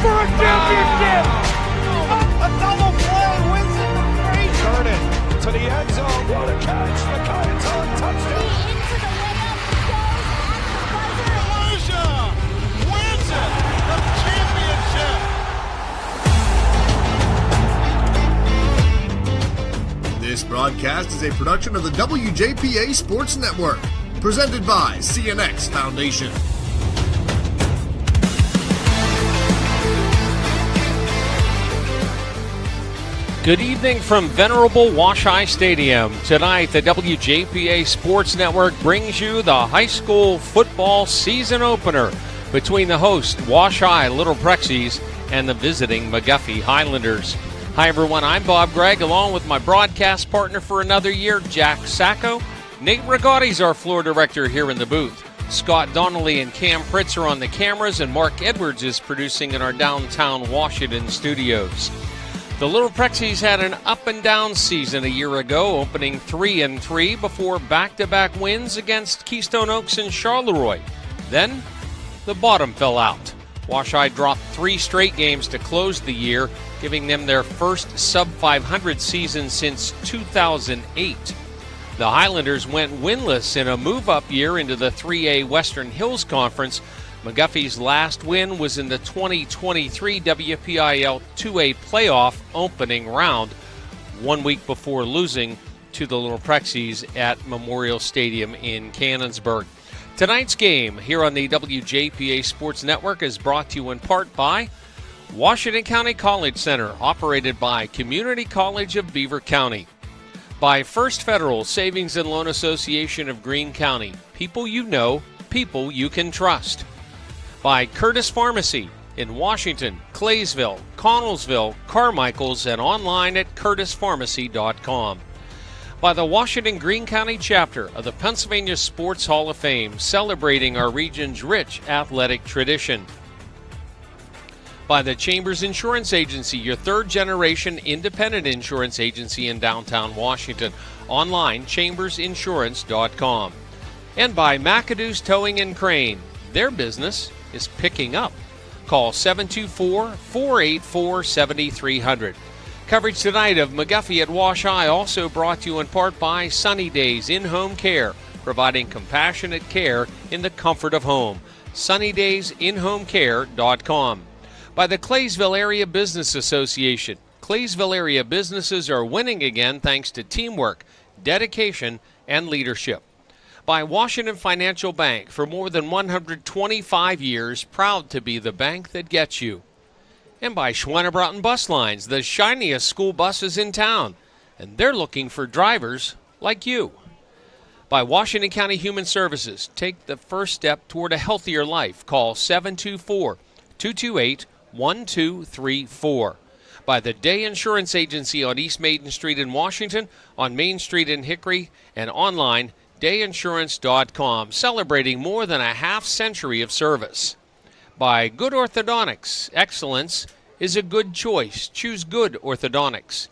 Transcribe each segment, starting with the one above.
for a championship! A double play wins it for Frazier. Turn it to the end zone. What a catch! McGuffey touchdown! Into the layup goes at the buzzer. Elijah wins it. The championship. This broadcast is a production of the WJPA Sports Network, presented by CNX Foundation. Good evening from venerable Wash-I Stadium. Tonight, the WJPA Sports Network brings you the high school football season opener between the host Wash-I Little Prexies and the visiting McGuffey Highlanders. Hi everyone, I'm Bob Gregg, along with my broadcast partner for another year, Jack Sacco. Nate Rigotti's our floor director here in the booth. Scott Donnelly and Cam Pritz are on the cameras, and Mark Edwards is producing in our downtown Washington studios. The Little Prexies had an up-and-down season a year ago, opening 3-3 before back-to-back wins against Keystone Oaks and Charleroi. Then, the bottom fell out. Wash-I dropped 3 straight games to close the year, giving them their first sub-500 season since 2008. The Highlanders went winless in a move-up year into the 3A Western Hills Conference. McGuffey's last win was in the 2023 WPIL 2A playoff opening round, 1 week before losing to the Little Prexies at Memorial Stadium in Canonsburg. Tonight's game here on the WJPA Sports Network is brought to you in part by Washington County College Center, operated by Community College of Beaver County. By First Federal Savings and Loan Association of Greene County, people you know, people you can trust. By Curtis Pharmacy in Washington, Claysville, Connellsville, Carmichael's, and online at curtispharmacy.com. By the Washington Greene County chapter of the Pennsylvania Sports Hall of Fame, celebrating our region's rich athletic tradition. By the Chambers Insurance Agency, your third-generation independent insurance agency in downtown Washington. Online, chambersinsurance.com. And by McAdoo's Towing and Crane. Their business is picking up. Call 724-484-7300. Coverage tonight of McGuffey at Wash-I also brought to you in part by Sunny Days In-Home Care, providing compassionate care in the comfort of home. SunnyDaysInHomeCare.com. By the Claysville Area Business Association. Claysville area businesses are winning again thanks to teamwork, dedication, and leadership. By Washington Financial Bank, for more than 125 years, proud to be the bank that gets you. And by Schwennebrauten Bus Lines, the shiniest school buses in town, and they're looking for drivers like you. By Washington County Human Services, take the first step toward a healthier life. Call 724-228-1234. By the Day Insurance Agency on East Maiden Street in Washington, on Main Street in Hickory, and online, dayinsurance.com, celebrating more than a half-century of service. By Good Orthodontics, excellence is a good choice. Choose Good Orthodontics.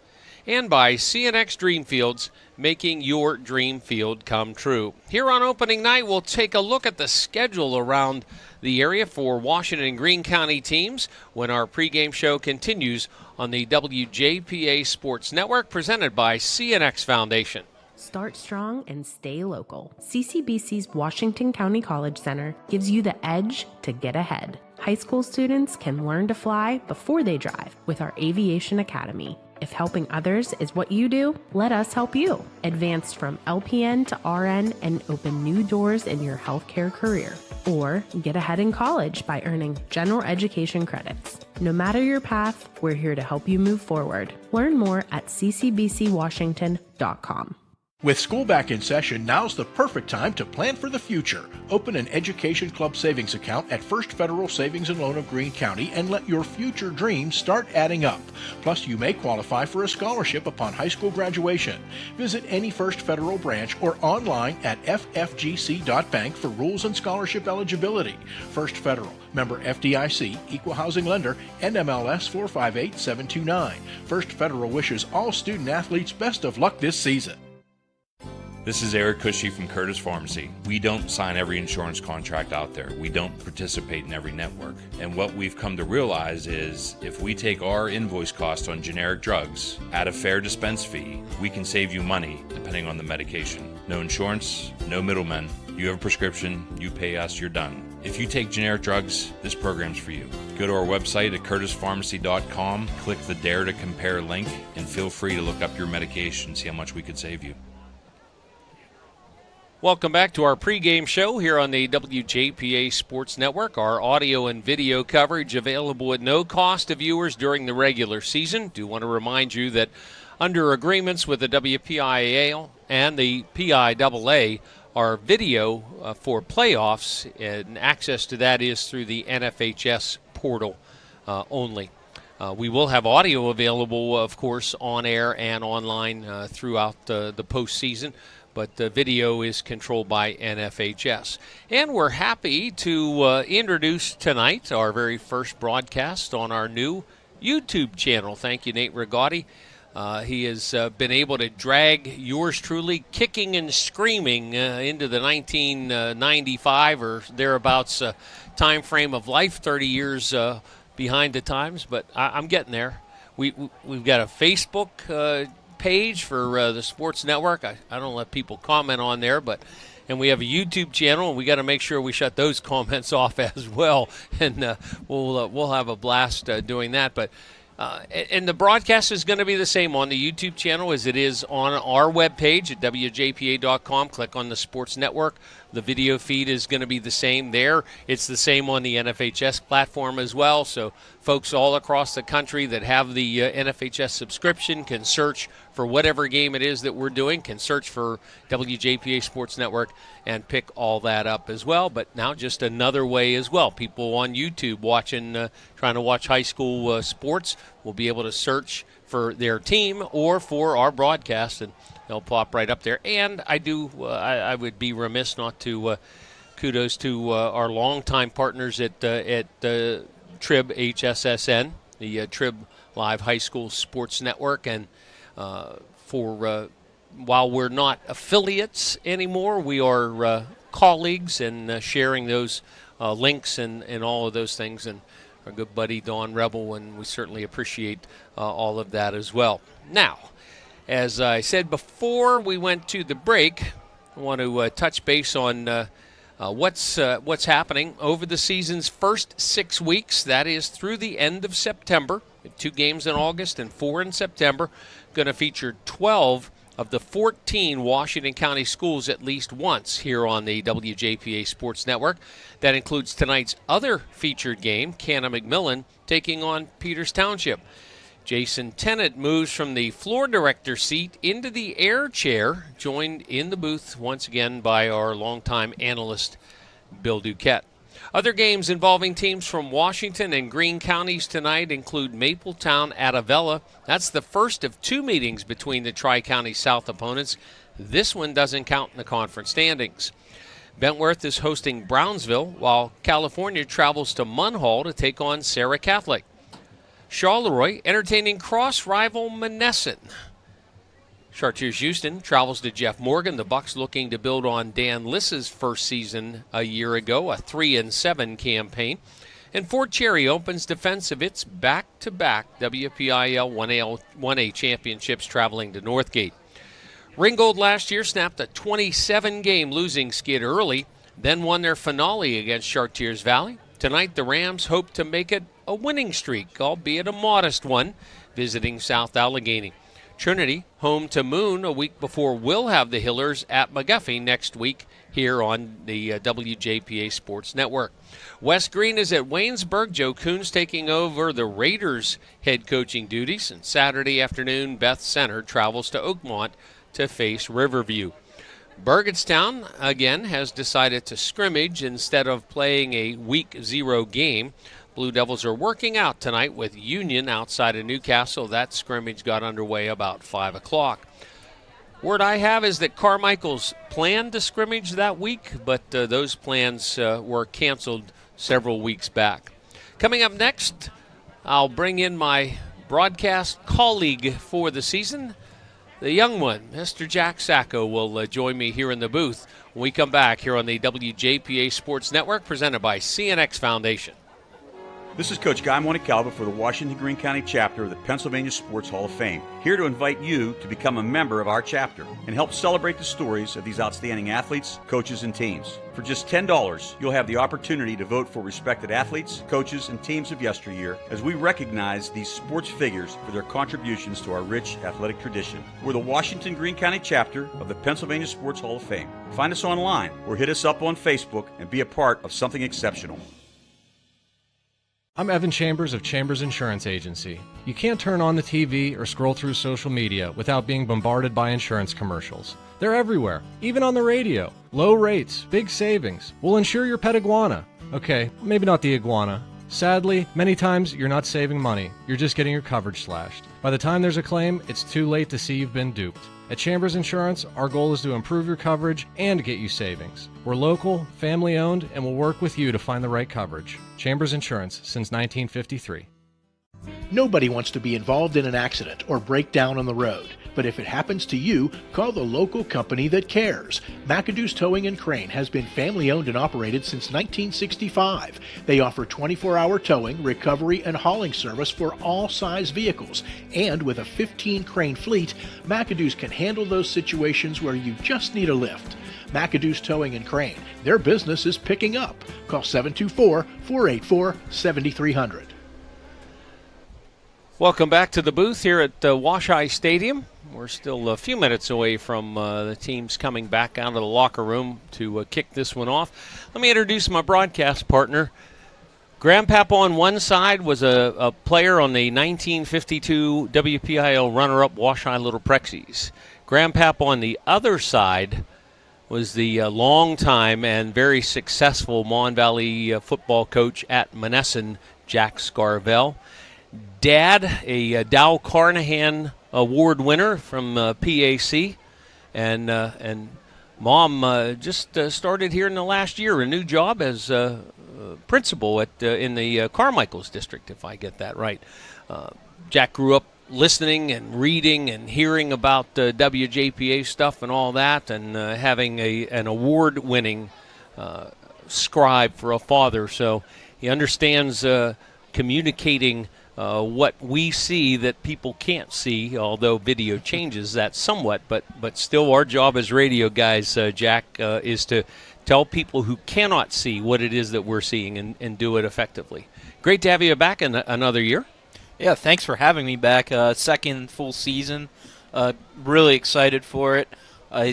And by CNX Dreamfields, making your dream field come true. Here on opening night, we'll take a look at the schedule around the area for Washington and Greene County teams when our pregame show continues on the WJPA Sports Network, presented by CNX Foundation. Start strong and stay local. CCBC's Washington County College Center gives you the edge to get ahead. High school students can learn to fly before they drive with our Aviation Academy. If helping others is what you do, let us help you. Advance from LPN to RN and open new doors in your healthcare career. Or get ahead in college by earning general education credits. No matter your path, we're here to help you move forward. Learn more at ccbcwashington.com. With school back in session, now's the perfect time to plan for the future. Open an Education Club savings account at First Federal Savings and Loan of Greene County and let your future dreams start adding up. Plus, you may qualify for a scholarship upon high school graduation. Visit any First Federal branch or online at ffgc.bank for rules and scholarship eligibility. First Federal, member FDIC, equal housing lender, NMLS 458729. First Federal wishes all student athletes best of luck this season. This is Eric Cushy from Curtis Pharmacy. We don't sign every insurance contract out there. We don't participate in every network. And what we've come to realize is if we take our invoice cost on generic drugs at a fair dispense fee, we can save you money depending on the medication. No insurance, no middlemen. You have a prescription, you pay us, you're done. If you take generic drugs, this program's for you. Go to our website at curtispharmacy.com, click the Dare to Compare link, and feel free to look up your medication and see how much we could save you. Welcome back to our pregame show here on the WJPA Sports Network. Our audio and video coverage available at no cost to viewers during the regular season. Do want to remind you that under agreements with the WPIAL and the PIAA, our video for playoffs, and access to that is through the NFHS portal only. We will have audio available, of course, on air and online throughout the postseason, but the video is controlled by NFHS. And we're happy to introduce tonight our very first broadcast on our new YouTube channel. Thank you, Nate Rigotti. He has been able to drag yours truly kicking and screaming into the 1995 or thereabouts time frame of life, 30 years behind the times, but I'm getting there. We've got a Facebook page for the Sports Network. I don't let people comment on there, and we have a YouTube channel, and we got to make sure we shut those comments off as well, and we'll have a blast doing that. But and the broadcast is going to be the same on the YouTube channel as it is on our webpage at WJPA.com. Click on the Sports Network. The video feed is going to be the same there. It's the same on the NFHS platform as well. So folks all across the country that have the NFHS subscription can search for whatever game it is that we're doing, can search for WJPA Sports Network and pick all that up as well. But now just another way as well. People on YouTube watching, trying to watch high school sports will be able to search for their team or for our broadcast, and they'll pop right up there. And I would be remiss not to kudos to our longtime partners at Trib HSSN, the Trib Live High School Sports Network, and while we're not affiliates anymore, we are colleagues and sharing those links and all of those things. And our good buddy Don Rebel, and we certainly appreciate all of that as well. Now, as I said before we went to the break, I want to touch base on what's happening over the season's first 6 weeks. That is through the end of September. 2 games in August and 4 in September. Going to feature 12 of the 14 Washington County schools at least once here on the WJPA Sports Network. That includes tonight's other featured game, Canna-McMillan taking on Peters Township. Jason Tennant moves from the floor director seat into the air chair, joined in the booth once again by our longtime analyst, Bill Duquette. Other games involving teams from Washington and Greene counties tonight include Mapletown at Avella. That's the first of 2 meetings between the Tri-County South opponents. This one doesn't count in the conference standings. Bentworth is hosting Brownsville, while California travels to Munhall to take on Sarah Catholic. Charleroi entertaining cross-rival Monessen. Chartiers Houston travels to Jeff Morgan. The Bucks looking to build on Dan Liss's first season a year ago, a 3-7 campaign. And Fort Cherry opens defense of its back-to-back WPIL 1A championships, traveling to Northgate. Ringgold last year snapped a 27-game losing skid early, then won their finale against Chartiers Valley. Tonight, the Rams hope to make it a winning streak, albeit a modest one, visiting South Allegheny. Trinity, home to Moon a week before, will have the Hillers at McGuffey next week here on the WJPA Sports Network. West Greene is at Waynesburg. Joe Coons taking over the Raiders' head coaching duties. And Saturday afternoon, Beth Center travels to Oakmont to face Riverview. Burgettstown, again, has decided to scrimmage instead of playing a Week 0 game. Blue Devils are working out tonight with Union outside of Newcastle. That scrimmage got underway about 5 o'clock. Word I have is that Carmichael's planned to scrimmage that week, but those plans were canceled several weeks back. Coming up next, I'll bring in my broadcast colleague for the season, the young one, Mr. Jack Sacco, will join me here in the booth when we come back here on the WJPA Sports Network, presented by CNX Foundation. This is Coach Guy Montecalvo for the Washington Greene County chapter of the Pennsylvania Sports Hall of Fame, here to invite you to become a member of our chapter and help celebrate the stories of these outstanding athletes, coaches, and teams. For just $10, you'll have the opportunity to vote for respected athletes, coaches, and teams of yesteryear as we recognize these sports figures for their contributions to our rich athletic tradition. We're the Washington Greene County chapter of the Pennsylvania Sports Hall of Fame. Find us online or hit us up on Facebook and be a part of something exceptional. I'm Evan Chambers of Chambers Insurance Agency. You can't turn on the TV or scroll through social media without being bombarded by insurance commercials. They're everywhere, even on the radio. Low rates, big savings. We'll insure your pet iguana. Okay, maybe not the iguana. Sadly, many times you're not saving money. You're just getting your coverage slashed. By the time there's a claim, it's too late to see you've been duped. At Chambers Insurance, our goal is to improve your coverage and get you savings. We're local, family-owned, and we'll work with you to find the right coverage. Chambers Insurance since 1953. Nobody wants to be involved in an accident or break down on the road. But if it happens to you, call the local company that cares. McAdoo's Towing and Crane has been family-owned and operated since 1965. They offer 24-hour towing, recovery, and hauling service for all size vehicles. And with a 15-crane fleet, McAdoo's can handle those situations where you just need a lift. McAdoo's Towing and Crane. Their business is picking up. Call 724-484-7300. Welcome back to the booth here at Wash-I Stadium. We're still a few minutes away from the teams coming back out of the locker room to kick this one off. Let me introduce my broadcast partner. Grandpapa on one side was a player on the 1952 WPIL runner-up Wash-I Little Prexies. Grandpapa on the other side was the long-time and very successful Mon Valley football coach at Monessen, Jack Scarvell. Dad, a Dow Carnahan Award winner from PAC, and Mom just started here in the last year, a new job as principal in the Carmichael's district, if I get that right. Jack grew up listening and reading and hearing about WJPA stuff and all that, and having an award-winning scribe for a father, so he understands communicating what we see that people can't see, although video changes that somewhat, but still our job as radio guys, Jack, is to tell people who cannot see what it is that we're seeing and do it effectively. Great to have you back in another year. Yeah, thanks for having me back. Second full season. Really excited for it.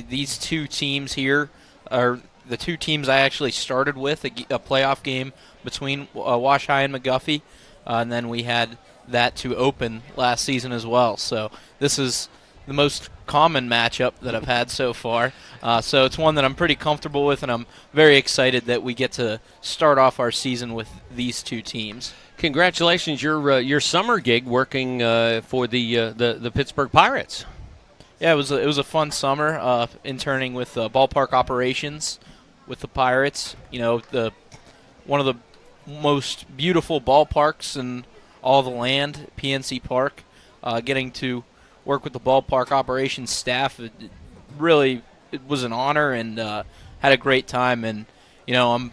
These two teams here are the two teams I actually started with, a playoff game between Wash-I and McGuffey. And then we had that to open last season as well. So this is the most common matchup that I've had so far. So it's one that I'm pretty comfortable with, and I'm very excited that we get to start off our season with these two teams. Congratulations, your summer gig working for the Pittsburgh Pirates. Yeah, it was a fun summer interning with ballpark operations with the Pirates. You know, one of the most beautiful ballparks in all the land, PNC Park. Getting to work with the ballpark operations staff, it was an honor, and had a great time. And I'm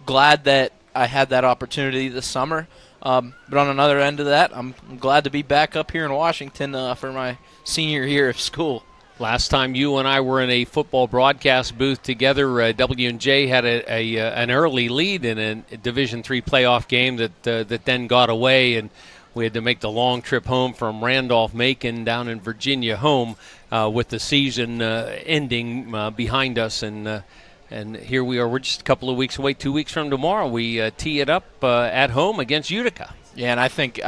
glad that I had that opportunity this summer. But on another end of that, I'm glad to be back up here in Washington for my senior year of school. Last time you and I were in a football broadcast booth together, W&J had an early lead in a Division III playoff game that then got away, and we had to make the long trip home from Randolph-Macon down in Virginia home with the season ending behind us. And here we are. We're just a couple of weeks away. 2 weeks from tomorrow, we tee it up at home against Utica. Yeah, and I think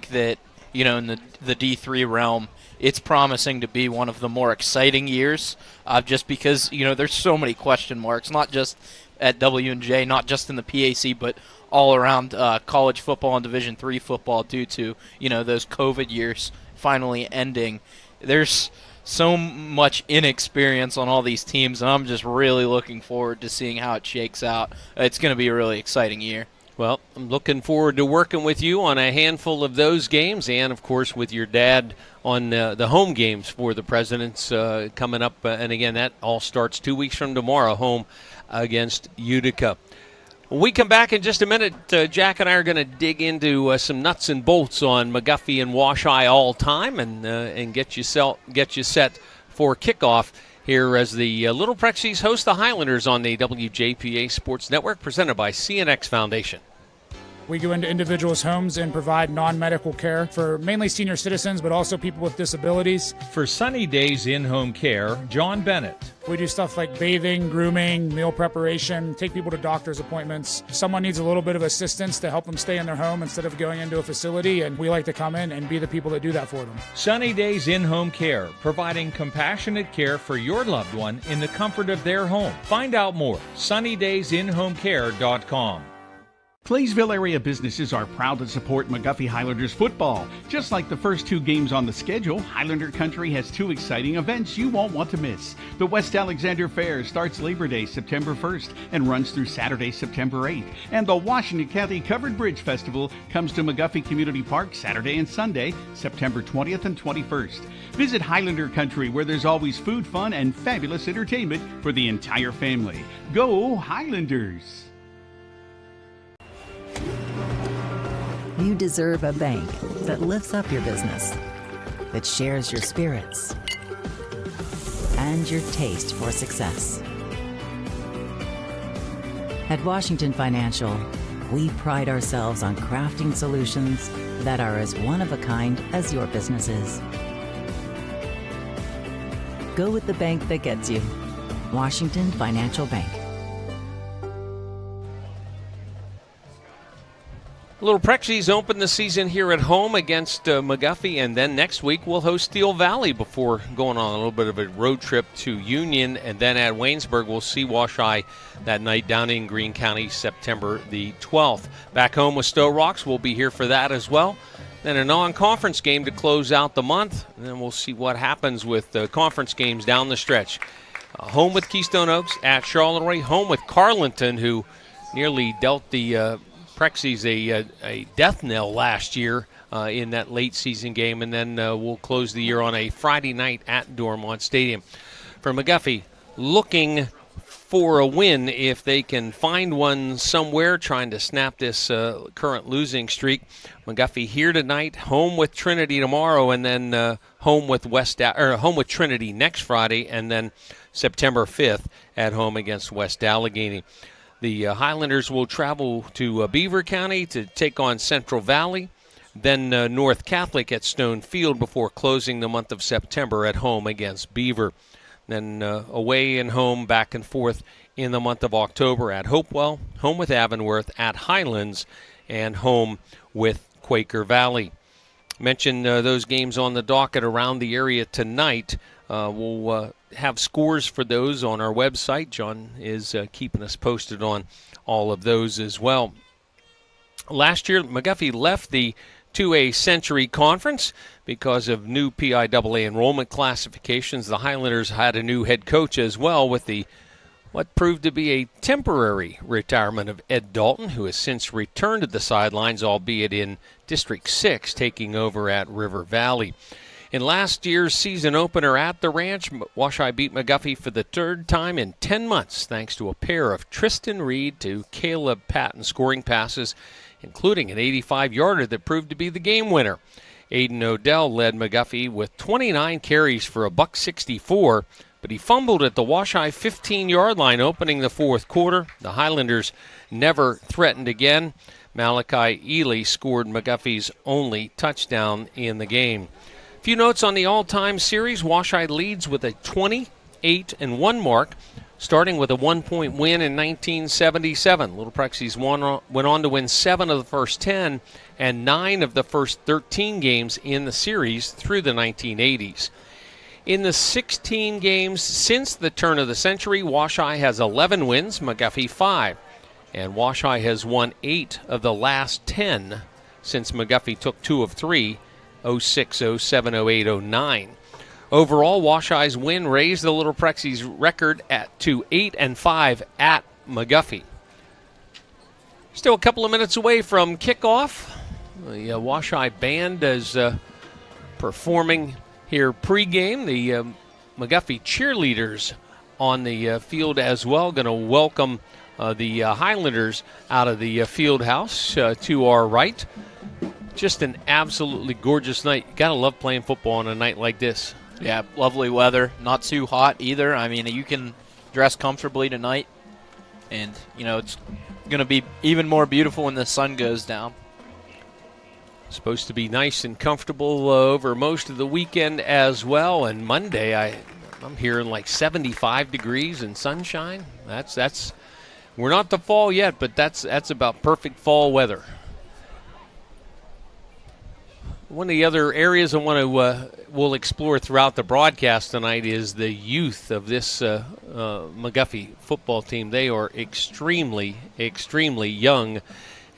that in the D3 realm, it's promising to be one of the more exciting years, just because there's so many question marks, not just at W&J, not just in the PAC, but all around college football and Division III football due to those COVID years finally ending. There's so much inexperience on all these teams, and I'm just really looking forward to seeing how it shakes out. It's going to be a really exciting year. Well, I'm looking forward to working with you on a handful of those games and, of course, with your dad on the home games for the Presidents coming up. And, again, that all starts 2 weeks from tomorrow, home against Utica. When we come back in just a minute, Jack and I are going to dig into some nuts and bolts on McGuffey and Wash-I all time and get you set for kickoff here as the Little Prexies host the Highlanders on the WJPA Sports Network, presented by CNX Foundation. We go into individuals' homes and provide non-medical care for mainly senior citizens, but also people with disabilities. For Sunny Days In-Home Care, John Bennett. We do stuff like bathing, grooming, meal preparation, take people to doctor's appointments. If someone needs a little bit of assistance to help them stay in their home instead of going into a facility, and we like to come in and be the people that do that for them. Sunny Days In-Home Care, providing compassionate care for your loved one in the comfort of their home. Find out more, sunnydaysinhomecare.com. Claysville area businesses are proud to support McGuffey Highlanders football. Just like the first 2 games on the schedule, Highlander Country has 2 exciting events you won't want to miss. The West Alexander Fair starts Labor Day, September 1st and runs through Saturday, September 8th. And the Washington County Covered Bridge Festival comes to McGuffey Community Park Saturday and Sunday, September 20th and 21st. Visit Highlander Country, where there's always food, fun, and fabulous entertainment for the entire family. Go Highlanders! You deserve a bank that lifts up your business, that shares your spirits and your taste for success. At Washington Financial, we pride ourselves on crafting solutions that are as one-of-a-kind as your business is. Go with the bank that gets you. Washington Financial Bank. Little Prexies open the season here at home against McGuffey, and then next week we'll host Steel Valley before going on a little bit of a road trip to Union, and then at Waynesburg we'll see Wash-I that night down in Greene County, September the 12th. Back home with Stowe Rocks, we'll be here for that as well. Then a non-conference game to close out the month, and then we'll see what happens with the conference games down the stretch. Home with Keystone Oaks, at Charleroi, home with Carleton, who nearly dealt the Prexies a death knell last year in that late season game, and then we'll close the year on a Friday night at Dormont Stadium. For McGuffey, looking for a win if they can find one somewhere, trying to snap this current losing streak. McGuffey here tonight, home with Trinity tomorrow, and then home with Trinity next Friday, and then September 5th at home against West Allegheny. The Highlanders will travel to Beaver County to take on Central Valley, then North Catholic at Stone Field before closing the month of September at home against Beaver. Then away and home, back and forth in the month of October at Hopewell, home with Avonworth, at Highlands, and home with Quaker Valley. Mentioned those games on the docket around the area tonight. We'll have scores for those on our website. John is keeping us posted on all of those as well. Last year, McGuffey left the 2A Century Conference because of new PIAA enrollment classifications. The Highlanders had a new head coach as well, with what proved to be a temporary retirement of Ed Dalton, who has since returned to the sidelines, albeit in District 6, taking over at River Valley. In last year's season opener at the Ranch, Wash-I beat McGuffey for the 3rd time in 10 months, thanks to a pair of Tristan Reed to Caleb Patton scoring passes, including an 85-yarder that proved to be the game winner. Aiden Odell led McGuffey with 29 carries for $164, but he fumbled at the Wash-I 15-yard line opening the 4th quarter. The Highlanders never threatened again. Malachi Ely scored McGuffey's only touchdown in the game. A few notes on the all-time series. Wash-I leads with a 28-1 mark, starting with a 1-point win in 1977. Little Prexies went on to win 7 of the first 10 and 9 of the first 13 games in the series through the 1980s. In the 16 games since the turn of the century, Wash-I has 11 wins, McGuffey 5. And Wash-I has won 8 of the last 10 since McGuffey took 2 of 3, 06, 07, 08, 09. Overall, Wash-I's win raised the Little Prexies record to 8-5 at McGuffey. Still a couple of minutes away from kickoff. The Washai Band is performing here pregame. The McGuffey cheerleaders on the field as well. Going to welcome the Highlanders out of the field house to our right. Just an absolutely gorgeous night. You gotta love playing football on a night like this. Yeah, lovely weather. Not too hot either. I mean, you can dress comfortably tonight. And, it's going to be even more beautiful when the sun goes down. Supposed to be nice and comfortable over most of the weekend as well. And Monday, I'm hearing like 75 degrees and sunshine. That's we're not to fall yet, but that's about perfect fall weather. One of the other areas I want to we'll explore throughout the broadcast tonight is the youth of this McGuffey football team. They are extremely, extremely young,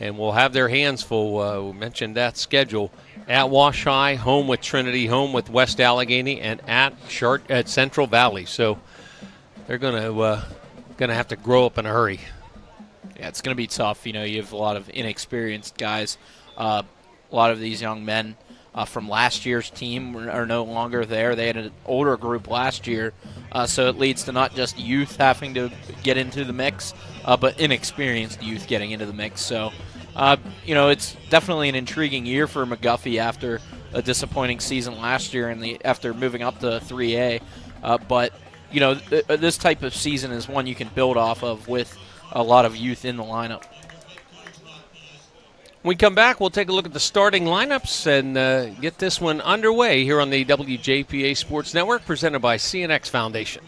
and will have their hands full. We mentioned that schedule at Washai, home with Trinity, home with West Allegheny, and at Central Valley. So they're going to have to grow up in a hurry. Yeah, it's going to be tough. You have a lot of inexperienced guys. A lot of these young men from last year's team are no longer there. They had an older group last year, so it leads to not just youth having to get into the mix, but inexperienced youth getting into the mix. So, it's definitely an intriguing year for McGuffey after a disappointing season last year and after moving up to 3A. But, this type of season is one you can build off of with a lot of youth in the lineup. When we come back, we'll take a look at the starting lineups and get this one underway here on the WJPA Sports Network, presented by CNX Foundation.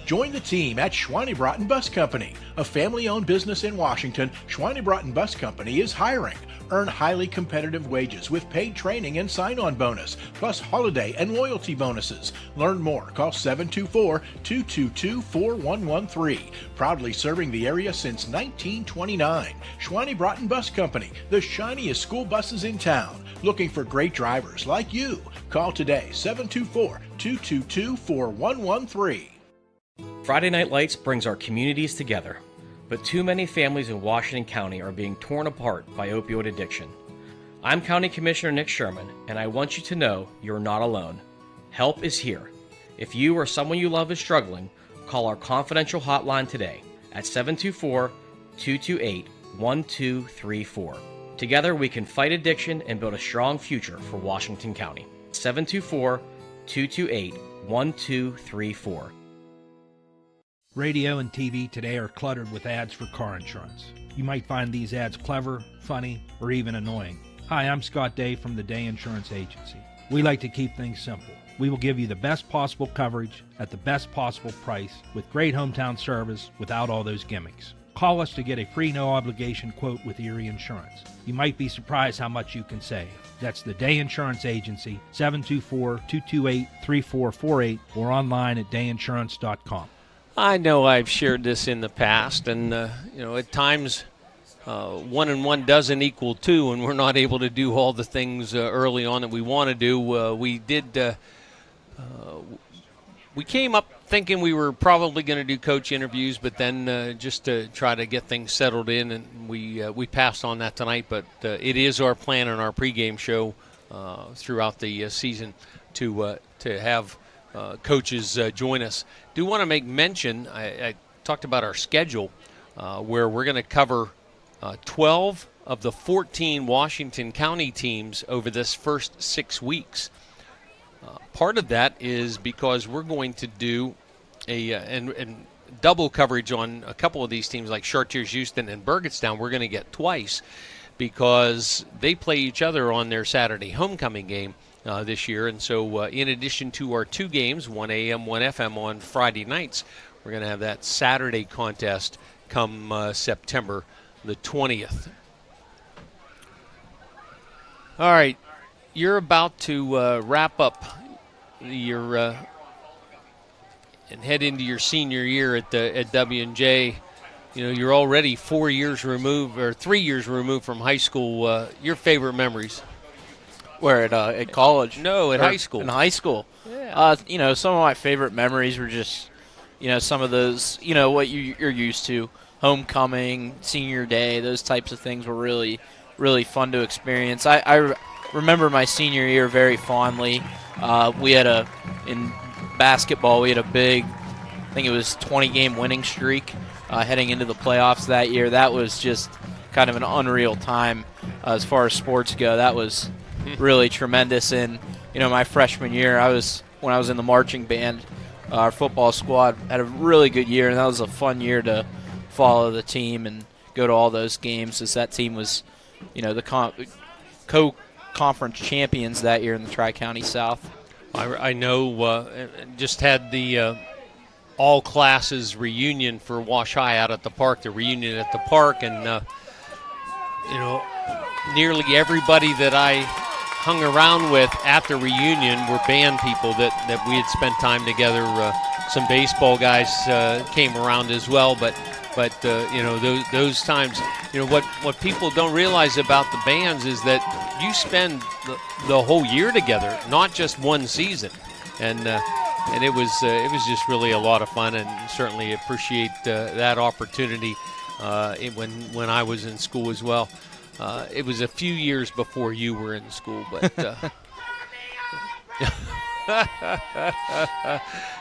Join the team at Schweinebraten Bus Company, a family-owned business in Washington. Schweinebraten Bus Company is hiring. Earn highly competitive wages with paid training and sign-on bonus, plus holiday and loyalty bonuses. Learn more. Call 724-222-4113. Proudly serving the area since 1929. Schweinebraten Bus Company, the shiniest school buses in town. Looking for great drivers like you. Call today, 724-222-4113. Friday Night Lights brings our communities together, but too many families in Washington County are being torn apart by opioid addiction. I'm County Commissioner Nick Sherman, and I want you to know you're not alone. Help is here. If you or someone you love is struggling, call our confidential hotline today at 724-228-1234. Together we can fight addiction and build a strong future for Washington County. 724-228-1234. Radio and TV today are cluttered with ads for car insurance. You might find these ads clever, funny, or even annoying. Hi, I'm Scott Day from the Day Insurance Agency. We like to keep things simple. We will give you the best possible coverage at the best possible price with great hometown service without all those gimmicks. Call us to get a free no-obligation quote with Erie Insurance. You might be surprised how much you can save. That's the Day Insurance Agency, 724-228-3448, or online at dayinsurance.com. I know I've shared this in the past, and at times 1 and 1 doesn't equal 2, and we're not able to do all the things early on that we want to do. We came up thinking we were probably going to do coach interviews, but then just to try to get things settled in, and we passed on that tonight. But it is our plan on our pregame show throughout the season to have coaches join us. Do want to make mention, I talked about our schedule, where we're going to cover 12 of the 14 Washington County teams over this first 6 weeks. Part of that is because we're going to do and double coverage on a couple of these teams like Chartiers, Houston, and Burgettstown. We're going to get twice because they play each other on their Saturday homecoming game this year. And so in addition to our 2 games, 1 a.m., 1 FM on Friday nights, we're going to have that Saturday contest come September the 20th. All right, you're about to wrap up your and head into your senior year at W&J. You're already 4 years removed or 3 years removed from high school. Your favorite memories? Where at college? No, at high school. In high school. Yeah. Some of my favorite memories were just, some of those, what you're used to. homecoming, senior day, those types of things were really, really fun to experience. I remember my senior year very fondly. We had in basketball, we had a big, I think it was 20-game winning streak heading into the playoffs that year. That was just kind of an unreal time as far as sports go. That was really tremendous. And, my freshman year, when I was in the marching band, our football squad had a really good year, and that was a fun year to follow the team and go to all those games, as that team was, the co-conference champions that year in the Tri-County South. I know just had the all classes reunion for Wash High out at the park, the reunion at the park, and nearly everybody that I hung around with at the reunion were band people that we had spent time together. Some baseball guys came around as well, but those times, what people don't realize about the bands is that you spend the whole year together, not just one season, and it was just really a lot of fun, and certainly appreciate that opportunity when I was in school as well. It was a few years before you were in school, but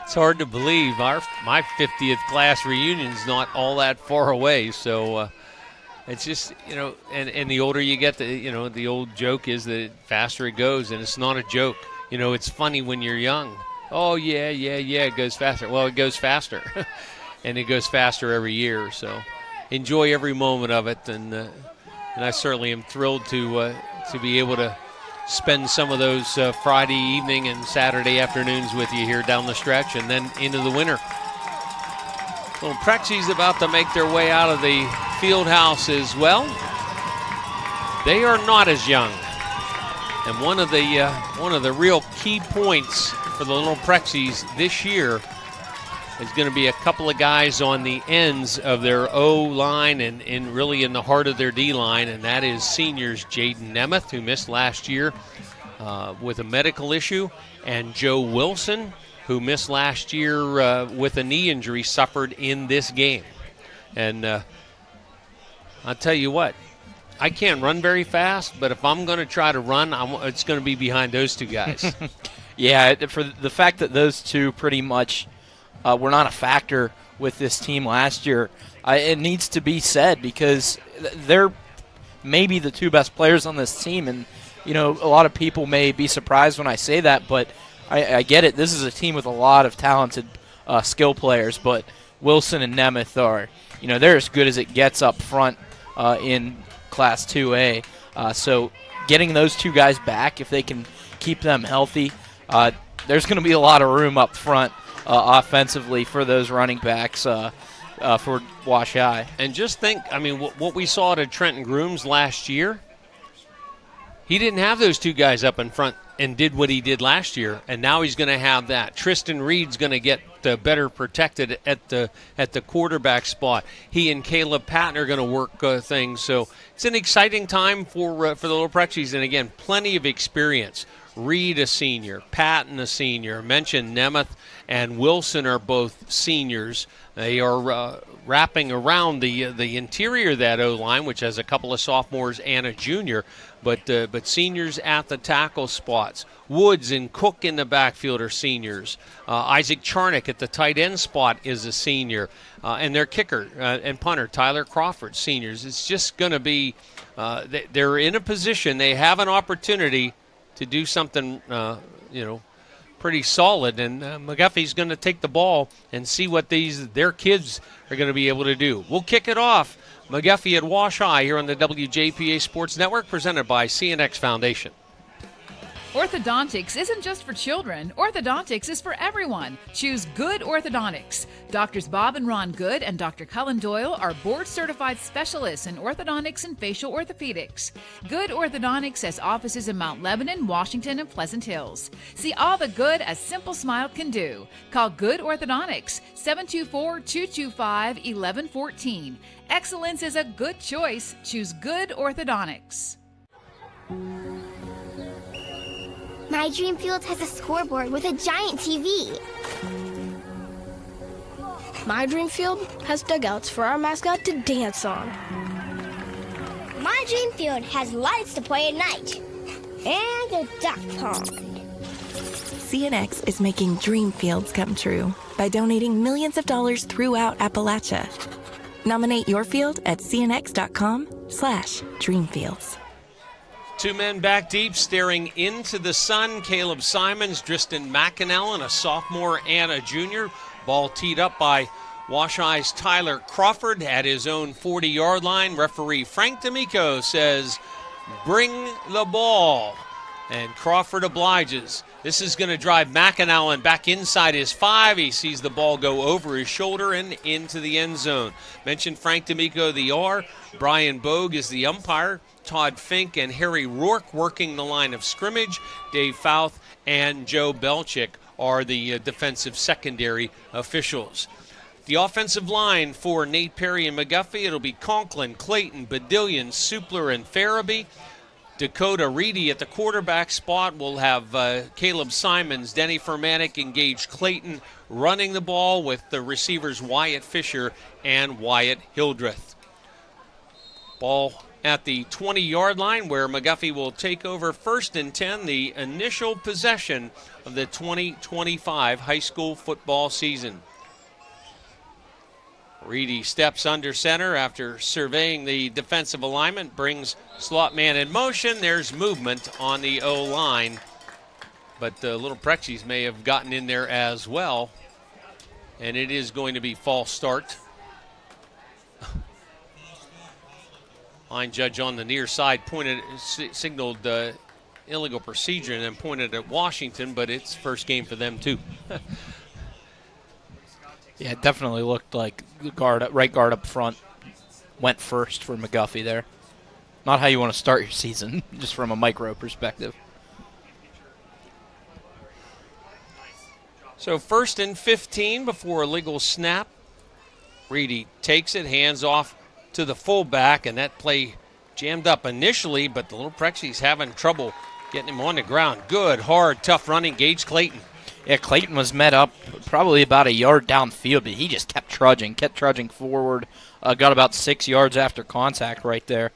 it's hard to believe my 50th class reunion is not all that far away. So it's just, and the older you get, the old joke is that the faster it goes, and it's not a joke. It's funny when you're young. Oh, yeah, it goes faster. Well, it goes faster, and it goes faster every year. So enjoy every moment of it, and I certainly am thrilled to be able to spend some of those Friday evening and Saturday afternoons with you here down the stretch, and then into the winter. Little Prexy's about to make their way out of the field house as well. They are not as young, and one of the real key points for the Little Prexy's this year is going to be a couple of guys on the ends of their O-line and really in the heart of their D-line, and that is seniors Jaden Nemeth, who missed last year with a medical issue, and Joe Wilson, who missed last year with a knee injury suffered in this game. And I'll tell you what, I can't run very fast, but if I'm going to try to run, it's going to be behind those two guys. Yeah, for the fact that those two pretty much were not a factor with this team last year, it needs to be said, because they're maybe the two best players on this team. And, a lot of people may be surprised when I say that, but I get it. This is a team with a lot of talented skill players, but Wilson and Nemeth are, they're as good as it gets up front in Class 2A. So getting those two guys back, if they can keep them healthy, there's going to be a lot of room up front offensively for those running backs for Wash High. And just think, what we saw at Trenton Grooms last year, he didn't have those two guys up in front and did what he did last year, and now he's going to have that. Tristan Reed's going to get better protected at the quarterback spot. He and Caleb Patton are going to work things. So it's an exciting time for the Little Prexy's, and again, plenty of experience. Reed, a senior, Patton, a senior. Mentioned Nemeth and Wilson are both seniors. They are wrapping around the interior of that O-line, which has a couple of sophomores and a junior, but seniors at the tackle spots. Woods and Cook in the backfield are seniors. Isaac Charnick at the tight end spot is a senior. And their kicker and punter, Tyler Crawford, seniors. It's just going to be, they're in a position, they have an opportunity to do something, pretty solid, and McGuffey's going to take the ball and see what their kids are going to be able to do. We'll kick it off. McGuffey at Wash High here on the WJPA Sports Network, presented by CNX Foundation. Orthodontics isn't just for children. Orthodontics is for everyone. Choose Good Orthodontics. Doctors Bob and Ron Good and Dr. Cullen Doyle are board-certified specialists in orthodontics and facial orthopedics. Good Orthodontics has offices in Mount Lebanon, Washington, and Pleasant Hills. See all the good a simple smile can do. Call Good Orthodontics, 724-225-1114. Excellence is a good choice. Choose Good Orthodontics. My dream field has a scoreboard with a giant TV. My dream field has dugouts for our mascot to dance on. My dream field has lights to play at night. And a duck pond. CNX is making dream fields come true by donating millions of dollars throughout Appalachia. Nominate your field at cnx.com/dreamfields. Two men back deep staring into the sun. Caleb Simons, Driston McAnellen, a sophomore and a junior. Ball teed up by Washi's Tyler Crawford at his own 40-yard line. Referee Frank D'Amico says, bring the ball. And Crawford obliges. This is going to drive McAnellen back inside his 5. He sees the ball go over his shoulder and into the end zone. Mentioned Frank D'Amico, the R. Brian Bogue is the umpire. Todd Fink and Harry Rourke working the line of scrimmage. Dave Fouth and Joe Belchick are the defensive secondary officials. The offensive line for Nate Perry and McGuffey, it'll be Conklin, Clayton, Badillion, Supler, and Farabee. Dakota Reedy at the quarterback spot. We'll have Caleb Simons, Denny Furmanek, engage Clayton, running the ball with the receivers Wyatt Fisher and Wyatt Hildreth. Ball at the 20-yard line where McGuffey will take over 1st and 10, the initial possession of the 2025 high school football season. Reedy steps under center after surveying the defensive alignment, brings slot man in motion. There's movement on the O-line, but the Little Prexies may have gotten in there as well, and it is going to be false start. Line judge on the near side signaled illegal procedure and then pointed at Washington, but it's first game for them too. Yeah, it definitely looked like the right guard up front went first for McGuffey there. Not how you want to start your season, just from a micro perspective. So 1st and 15 before a legal snap. Reedy takes it, hands off to the fullback, and that play jammed up initially, but the Little Prexies having trouble getting him on the ground. Good, hard, tough running. Gage Clayton. Yeah, Clayton was met up probably about a yard downfield, but he just kept trudging forward. Got about 6 yards after contact right there.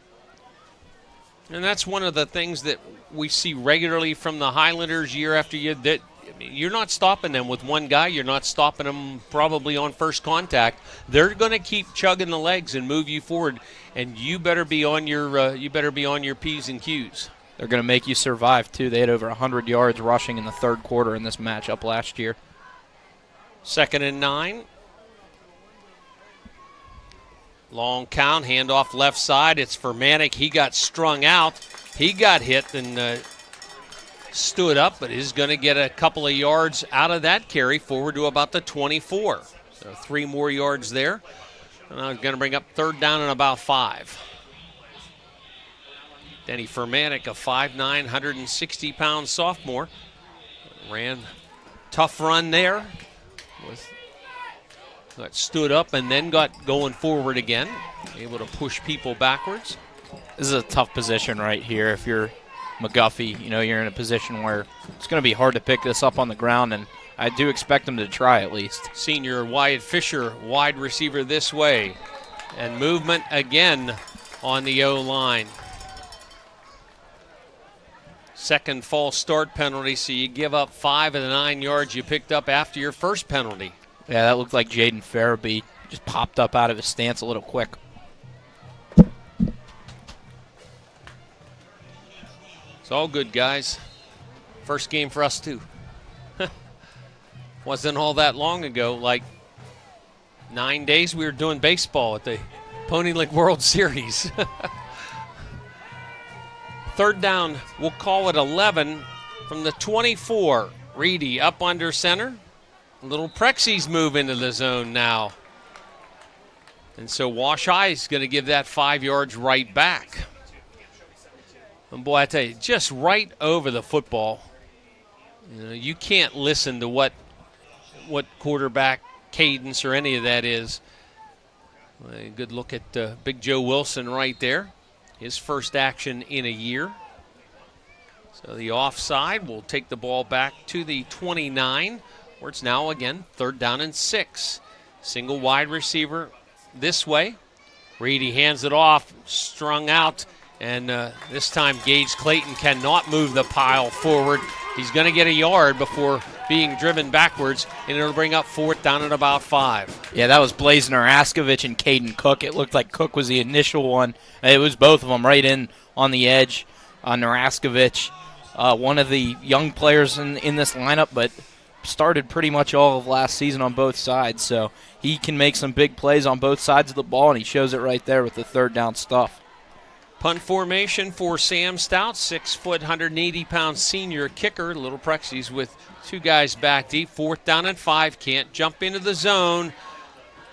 And that's one of the things that we see regularly from the Highlanders year after year, that you're not stopping them with one guy. You're not stopping them probably on first contact. They're going to keep chugging the legs and move you forward, and you better be on your P's and Q's. They're going to make you survive, too. They had over 100 yards rushing in the third quarter in this matchup last year. 2nd and 9. Long count, handoff left side. It's Furmanek. He got strung out. He got hit and stood up, but is going to get a couple of yards out of that carry forward to about the 24. So 3 more yards there. And I'm going to bring up 3rd down and about 5. Denny Furmanek, a 5'9", 160-pound sophomore. Ran tough run there. Got stood up and then got going forward again. Able to push people backwards. This is a tough position right here. If you're McGuffey, you're in a position where it's going to be hard to pick this up on the ground, and I do expect them to try at least. Senior Wyatt Fisher, wide receiver this way. And movement again on the O-line. 2nd false start penalty, so you give up 5 of the 9 yards you picked up after your first penalty. Yeah, that looked like Jaden Farabee just popped up out of his stance a little quick. It's all good, guys. First game for us, too. Wasn't all that long ago, like 9 days we were doing baseball at the Pony League World Series. 3rd down, we'll call it 11 from the 24. Reedy up under center. Little Prexies move into the zone now. And so Washi's going to give that 5 yards right back. And boy, I tell you, just right over the football. You can't listen to what quarterback cadence or any of that is. A good look at Big Joe Wilson right there. His first action in a year. So the offside will take the ball back to the 29, where it's now again 3rd down and 6. Single wide receiver this way. Reedy hands it off, strung out, and this time Gage Clayton cannot move the pile forward. He's going to get a yard before being driven backwards, and it'll bring up 4th down at about 5. Yeah, that was Blaze Naraskovich and Caden Cook. It looked like Cook was the initial one. It was both of them right in on the edge. Naraskovich, one of the young players in this lineup, but started pretty much all of last season on both sides. So he can make some big plays on both sides of the ball, and he shows it right there with the 3rd down stuff. Punt formation for Sam Stout, 6 foot, 180-pound senior kicker. Little Prexies with 2 guys back deep. 4th down and 5. Can't jump into the zone.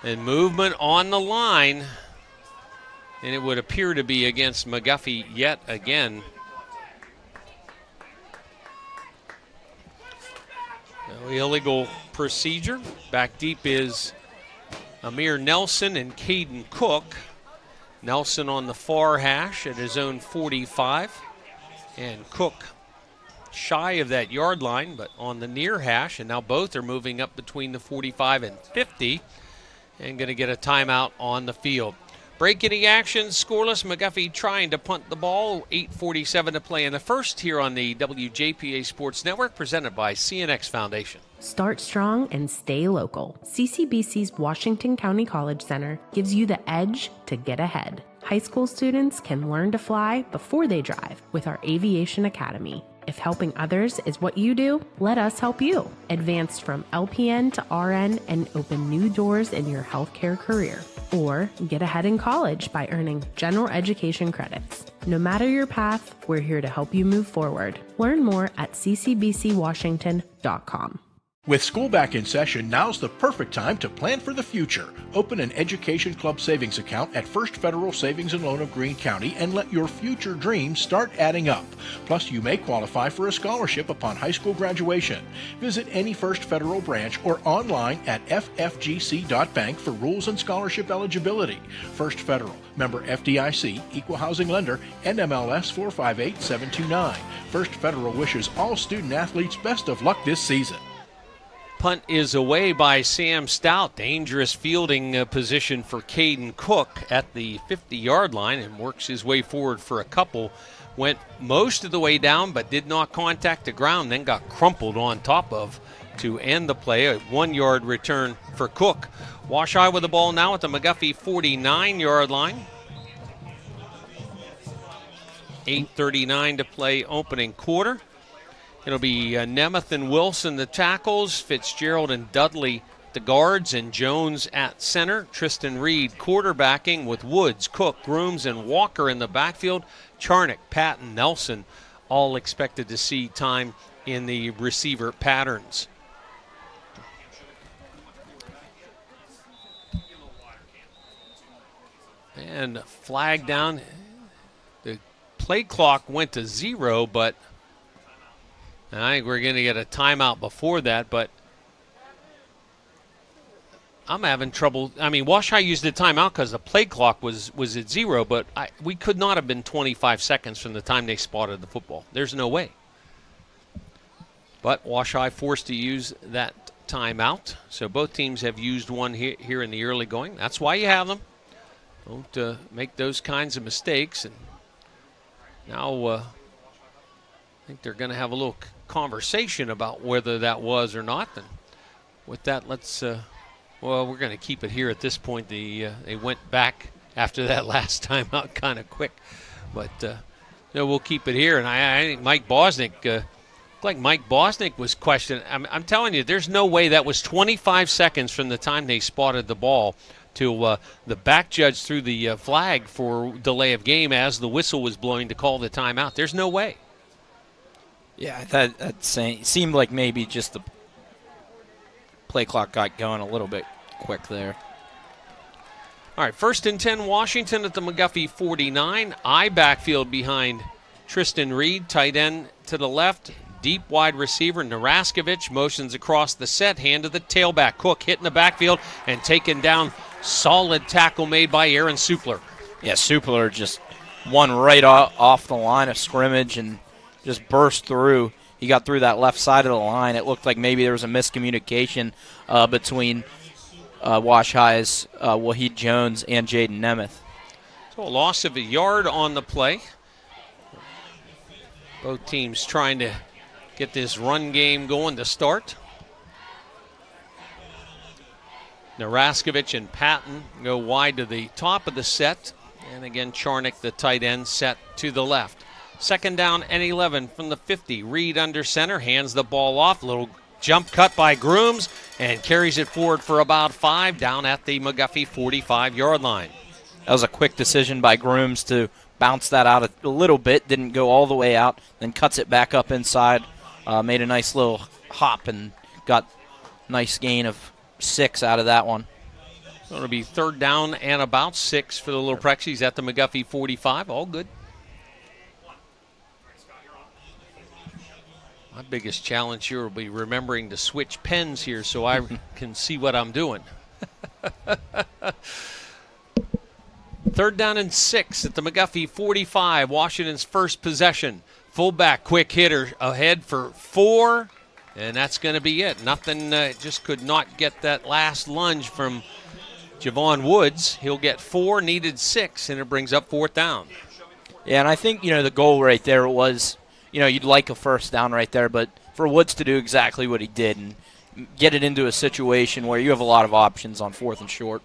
And movement on the line. And it would appear to be against McGuffey yet again. No illegal procedure. Back deep is Amir Nelson and Caden Cook. Nelson on the far hash at his own 45. And Cook shy of that yard line, but on the near hash. And now both are moving up between the 45 and 50 and going to get a timeout on the field. Break any action, scoreless. McGuffey trying to punt the ball. 8:47 to play in the first here on the WJPA Sports Network, presented by CNX Foundation. Start strong and stay local. CCBC's Washington County College Center gives you the edge to get ahead. High school students can learn to fly before they drive with our Aviation Academy. If helping others is what you do, let us help you. Advance from LPN to RN and open new doors in your healthcare career. Or get ahead in college by earning general education credits. No matter your path, we're here to help you move forward. Learn more at ccbcwashington.com. With school back in session, now's the perfect time to plan for the future. Open an Education Club savings account at First Federal Savings and Loan of Greene County and let your future dreams start adding up. Plus, you may qualify for a scholarship upon high school graduation. Visit any First Federal branch or online at ffgc.bank for rules and scholarship eligibility. First Federal, member FDIC, equal housing lender, NMLS 458729. First Federal wishes all student athletes best of luck this season. Punt is away by Sam Stout. Dangerous fielding position for Caden Cook at the 50-yard line, and works his way forward for a couple. Went most of the way down but did not contact the ground, then got crumpled on top of to end the play. A 1-yard return for Cook. Wash Eye with the ball now at the McGuffey 49-yard line. 8:39 to play opening quarter. It'll be Nemeth and Wilson the tackles, Fitzgerald and Dudley the guards, and Jones at center. Tristan Reed quarterbacking with Woods, Cook, Grooms, and Walker in the backfield. Charnock, Patton, Nelson all expected to see time in the receiver patterns. And flag down. The play clock went to 0, but I think we're going to get a timeout before that, but I'm having trouble. I mean, Wash High used the timeout because the play clock was at 0, but we could not have been 25 seconds from the time they spotted the football. There's no way. But Wash High forced to use that timeout, so both teams have used one here in the early going. That's why you have them. Don't make those kinds of mistakes. And now I think they're going to have a little conversation about whether that was or not. And with that, let's well, we're going to keep it here at this point. They went back after that last time out kind of quick, but no, we'll keep it here. And I think Mike Bosnick was questioned. I'm telling you, there's no way that was 25 seconds from the time they spotted the ball to the back judge threw the flag for delay of game as the whistle was blowing to call the timeout. There's no way. Yeah, that seemed like maybe just the play clock got going a little bit quick there. All right, 1st and 10 Washington at the McGuffey 49. I backfield behind Tristan Reed, tight end to the left. Deep wide receiver Naraskovich motions across the set, hand to the tailback. Cook hitting the backfield and taken down. Solid tackle made by Aaron Supler. Yeah, Supler just won right off the line of scrimmage and just burst through. He got through that left side of the line. It looked like maybe there was a miscommunication between Wash High's Wahid Jones and Jaden Nemeth. So a loss of a yard on the play. Both teams trying to get this run game going to start. Naraskovich and Patton go wide to the top of the set. And again, Charnick, the tight end, set to the left. Second down and 11 from the 50. Reed under center, hands the ball off. Little jump cut by Grooms and carries it forward for about 5 down at the McGuffey 45-yard line. That was a quick decision by Grooms to bounce that out a little bit. Didn't go all the way out, then cuts it back up inside. Made a nice little hop and got a nice gain of 6 out of that one. So it'll be third down and about 6 for the Little Prexies at the McGuffey 45. All good. My biggest challenge here will be remembering to switch pens here so I can see what I'm doing. Third down and 6 at the McGuffey 45. Washington's first possession. Fullback, quick hitter ahead for 4, and that's going to be it. Nothing, just could not get that last lunge from Javon Woods. He'll get 4, needed 6, and it brings up 4th down. Yeah, and I think, the goal right there was, you'd like a first down right there, but for Woods to do exactly what he did and get it into a situation where you have a lot of options on 4th and short.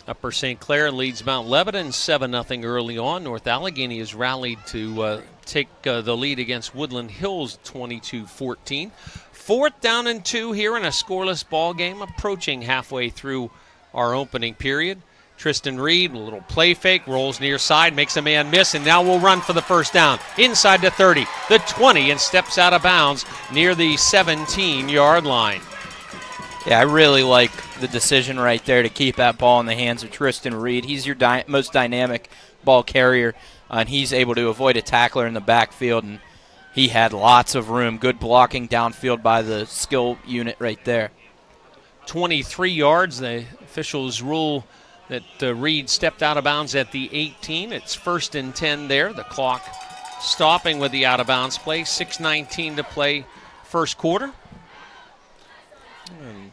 Upper St. Clair leads Mount Lebanon 7-0 early on. North Allegheny has rallied to take the lead against Woodland Hills 22-14. 4th down and 2 here in a scoreless ball game, approaching halfway through our opening period. Tristan Reed, a little play fake, rolls near side, makes a man miss, and now will run for the first down. Inside the 30, the 20, and steps out of bounds near the 17-yard line. Yeah, I really like the decision right there to keep that ball in the hands of Tristan Reed. He's your most dynamic ball carrier, and he's able to avoid a tackler in the backfield, and he had lots of room. Good blocking downfield by the skill unit right there. 23 yards. The officials rule that Reed stepped out of bounds at the 18. It's 1st and 10 there. The clock stopping with the out-of-bounds play. 6:19 to play first quarter. And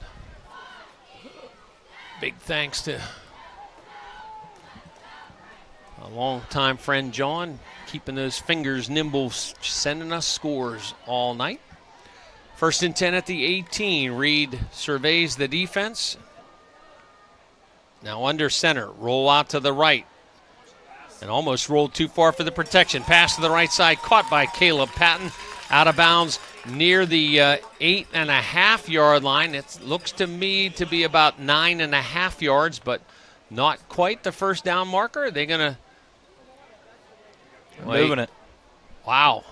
big thanks to a longtime friend, John, keeping those fingers nimble, sending us scores all night. 1st and 10 at the 18. Reed surveys the defense. Now under center, roll out to the right. And almost rolled too far for the protection. Pass to the right side, caught by Caleb Patton. Out of bounds near the 8.5-yard line. It looks to me to be about 9.5 yards, but not quite the first down marker. Are they going to... Moving it. Wow.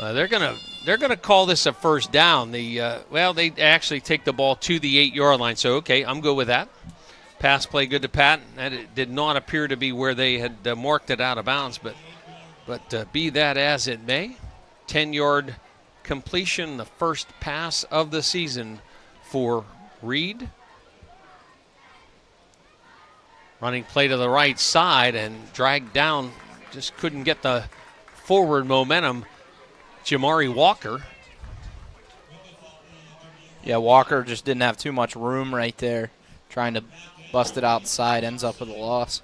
They're gonna call this a first down. They actually take the ball to the 8-yard line. So okay, I'm good with that. Pass play good to Patton. That did not appear to be where they had marked it out of bounds, but be that as it may, 10-yard completion, the first pass of the season for Reed. Running play to the right side and dragged down, just couldn't get the forward momentum. Jamari Walker. Yeah, Walker just didn't have too much room right there, trying to bust it outside, ends up with a loss.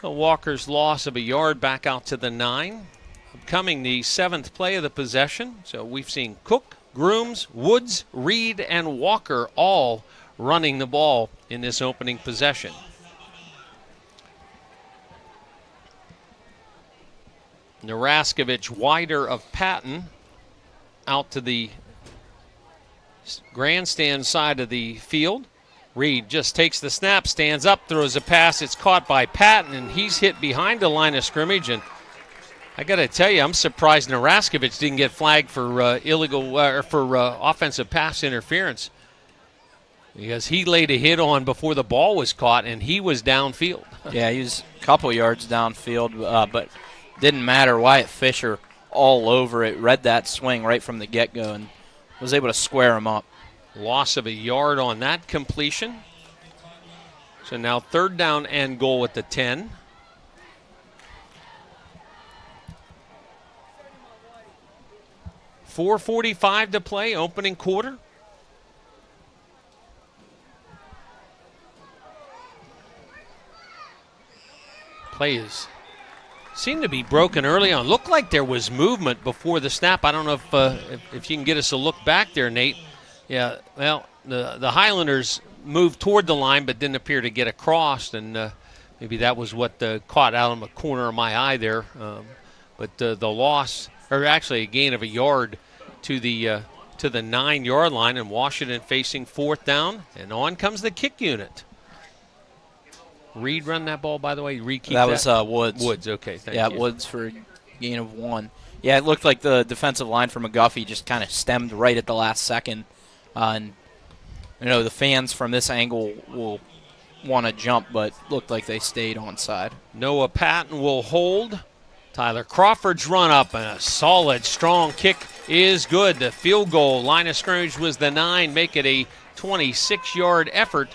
Walker's loss of a yard back out to the 9. Upcoming the 7th play of the possession. So we've seen Cook, Grooms, Woods, Reed, and Walker all running the ball in this opening possession. Naraskovich wider of Patton out to the grandstand side of the field. Reed just takes the snap, stands up, throws a pass. It's caught by Patton, and he's hit behind the line of scrimmage. And I got to tell you, I'm surprised Naraskovich didn't get flagged for offensive pass interference, because he laid a hit on before the ball was caught, and he was downfield. Yeah, he was a couple yards downfield, but didn't matter. Wyatt Fisher all over it, read that swing right from the get-go and was able to square him up. Loss of a yard on that completion. So now 3rd down and goal at the 10. 4:45 to play, opening quarter. Plays seemed to be broken early on. Looked like there was movement before the snap. I don't know if you can get us a look back there, Nate. Yeah, well, the Highlanders moved toward the line but didn't appear to get across, and maybe that was what caught out of the corner of my eye there. But the loss, or actually a gain of a yard to the 9-yard line, and Washington facing 4th down, and on comes the kick unit. Reed run that ball, by the way? Reed keep that? Was Woods. Woods, okay, thank you. Yeah, Woods for a gain of 1. Yeah, it looked like the defensive line for McGuffey just kind of stemmed right at the last second. And, the fans from this angle will want to jump, but looked like they stayed onside. Noah Patton will hold. Tyler Crawford's run up, and a solid, strong kick is good. The field goal line of scrimmage was the 9, make it a 26-yard effort.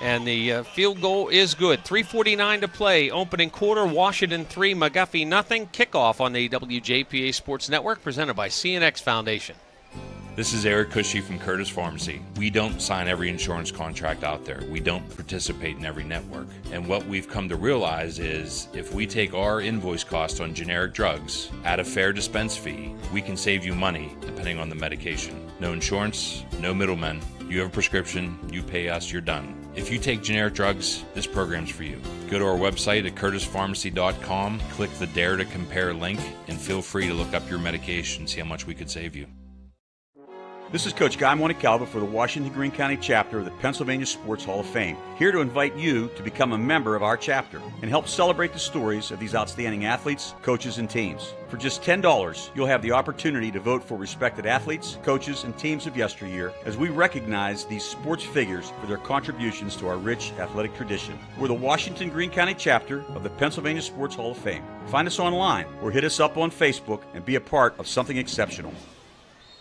And the field goal is good. 3:49 to play. Opening quarter, Washington 3, McGuffy nothing. Kickoff on the WJPA Sports Network, presented by CNX Foundation. This is Eric Cushy from Curtis Pharmacy. We don't sign every insurance contract out there. We don't participate in every network. And what we've come to realize is if we take our invoice cost on generic drugs, add a fair dispense fee, we can save you money depending on the medication. No insurance, no middlemen. You have a prescription, you pay us, you're done. If you take generic drugs, this program's for you. Go to our website at curtispharmacy.com, click the Dare to Compare link, and feel free to look up your medication, see how much we could save you. This is Coach Guy Montecalvo for the Washington Greene County chapter of the Pennsylvania Sports Hall of Fame, here to invite you to become a member of our chapter and help celebrate the stories of these outstanding athletes, coaches, and teams. For just $10, you'll have the opportunity to vote for respected athletes, coaches, and teams of yesteryear as we recognize these sports figures for their contributions to our rich athletic tradition. We're the Washington Greene County chapter of the Pennsylvania Sports Hall of Fame. Find us online or hit us up on Facebook and be a part of something exceptional.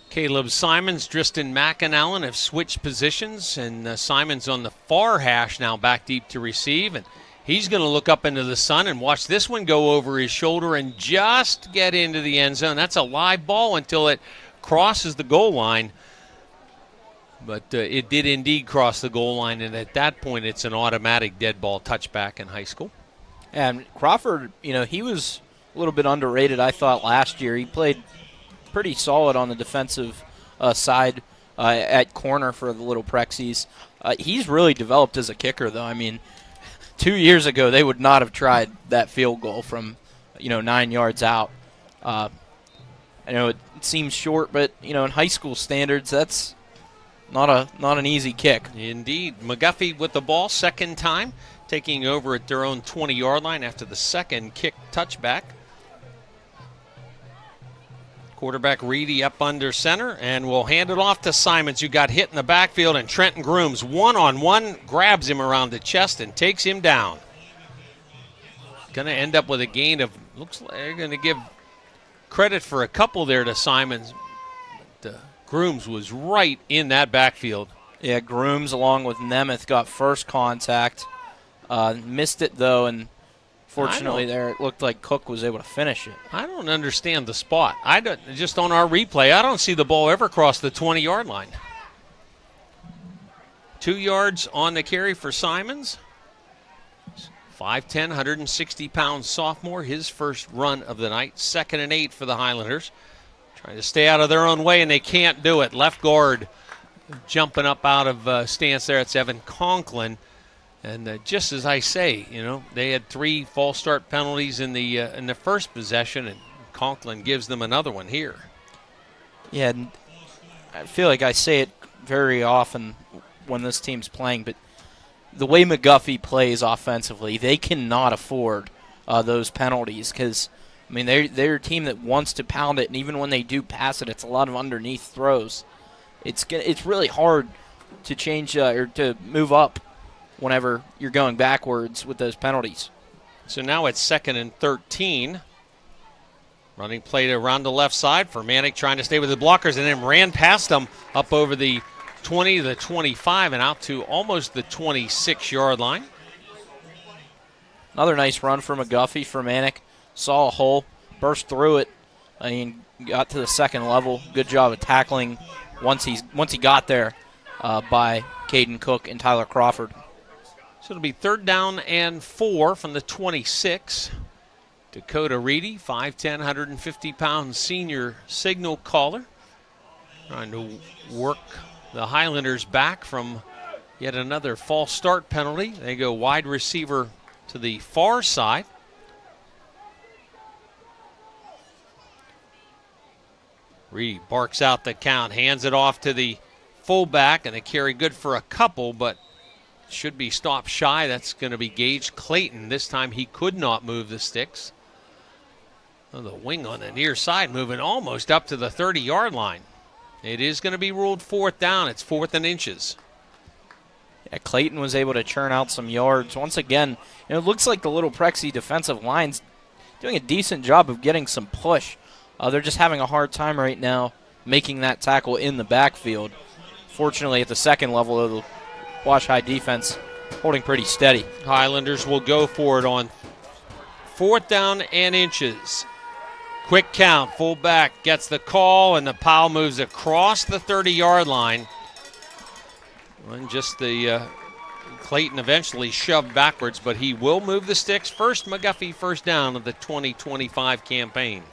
Caleb Simons, Tristan McAnallen have switched positions, and Simons on the far hash now back deep to receive, and he's going to look up into the sun and watch this one go over his shoulder and just get into the end zone. That's a live ball until it crosses the goal line, but it did indeed cross the goal line, and at that point it's an automatic dead ball touchback in high school. And Crawford, he was a little bit underrated, I thought, last year. He played pretty solid on the defensive side at corner for the Little Prexies. He's really developed as a kicker, though. I mean, 2 years ago they would not have tried that field goal from 9 yards out. I know it seems short, but in high school standards, that's not an easy kick. Indeed. McGuffey with the ball, second time, taking over at their own 20-yard line after the second kick touchback. Quarterback Reedy up under center, and we'll hand it off to Simons, who got hit in the backfield, and Trenton Grooms one-on-one grabs him around the chest and takes him down. Going to end up with a gain of, looks like they're going to give credit for a couple there to Simons. But Grooms was right in that backfield. Yeah, Grooms along with Nemeth got first contact. Missed it, though, and fortunately there it looked like Cook was able to finish it. I don't understand the spot. Just on our replay, I don't see the ball ever cross the 20-yard line. 2 yards on the carry for Simons. 5'10", 160-pound sophomore, his first run of the night. 2nd and 8 for the Highlanders. Trying to stay out of their own way, and they can't do it. Left guard jumping up out of stance there. It's Evan Conklin. And just as I say, they had 3 false start penalties in the first possession, and Conklin gives them another one here. Yeah, and I feel like I say it very often when this team's playing, but the way McGuffey plays offensively, they cannot afford those penalties because, they're a team that wants to pound it, and even when they do pass it, it's a lot of underneath throws. It's really hard to change or to move up whenever you're going backwards with those penalties. So now it's 2nd and 13. Running play around the left side for Manick, trying to stay with the blockers, and then ran past them up over the 20, the 25, and out to almost the 26-yard line. Another nice run for McGuffey for Manick. Saw a hole, burst through it, I mean, got to the second level. Good job of tackling once he got there by Caden Cook and Tyler Crawford. So it'll be 3rd down and 4 from the 26. Dakota Reedy, 5'10", 150-pound senior signal caller, trying to work the Highlanders back from yet another false start penalty. They go wide receiver to the far side. Reedy barks out the count, hands it off to the fullback, and they carry good for a couple, but should be stopped shy. That's going to be Gage Clayton. This time he could not move the sticks. Oh, the wing on the near side moving almost up to the 30-yard line. It is going to be ruled 4th down. It's 4th and inches. Yeah, Clayton was able to churn out some yards. Once again, it looks like the Little Prexy defensive line's doing a decent job of getting some push. They're just having a hard time right now making that tackle in the backfield. Fortunately, at the second level of the Wash High defense, holding pretty steady. Highlanders will go for it on 4th down and inches. Quick count, fullback gets the call, and the Powell moves across the 30-yard line. And just the Clayton eventually shoved backwards, but he will move the sticks. First McGuffey first down of the 2025 campaign.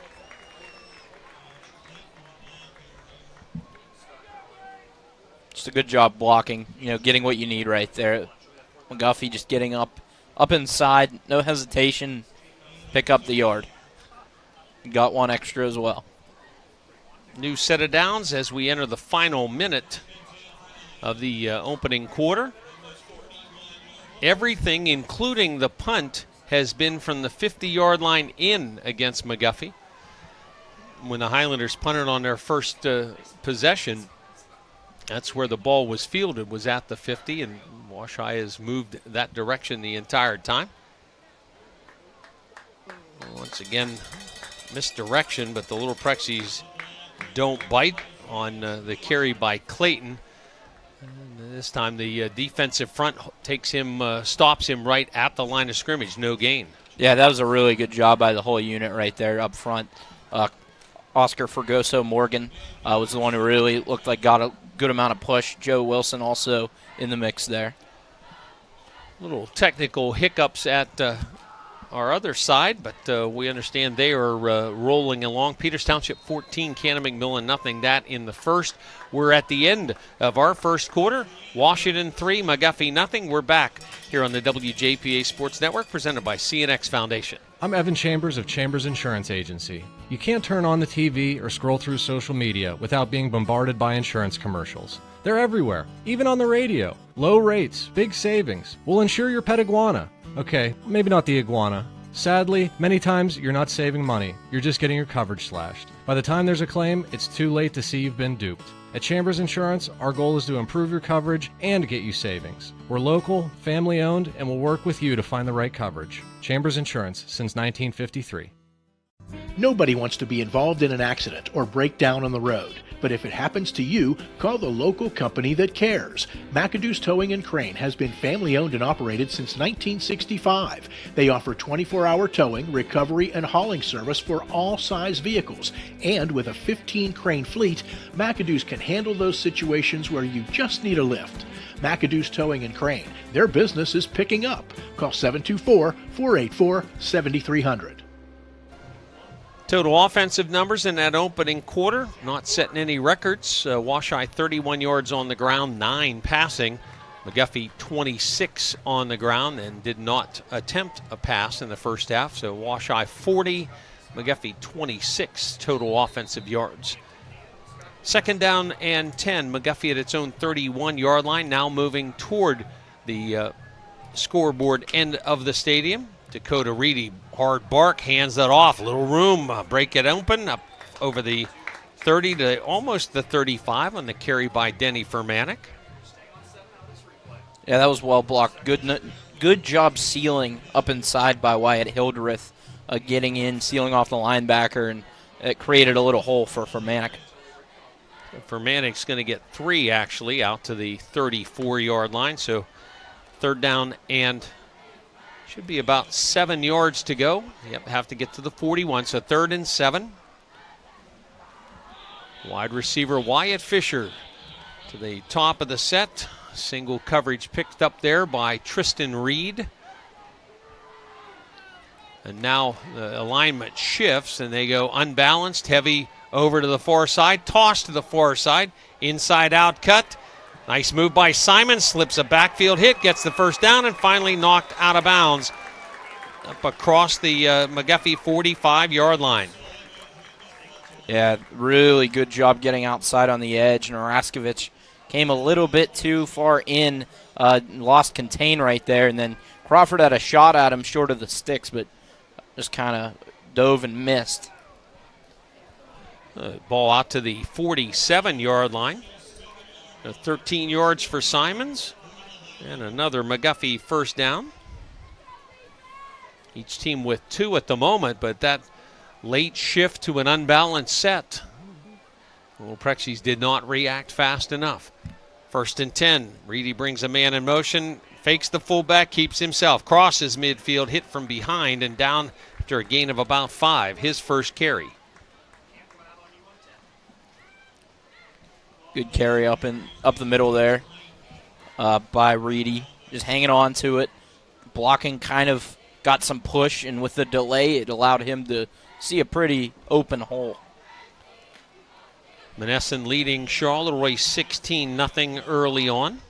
Just a good job blocking, getting what you need right there. McGuffey just getting up inside, no hesitation, pick up the yard. Got one extra as well. New set of downs as we enter the final minute of the opening quarter. Everything, including the punt, has been from the 50-yard line in against McGuffey. When the Highlanders punted on their first possession, that's where the ball was fielded, was at the 50, and Wash High has moved that direction the entire time. Once again, misdirection, but the Little Prexies don't bite on the carry by Clayton. And this time the defensive front takes him, stops him right at the line of scrimmage, no gain. Yeah, that was a really good job by the whole unit right there up front. Oscar Fergoso Morgan was the one who really looked like got a good amount of push. Joe Wilson also in the mix there. Little technical hiccups at our other side, but we understand they are rolling along. Peters Township 14, Cannon McMillan nothing. That in the first. We're at the end of our first quarter. Washington 3, McGuffey nothing. We're back here on the WJPA Sports Network, presented by CNX Foundation. I'm Evan Chambers of Chambers Insurance Agency. You can't turn on the TV or scroll through social media without being bombarded by insurance commercials. They're everywhere, even on the radio. Low rates, big savings. We'll insure your pet iguana. Okay, maybe not the iguana. Sadly, many times you're not saving money, you're just getting your coverage slashed. By the time there's a claim, it's too late to see you've been duped. At Chambers Insurance, our goal is to improve your coverage and get you savings. We're local, family-owned, and we'll work with you to find the right coverage. Chambers Insurance, since 1953. Nobody wants to be involved in an accident or break down on the road. But if it happens to you, call the local company that cares. McAdoo's Towing and Crane has been family-owned and operated since 1965. They offer 24-hour towing, recovery, and hauling service for all size vehicles. And with a 15-crane fleet, McAdoo's can handle those situations where you just need a lift. McAdoo's Towing and Crane. Their business is picking up. Call 724-484-7300. Total offensive numbers in that opening quarter, not setting any records. Wash High 31 yards on the ground, 9 passing. McGuffey 26 on the ground and did not attempt a pass in the first half. So Wash High 40, McGuffey 26 total offensive yards. 2nd down and 10, McGuffey at its own 31-yard line, now moving toward the scoreboard end of the stadium. Dakota Reedy, hard bark, hands that off. Little room, break it open, up over the 30 to almost the 35 on the carry by Denny Furmanek. Yeah, that was well blocked. Good job sealing up inside by Wyatt Hildreth, getting in, sealing off the linebacker, and it created a little hole for Furmanek. Furmanek's going to get 3, actually, out to the 34-yard line. So 3rd down and should be about 7 yards to go. Yep, have to get to the 41, so 3rd and 7. Wide receiver Wyatt Fisher to the top of the set. Single coverage picked up there by Tristan Reed. And now the alignment shifts and they go unbalanced, heavy over to the far side, toss to the far side, inside out cut. Nice move by Simon, slips a backfield hit, gets the first down, and finally knocked out of bounds up across the McGuffey 45-yard line. Yeah, really good job getting outside on the edge. Naraskovich came a little bit too far in, lost contain right there, and then Crawford had a shot at him short of the sticks, but just kind of dove and missed. Ball out to the 47-yard line. 13 yards for Simons, and another McGuffey first down. Each team with 2 at the moment, but that late shift to an unbalanced set. Well, Prexies did not react fast enough. 1st and 10. Reedy brings a man in motion, fakes the fullback, keeps himself, crosses midfield, hit from behind, and down after a gain of about 5. His first carry. Good carry up the middle there by Reedy. Just hanging on to it. Blocking kind of got some push, and with the delay, it allowed him to see a pretty open hole. Monessen leading Charleroi 16-0 early on.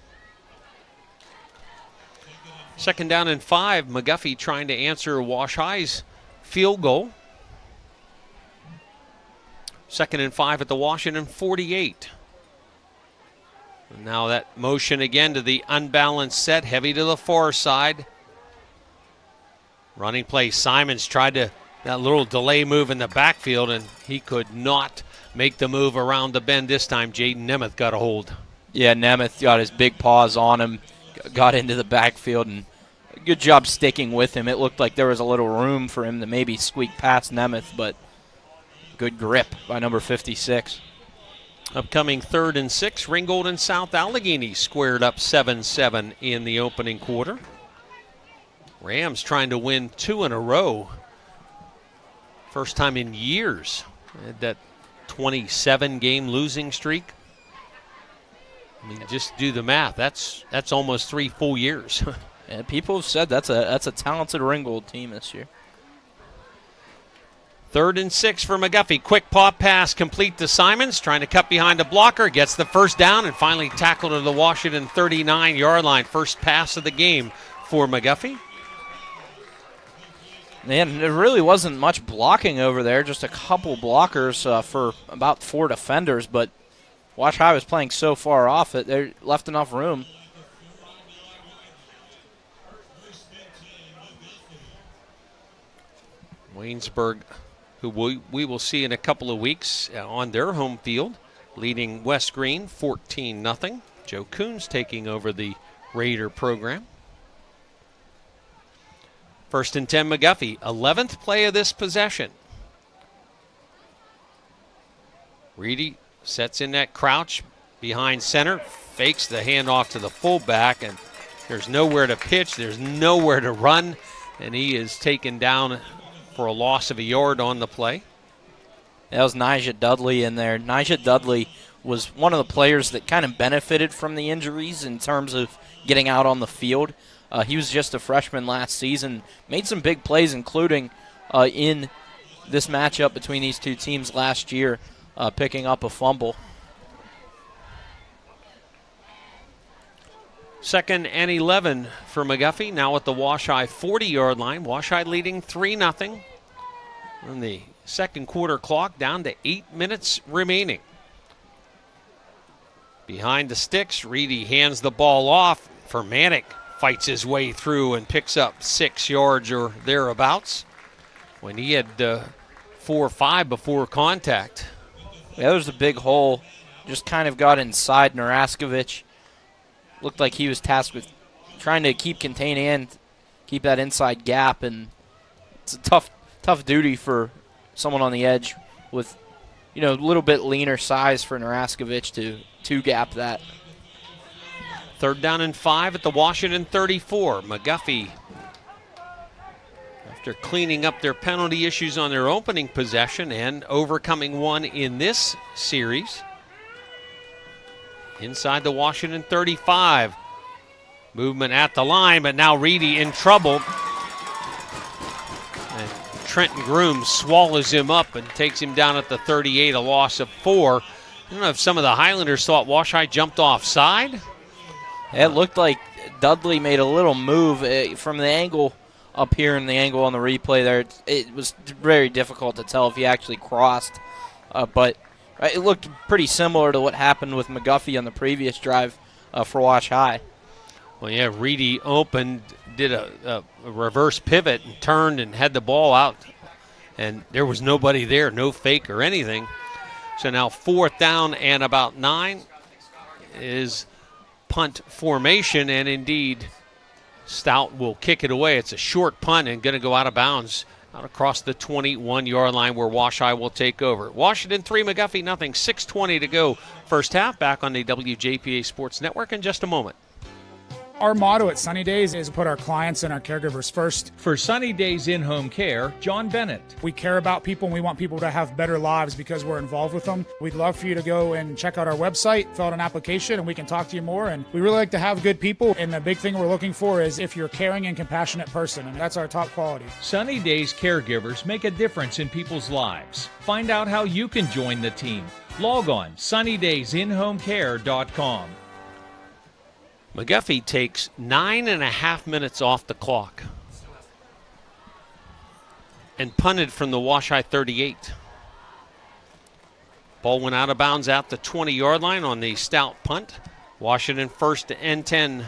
2nd down and 5. McGuffey trying to answer Wash High's field goal. 2nd and 5 at the Washington 48. And now that motion again to the unbalanced set, heavy to the far side. Running play, Simons tried that little delay move in the backfield, and he could not make the move around the bend this time. Jaden Nemeth got a hold. Yeah, Nemeth got his big paws on him, got into the backfield, and good job sticking with him. It looked like there was a little room for him to maybe squeak past Nemeth, but good grip by number 56. Upcoming 3rd and 6, Ringgold and South Allegheny squared up 7-7 in the opening quarter. Rams trying to win 2 in a row. First time in years. That 27-game losing streak. I mean, just do the math. That's almost 3 full years. And people have said that's a talented Ringgold team this year. 3rd and 6 for McGuffey. Quick pop pass complete to Simons. Trying to cut behind a blocker. Gets the first down and finally tackled to the Washington 39-yard line. First pass of the game for McGuffey. Man, there really wasn't much blocking over there. Just a couple blockers for about 4 defenders. But Wash High was playing so far off that they left enough room. Waynesburg, who we will see in a couple of weeks on their home field, leading West Green 14-0. Joe Coons taking over the Raider program. 1st and 10 McGuffey, 11th play of this possession. Reedy sets in that crouch behind center, fakes the handoff to the fullback, and there's nowhere to pitch, there's nowhere to run, and he is taken down for a loss of a yard on the play. That was Nigel Dudley in there. Nigel Dudley was one of the players that kind of benefited from the injuries in terms of getting out on the field. He was just a freshman last season, made some big plays, including in this matchup between these two teams last year, picking up a fumble. 2nd and 11 for McGuffey, now at the Wash High 40-yard line. Wash High leading 3-0. And the second quarter clock down to 8 minutes remaining. Behind the sticks, Reedy hands the ball off. Fermanic fights his way through and picks up 6 yards or thereabouts when he had 4 or 5 before contact. Yeah, there was a big hole. Just kind of got inside Naraskovich. Looked like he was tasked with trying to contain and keep that inside gap, and it's a tough duty for someone on the edge with, a little bit leaner size for Naraskovich to gap that. 3rd down and 5 at the Washington 34. McGuffey after cleaning up their penalty issues on their opening possession and overcoming one in this series. Inside the Washington 35. Movement at the line, but now Reedy in trouble. And Trenton Groom swallows him up and takes him down at the 38, a loss of 4. I don't know if some of the Highlanders thought Washai jumped offside. It looked like Dudley made a little move from the angle up here and the angle on the replay there. It was very difficult to tell if he actually crossed, but it looked pretty similar to what happened with McGuffey on the previous drive for Wash High. Well, yeah, Reedy opened, did a reverse pivot and turned and had the ball out, and there was nobody there, no fake or anything. So now 4th down and about 9 is punt formation, and indeed Stout will kick it away. It's a short punt and going to go out of bounds out across the 21-yard line where Washai will take over. Washington 3, McGuffey nothing, 6:20 to go first half. Back on the WJPA Sports Network in just a moment. Our motto at Sunny Days is put our clients and our caregivers first. For Sunny Days In-Home Care, John Bennett. We care about people and we want people to have better lives because we're involved with them. We'd love for you to go and check out our website, fill out an application, and we can talk to you more. And we really like to have good people. And the big thing we're looking for is if you're a caring and compassionate person, and that's our top quality. Sunny Days caregivers make a difference in people's lives. Find out how you can join the team. Log on sunnydaysinhomecare.com. McGuffey takes 9.5 minutes off the clock and punted from the Washai 38. Ball went out of bounds at the 20-yard line on the Stout punt. Washington 1st and 10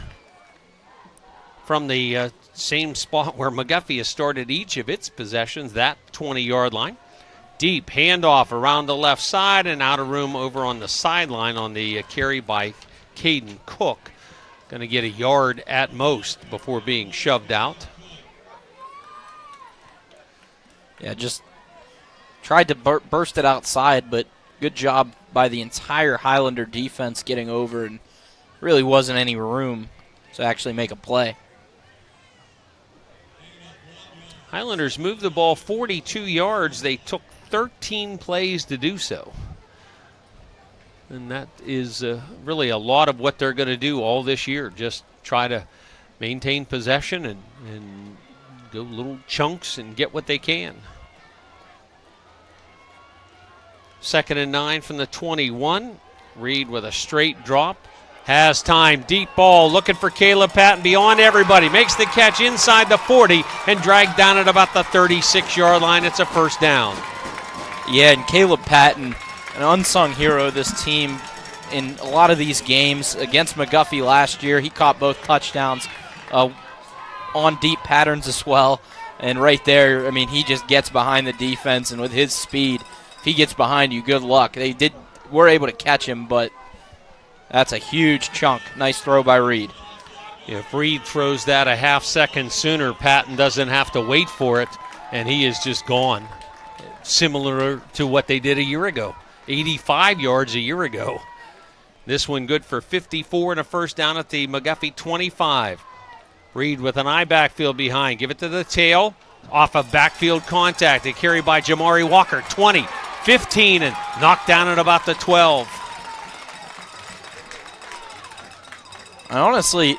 from the same spot where McGuffey has started each of its possessions, that 20-yard line. Deep handoff around the left side and out of room over on the sideline on the carry by Caden Cook. Going to get a yard at most before being shoved out. Yeah, just tried to burst it outside, but good job by the entire Highlander defense getting over, and really wasn't any room to actually make a play. Highlanders moved the ball 42 yards. They took 13 plays to do so. And that is really a lot of what they're going to do all this year. Just try to maintain possession and go little chunks and get what they can. 2nd and 9 from the 21. Reed with a straight drop. Has time. Deep ball. Looking for Caleb Patton beyond everybody. Makes the catch inside the 40 and dragged down at about the 36-yard line. It's a first down. Yeah, and Caleb Patton, an unsung hero of this team in a lot of these games. Against McGuffey last year, he caught both touchdowns on deep patterns as well. And right there, I mean, he just gets behind the defense, and with his speed, if he gets behind you, good luck. They were able to catch him, but that's a huge chunk. Nice throw by Reed. If Reed throws that a half second sooner, Patton doesn't have to wait for it, and he is just gone. Similar to what they did a year ago. 85 yards a year ago. This one good for 54 and a first down at the McGuffey 25. Reed with an eye backfield behind. Give it to the tail. Off of backfield contact. A carry by Jamari Walker. 20, 15, and knocked down at about the 12. Honestly,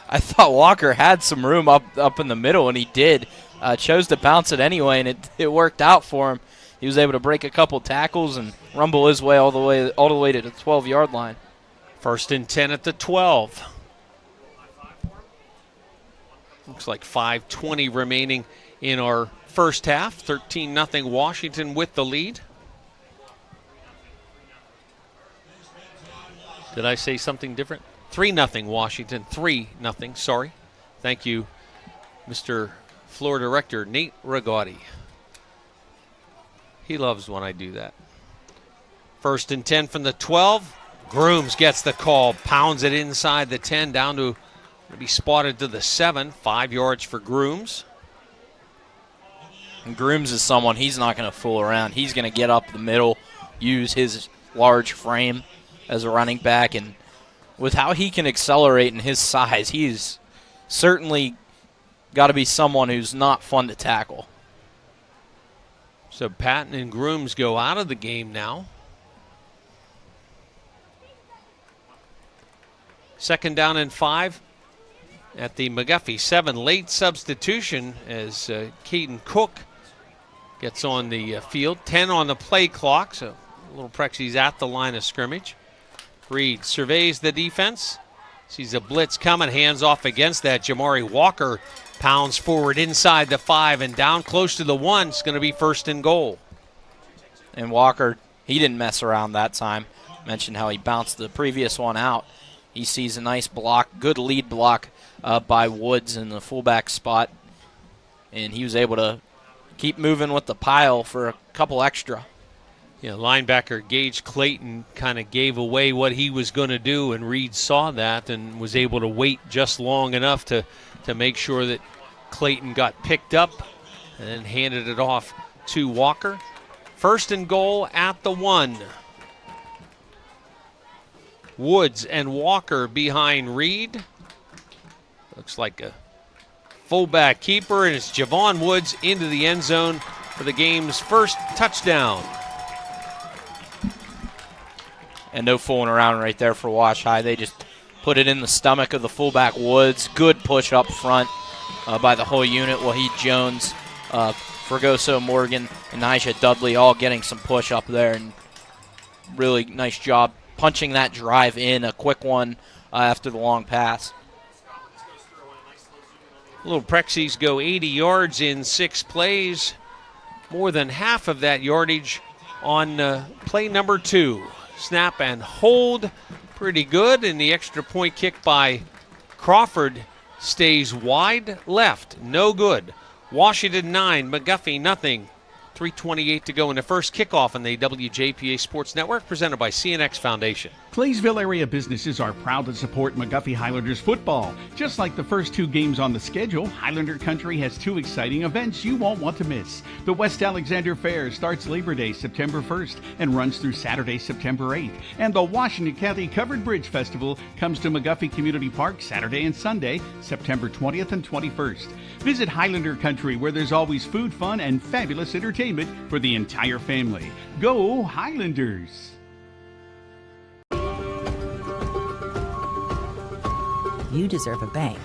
I thought Walker had some room up in the middle, and he did. Chose to bounce it anyway, and it worked out for him. He was able to break a couple tackles and rumble his way all the way to the 12-yard line. 1st and 10 at the 12. Looks like 5:20 remaining in our first half. 13-0 Washington with the lead. Did I say something different? 3-0 Washington. 3-0, sorry. Thank you, Mr. Floor Director Nate Rigotti. He loves when I do that. 1st and 10 from the 12. Grooms gets the call, pounds it inside the 10, down to be spotted to the 7. 5 yards for Grooms. And Grooms is someone, he's not going to fool around. He's going to get up the middle, use his large frame as a running back, and with how he can accelerate and his size, he's certainly got to be someone who's not fun to tackle. So Patton and Grooms go out of the game now. Second down and 5 at the McGuffey 7. Late substitution as Keaton Cook gets on the field. 10 on the play clock, so Little Prexy's at the line of scrimmage. Reed surveys the defense. Sees a blitz coming, hands off against that. Jamari Walker pounds forward inside the 5 and down close to the 1. It's going to be 1st and goal. And Walker, he didn't mess around that time. Mentioned how he bounced the previous one out. He sees a nice block, good lead block by Woods in the fullback spot. And he was able to keep moving with the pile for a couple extra. Yeah, linebacker Gage Clayton kind of gave away what he was going to do, and Reed saw that and was able to wait just long enough to make sure that Clayton got picked up and then handed it off to Walker. 1st and goal at the 1. Woods and Walker behind Reed. Looks like a fullback keeper, and it's Javon Woods into the end zone for the game's first touchdown. And no fooling around right there for Wash High. They just put it in the stomach of the fullback Woods. Good push up front by the whole unit. Wahid Jones, Fregoso Morgan, and Nijah Dudley all getting some push up there. And really nice job punching that drive in, a quick one after the long pass. Little Prexies go 80 yards in 6 plays. More than half of that yardage on play number 2. Snap and hold, pretty good, and the extra point kick by Crawford stays wide left, no good. Washington 9, McGuffey nothing. 3:28 to go in the first. Kickoff on the WJPA Sports Network, presented by CNX Foundation. Claysville area businesses are proud to support McGuffey Highlanders football. Just like the first 2 games on the schedule, Highlander Country has 2 exciting events you won't want to miss. The West Alexander Fair starts Labor Day, September 1st, and runs through Saturday, September 8th. And the Washington County Covered Bridge Festival comes to McGuffey Community Park Saturday and Sunday, September 20th and 21st. Visit Highlander Country, where there's always food, fun, and fabulous entertainment for the entire family. Go Highlanders! You deserve a bank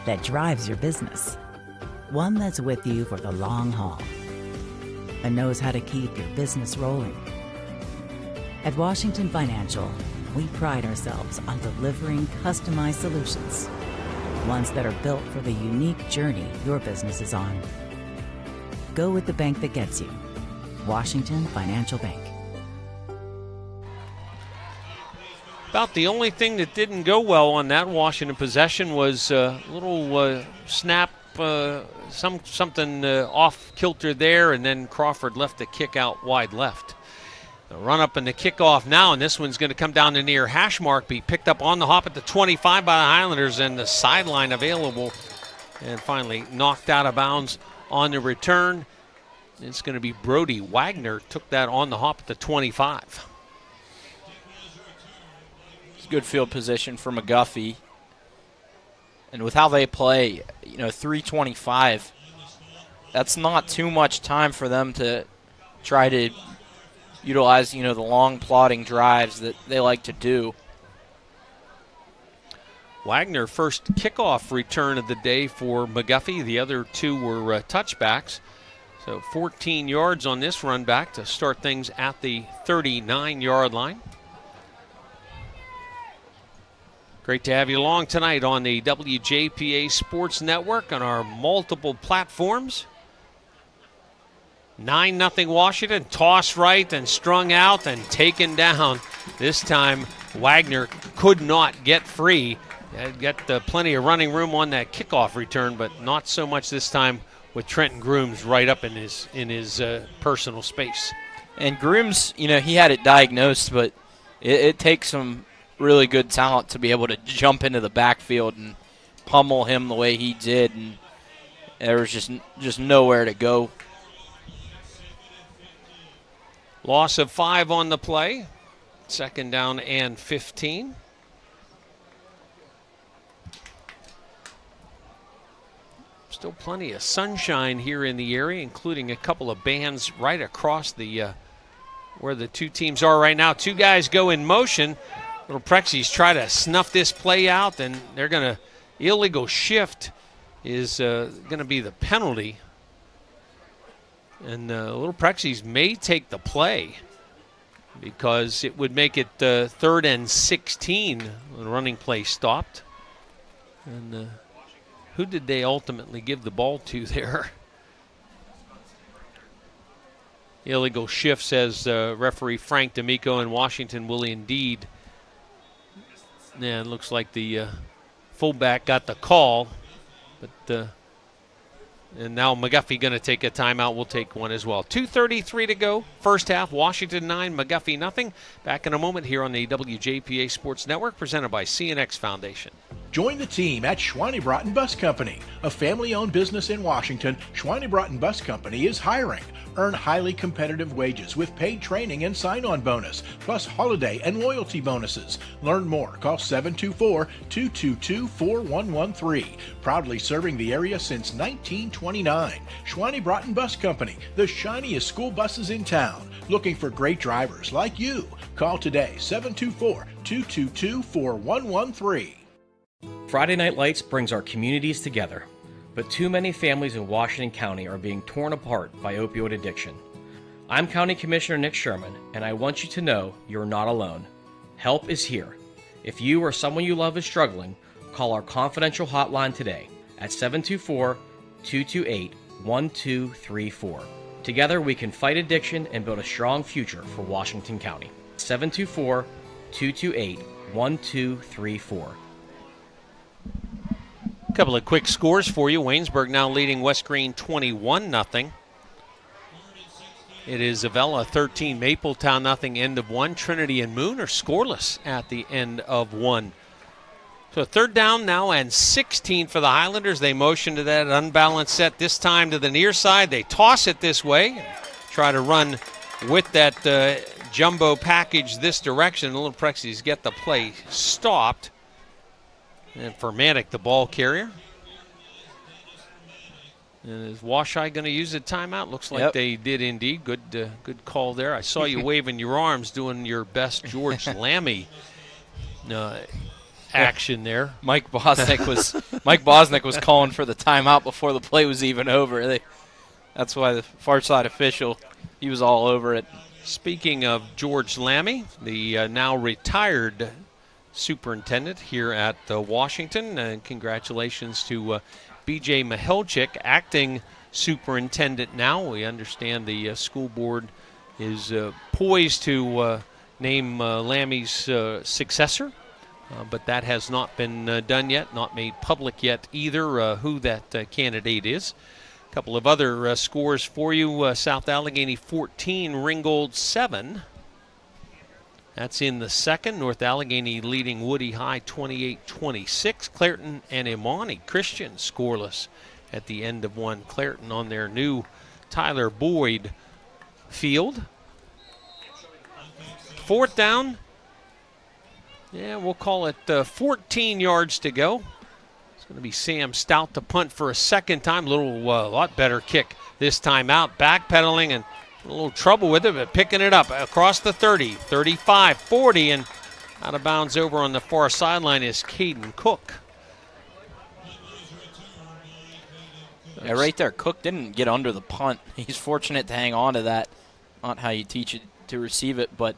that drives your business. One that's with you for the long haul and knows how to keep your business rolling. At Washington Financial, we pride ourselves on delivering customized solutions, ones that are built for the unique journey your business is on. Go with the bank that gets you. Washington Financial Bank. About the only thing that didn't go well on that Washington possession was a little snap, something off kilter there, and then Crawford left the kick out wide left. The run up and the kickoff now, and this one's going to come down to near hash mark, be picked up on the hop at the 25 by the Highlanders, and the sideline available, and finally knocked out of bounds on the return. It's going to be Brody Wagner, took that on the hop at the 25. Good field position for McGuffey. And with how they play, 3:25, that's not too much time for them to try to utilize, the long plodding drives that they like to do. Wagner, first kickoff return of the day for McGuffey. The other 2 were touchbacks. So 14 yards on this run back to start things at the 39-yard line. Great to have you along tonight on the WJPA Sports Network on our multiple platforms. 9-0 Washington, toss right and strung out and taken down. This time Wagner could not get free. Had got plenty of running room on that kickoff return, but not so much this time with Trenton Grooms right up in his personal space. And Grooms, he had it diagnosed, but it takes some really good talent to be able to jump into the backfield and pummel him the way he did, and there was just nowhere to go. Loss of 5 on the play. 2nd down and 15. Still plenty of sunshine here in the area, including a couple of bands right across the where the two teams are right now. Two guys go in motion. Little Prexies try to snuff this play out, and they're going to illegal shift is going to be the penalty. And Little Prexies may take the play because it would make it 3rd and 16. The running play stopped. And who did they ultimately give the ball to there? Illegal shift, says referee Frank D'Amico, and Washington will indeed. Yeah, it looks like the fullback got the call, but and now McGuffey going to take a timeout. We'll take one as well. 2:33 to go. First half, Washington 9, McGuffey nothing. Back in a moment here on the WJPA Sports Network, presented by CNX Foundation. Join the team at Schweinebraten Bus Company, a family-owned business in Washington. Schweinebraten Bus Company is hiring. Earn highly competitive wages with paid training and sign-on bonus, plus holiday and loyalty bonuses. Learn more. Call 724-222-4113. Proudly serving the area since 1929. Schweinebraten Bus Company, the shiniest school buses in town. Looking for great drivers like you. Call today, 724-222-4113. Friday Night Lights brings our communities together, but too many families in Washington County are being torn apart by opioid addiction. I'm County Commissioner Nick Sherman, and I want you to know you're not alone. Help is here. If you or someone you love is struggling, call our confidential hotline today at 724-228-1234. Together we can fight addiction and build a strong future for Washington County. 724-228-1234. A couple of quick scores for you. Waynesburg now leading West Green 21-0. It is Avella 13, Mapletown nothing, end of one. Trinity and Moon are scoreless at the end of one. So 3rd down now and 16 for the Highlanders. They motion to that unbalanced set, this time to the near side. They toss it this way, try to run with that jumbo package this direction. The Little Prexies get the play stopped. And Fermantic, the ball carrier. And is Washai going to use a timeout? Looks like they did indeed. Good call there. I saw you waving your arms, doing your best George Lammy action there. Mike Bosnick was calling for the timeout before the play was even over. That's why the far side official, he was all over it. Speaking of George Lammy, the now retired superintendent here at Washington, and congratulations to B.J. Mihelchik, acting superintendent now. We understand the school board is poised to name Lammy's successor, but that has not been done yet, not made public yet either, who that candidate is. A couple of other scores for you. South Allegheny 14, Ringgold 7. That's in the second. North Allegheny leading Woody High 28-26. Clairton and Imani Christian scoreless at the end of one. Clairton on their new Tyler Boyd field. 4th down. Yeah, we'll call it 14 yards to go. It's going to be Sam Stout to punt for a second time. A lot better kick this time out. Backpedaling and a little trouble with it, but picking it up across the 30, 35, 40, and out of bounds over on the far sideline is Caden Cook. Yeah, right there, Cook didn't get under the punt. He's fortunate to hang on to that. Not how you teach it to receive it, but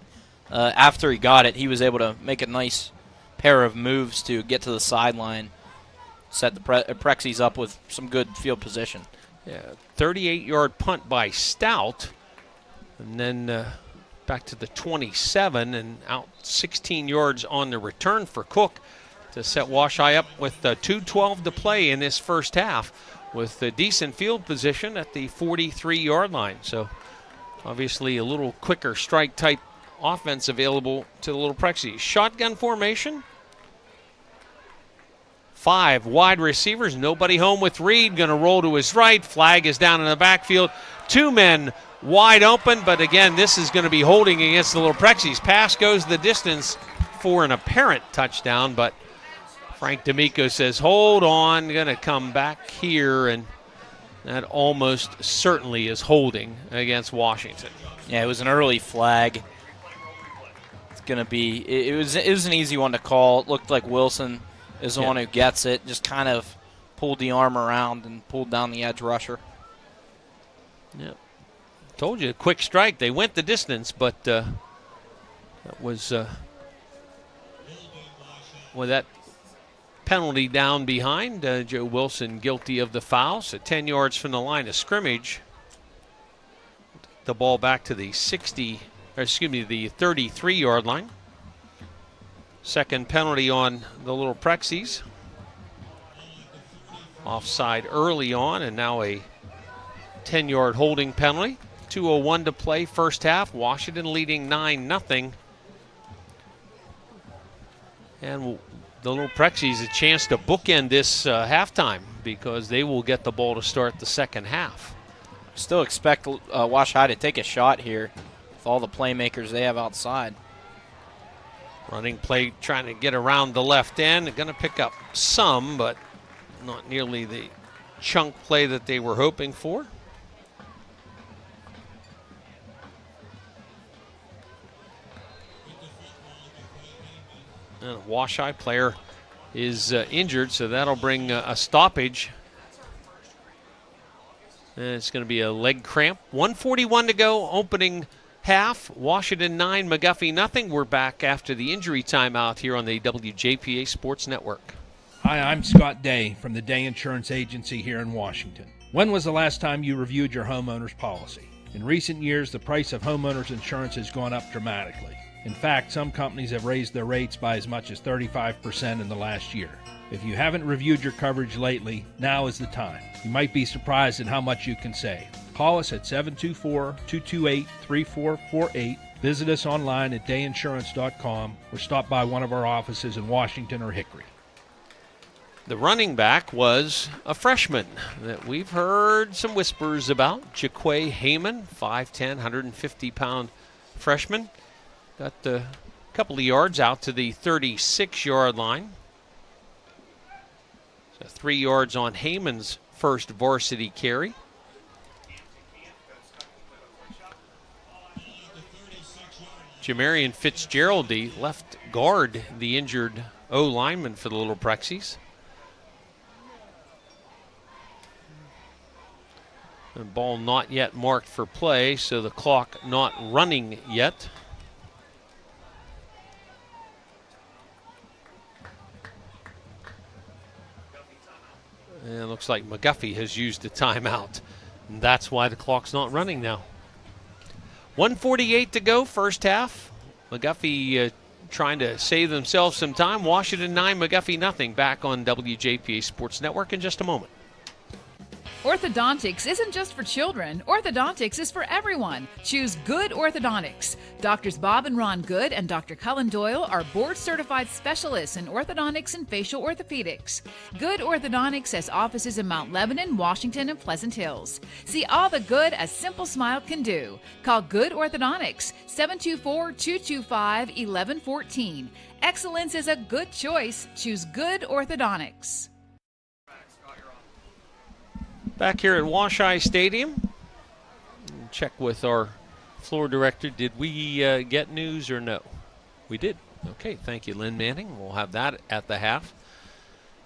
after he got it, he was able to make a nice pair of moves to get to the sideline, set the Prexies up with some good field position. Yeah, 38-yard punt by Stout. And then back to the 27 and out 16 yards on the return for Cook to set Washai up with 2:12 to play in this first half with a decent field position at the 43-yard line. So obviously a little quicker strike type offense available to the Little Prexies. Shotgun formation. 5 wide receivers. Nobody home with Reed. Going to roll to his right. Flag is down in the backfield. 2 men wide open, but again, this is going to be holding against the Little Prexies. Pass goes the distance for an apparent touchdown, but Frank D'Amico says, hold on, going to come back here, and that almost certainly is holding against Washington. Yeah, it was an early flag. It's going to be, it was an easy one to call. It looked like Wilson is the one who gets it, just kind of pulled the arm around and pulled down the edge rusher. Yep. Told you, a quick strike. They went the distance, but that was with that penalty down behind. Joe Wilson guilty of the foul, so 10 yards from the line of scrimmage. The ball back to the 33-yard line. Second penalty on the Little Prexies. Offside early on, and now a 10-yard holding penalty. 2:01 to play first half. Washington leading 9-0. And the Little Prexies a chance to bookend this halftime because they will get the ball to start the second half. Still expect Wash High to take a shot here with all the playmakers they have outside. Running play trying to get around the left end. They're going to pick up some, but not nearly the chunk play that they were hoping for. And a Wash High player is injured, so that'll bring a stoppage. And it's going to be a leg cramp. 1:41 to go, opening half. Washington 9, McGuffey nothing. We're back after the injury timeout here on the WJPA Sports Network. Hi, I'm Scott Day from the Day Insurance Agency here in Washington. When was the last time you reviewed your homeowner's policy? In recent years, the price of homeowners insurance has gone up dramatically. In fact, some companies have raised their rates by as much as 35% in the last year. If you haven't reviewed your coverage lately, now is the time. You might be surprised at how much you can save. Call us at 724-228-3448. Visit us online at dayinsurance.com or stop by one of our offices in Washington or Hickory. The running back was a freshman that we've heard some whispers about, Jaquay Heyman, 5'10", 150-pound freshman. Got a couple of yards out to the 36-yard line. So 3 yards on Heyman's first varsity carry. Jamarian Fitzgerald, the left guard, the injured O-lineman for the Little Prexies. The ball not yet marked for play, so the clock not running yet. And it looks like McGuffey has used a timeout. And that's why the clock's not running now. 1:48 to go, first half. McGuffey trying to save themselves some time. Washington 9, McGuffey nothing. Back on WJPA Sports Network in just a moment. Orthodontics isn't just for children. Orthodontics is for everyone. Choose Good Orthodontics. Doctors Bob and Ron Good and Dr. Cullen Doyle are board-certified specialists in orthodontics and facial orthopedics. Good Orthodontics has offices in Mount Lebanon, Washington, and Pleasant Hills. See all the good a simple smile can do. Call Good Orthodontics, 724-225-1114. Excellence is a good choice. Choose Good Orthodontics. Back here at Wash High Stadium. Check with our floor director. Did we get news or no? We did. Okay, thank you, Lynn Manning. We'll have that at the half.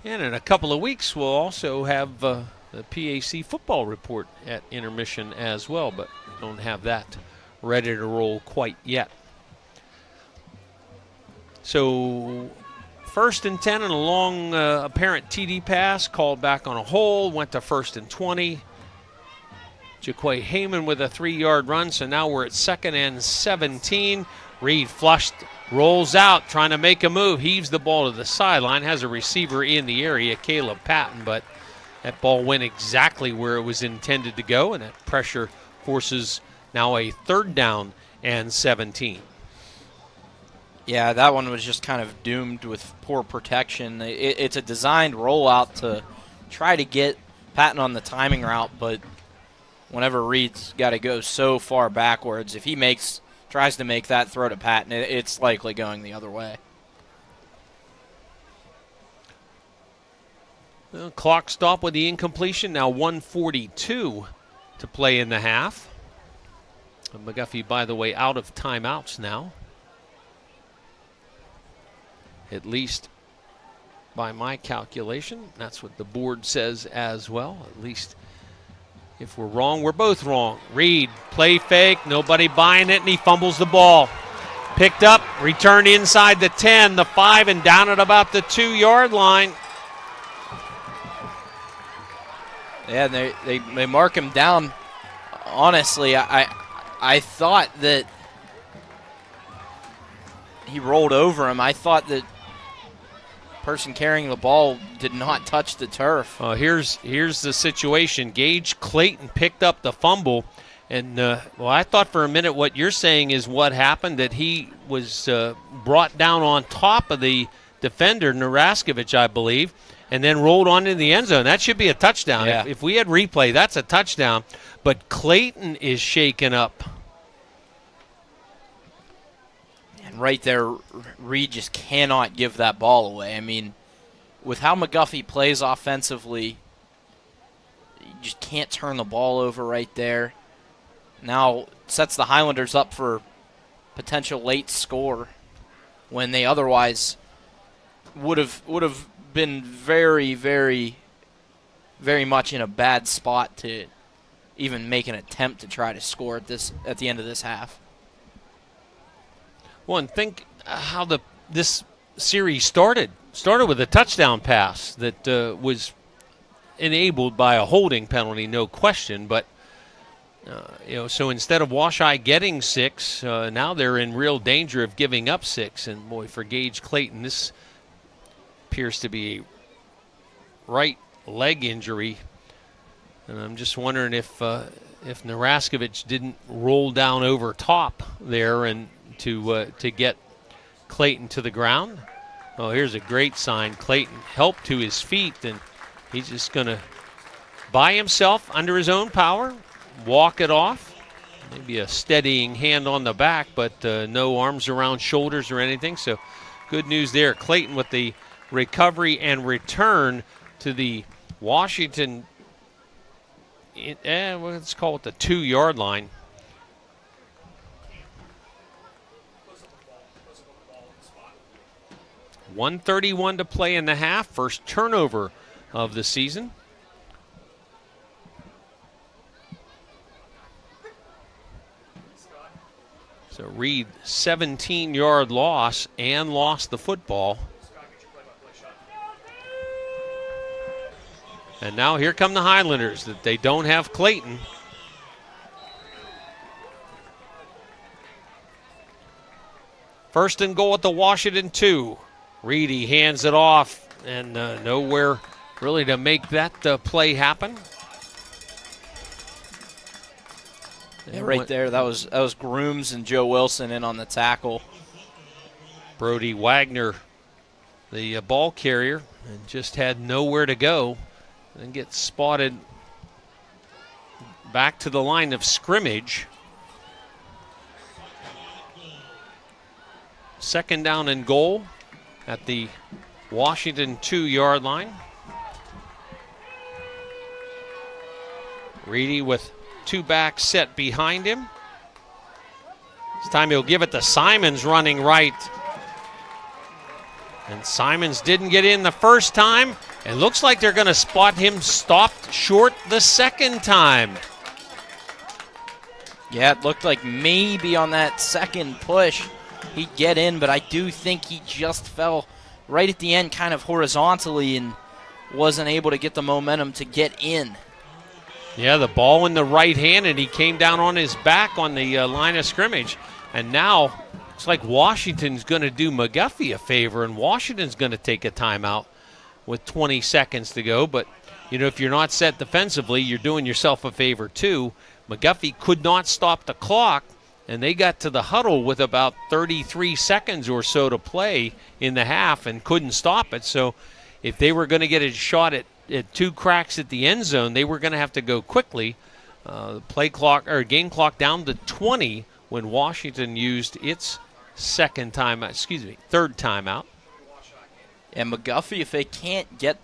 And in a couple of weeks, we'll also have the PAC football report at intermission as well, but we don't have that ready to roll quite yet. So 1st and 10 and a long apparent TD pass, called back on a hole, went to 1st and 20. Jaquay Heyman with a 3-yard run, so now we're at 2nd and 17. Reed flushed, rolls out, trying to make a move, heaves the ball to the sideline, has a receiver in the area, Caleb Patton, but that ball went exactly where it was intended to go, and that pressure forces now a 3rd down and 17. Yeah, that one was just kind of doomed with poor protection. It's a designed rollout to try to get Patton on the timing route, but whenever Reed's got to go so far backwards, if he tries to make that throw to Patton, it's likely going the other way. Well, clock stop with the incompletion. Now 1:42 to play in the half. And McGuffey, by the way, out of timeouts now. At least by my calculation. That's what the board says as well. At least if we're wrong, we're both wrong. Reed, play fake, nobody buying it, and he fumbles the ball. Picked up, returned inside the 10, the 5, and down at about the 2-yard line. Yeah, they mark him down. Honestly, I thought that he rolled over him. I thought that person carrying the ball did not touch the turf. Here's the situation. Gage Clayton picked up the fumble, and I thought for a minute what you're saying is what happened, that he was brought down on top of the defender, Naraskovich, I believe, and then rolled on into the end zone. That should be a touchdown. Yeah. If we had replay, that's a touchdown. But Clayton is shaken up. And right there, Reed just cannot give that ball away. I mean, with how McGuffey plays offensively, you just can't turn the ball over right there. Now sets the Highlanders up for potential late score when they otherwise would have been very, very, very much in a bad spot to even make an attempt to try to score at the end of this half. Well, and think how this series started. Started with a touchdown pass that was enabled by a holding penalty, no question. But so instead of Washeye getting 6, now they're in real danger of giving up 6. And boy, for Gage Clayton, this appears to be a right leg injury. And I'm just wondering if Naraskovich didn't roll down over top there and to get Clayton to the ground. Oh, here's a great sign. Clayton helped to his feet, and he's just going to, by himself, under his own power, walk it off. Maybe a steadying hand on the back, but no arms around shoulders or anything. So good news there. Clayton with the recovery and return to the Washington, let's call it the 2-yard line. .131 to play in the half. First turnover of the season. So Reed, 17-yard loss and lost the football. And now here come the Highlanders, that they don't have Clayton. First and goal at the Washington 2. Reedy hands it off, and nowhere really to make that play happen. Yeah, right there, that was Grooms and Joe Wilson in on the tackle. Brody Wagner, the ball carrier, and just had nowhere to go, and gets spotted back to the line of scrimmage. Second down and goal at the Washington 2-yard line. Reedy with 2 backs set behind him. This time he'll give it to Simons running right. And Simons didn't get in the first time. It looks like they're going to spot him stopped short the second time. Yeah, it looked like maybe on that second push he'd get in, but I do think he just fell right at the end kind of horizontally and wasn't able to get the momentum to get in. Yeah, the ball in the right hand, and he came down on his back on the line of scrimmage. And now it's like Washington's going to do McGuffey a favor, and Washington's going to take a timeout with 20 seconds to go. But, if you're not set defensively, you're doing yourself a favor too. McGuffey could not stop the clock, and they got to the huddle with about 33 seconds or so to play in the half and couldn't stop it. So if they were going to get a shot at 2 cracks at the end zone, they were going to have to go quickly. Play clock or game clock down to 20 when Washington used its third timeout. And McGuffey, if they can't get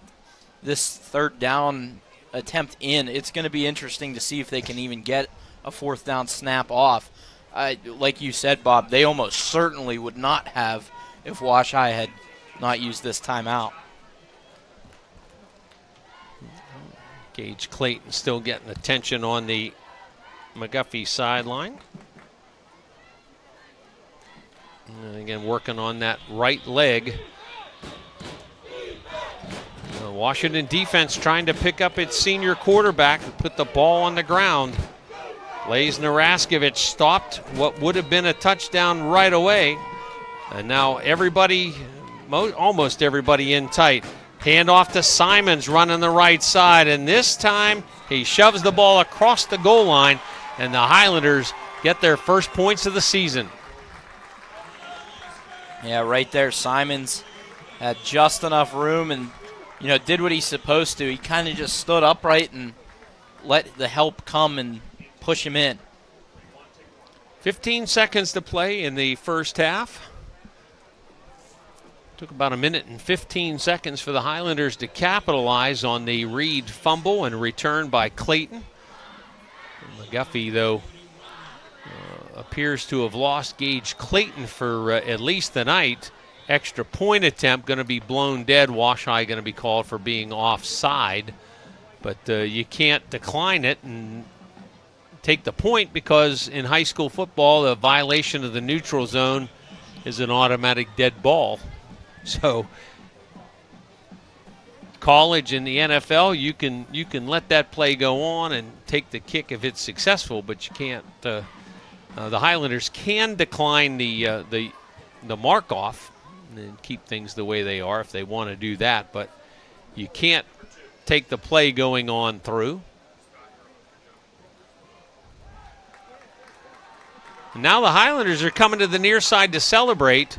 this third down attempt in, it's going to be interesting to see if they can even get a fourth down snap off. Like you said, Bob, they almost certainly would not have if Wash High had not used this timeout. Gage Clayton still getting attention on the McGuffey sideline. And again, working on that right leg. The Washington defense trying to pick up its senior quarterback and put the ball on the ground. Blaze Naraskevich stopped what would have been a touchdown right away. And now everybody, almost everybody in tight. Hand off to Simons running the right side, and this time he shoves the ball across the goal line, and the Highlanders get their first points of the season. Yeah, right there, Simons had just enough room and, did what he's supposed to. He kind of just stood upright and let the help come and push him in. 15 seconds to play in the first half. Took about a minute and 15 seconds for the Highlanders to capitalize on the Reed fumble and return by Clayton. McGuffey, though, appears to have lost Gage Clayton for at least the night. Extra point attempt going to be blown dead. Wash High going to be called for being offside. But you can't decline it and take the point because in high school football, the violation of the neutral zone is an automatic dead ball. So college and the NFL, you can let that play go on and take the kick if it's successful, but you can't. The Highlanders can decline the mark off and keep things the way they are if they want to do that, but you can't take the play going on through. And now the Highlanders are coming to the near side to celebrate.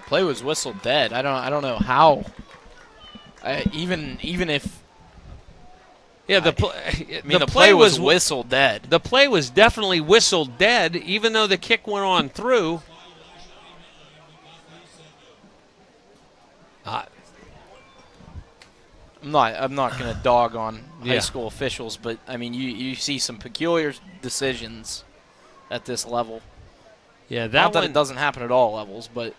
Play was whistled dead. I don't know how. Even if. Yeah, the play was whistled dead. The play was definitely whistled dead, even though the kick went on through. I'm not going to dog on high school officials, but I mean you see some peculiar decisions at this level. Yeah, not that it doesn't happen at all levels, but.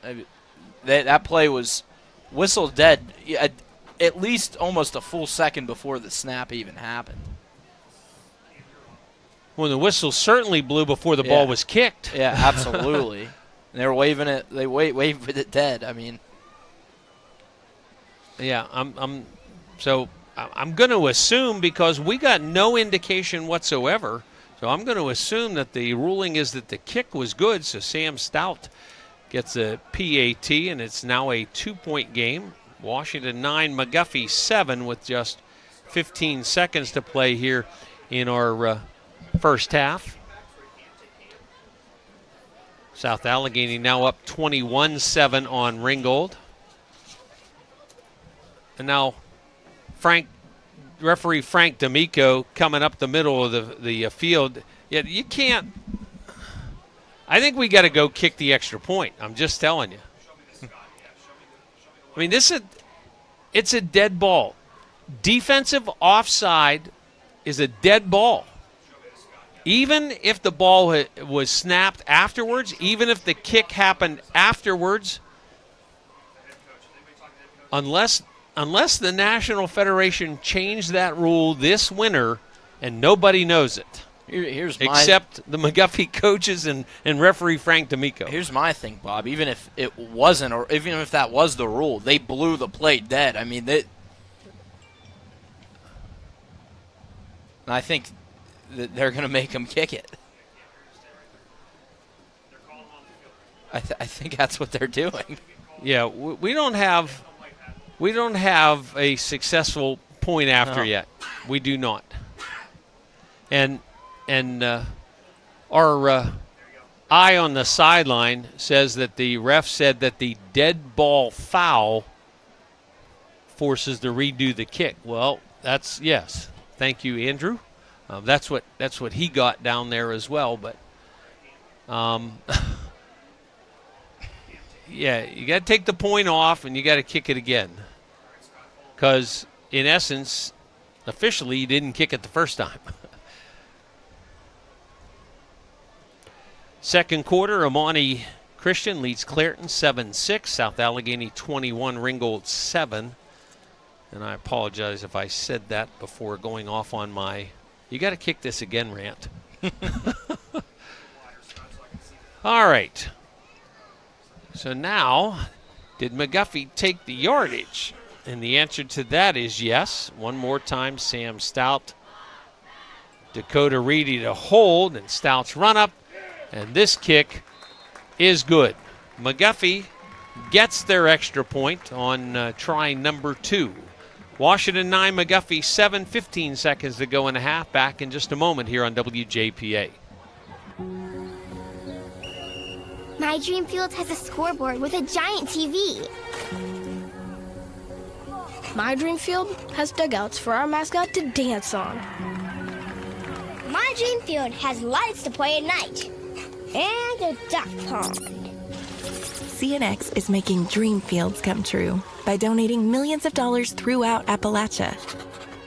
That play was whistled dead at least almost a full second before the snap even happened. Well, the whistle certainly blew before the ball was kicked. Yeah, absolutely. And they were waving it. They waved it dead. I mean. Yeah, I'm going to assume, because we got no indication whatsoever, so I'm going to assume that the ruling is that the kick was good, so Sam Stout gets a PAT, and it's now a 2-point game. Washington 9, McGuffey 7 with just 15 seconds to play here in our first half. South Allegheny now up 21-7 on Ringgold. And now referee Frank D'Amico coming up the middle of the field. Yeah, you can't. I think we got to go kick the extra point. I'm just telling you. I mean, it's a dead ball. Defensive offside is a dead ball. Even if the ball was snapped afterwards, even if the kick happened afterwards, unless the National Federation changed that rule this winter and nobody knows it. Except the McGuffey coaches and referee Frank D'Amico. Here's my thing, Bob. Even if it wasn't, or even if that was the rule, they blew the play dead. I mean, and I think that they're going to make them kick it. I think that's what they're doing. Yeah, we don't have a successful point after yet. We do not. And our eye on the sideline says that the ref said that the dead ball foul forces to redo the kick. Well, that's yes. Thank you, Andrew. That's what he got down there as well. But yeah, you got to take the point off and you got to kick it again, because in essence, officially, he didn't kick it the first time. Second quarter, Amani Christian leads Clairton 7-6. South Allegheny 21, Ringgold 7. And I apologize if I said that before going off on my "you got to kick this again" rant. All right. So now, did McGuffey take the yardage? And the answer to that is yes. One more time, Sam Stout. Dakota Reedy to hold, and Stout's run up. And this kick is good. McGuffey gets their extra point on try number 2. Washington 9, McGuffey 7, 15 seconds to go in the half. Back in just a moment here on WJPA. My Dream Field has a scoreboard with a giant TV. My Dream Field has dugouts for our mascot to dance on. My Dream Field has lights to play at night. And a duck pond. CNX is making dream fields come true by donating millions of dollars throughout Appalachia.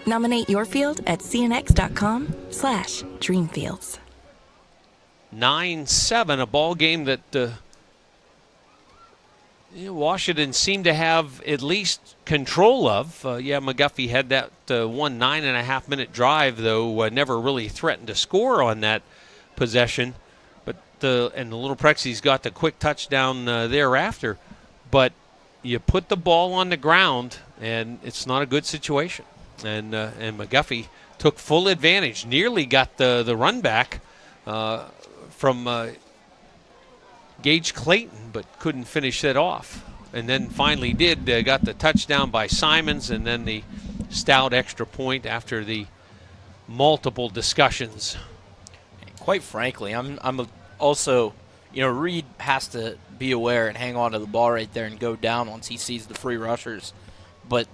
Nominate your field at cnx.com/dreamfields. 9-7, a ball game that Washington seemed to have at least control of. McGuffey had that one 9.5-minute drive, though never really threatened to score on that possession. And the Little Prexies got the quick touchdown thereafter. But you put the ball on the ground, and it's not a good situation. And McGuffey took full advantage, nearly got the run back from Gage Clayton, but couldn't finish it off. And then finally got the touchdown by Simons, and then the Stout extra point after the multiple discussions. Quite frankly, I'm also, Reed has to be aware and hang on to the ball right there and go down once he sees the free rushers. But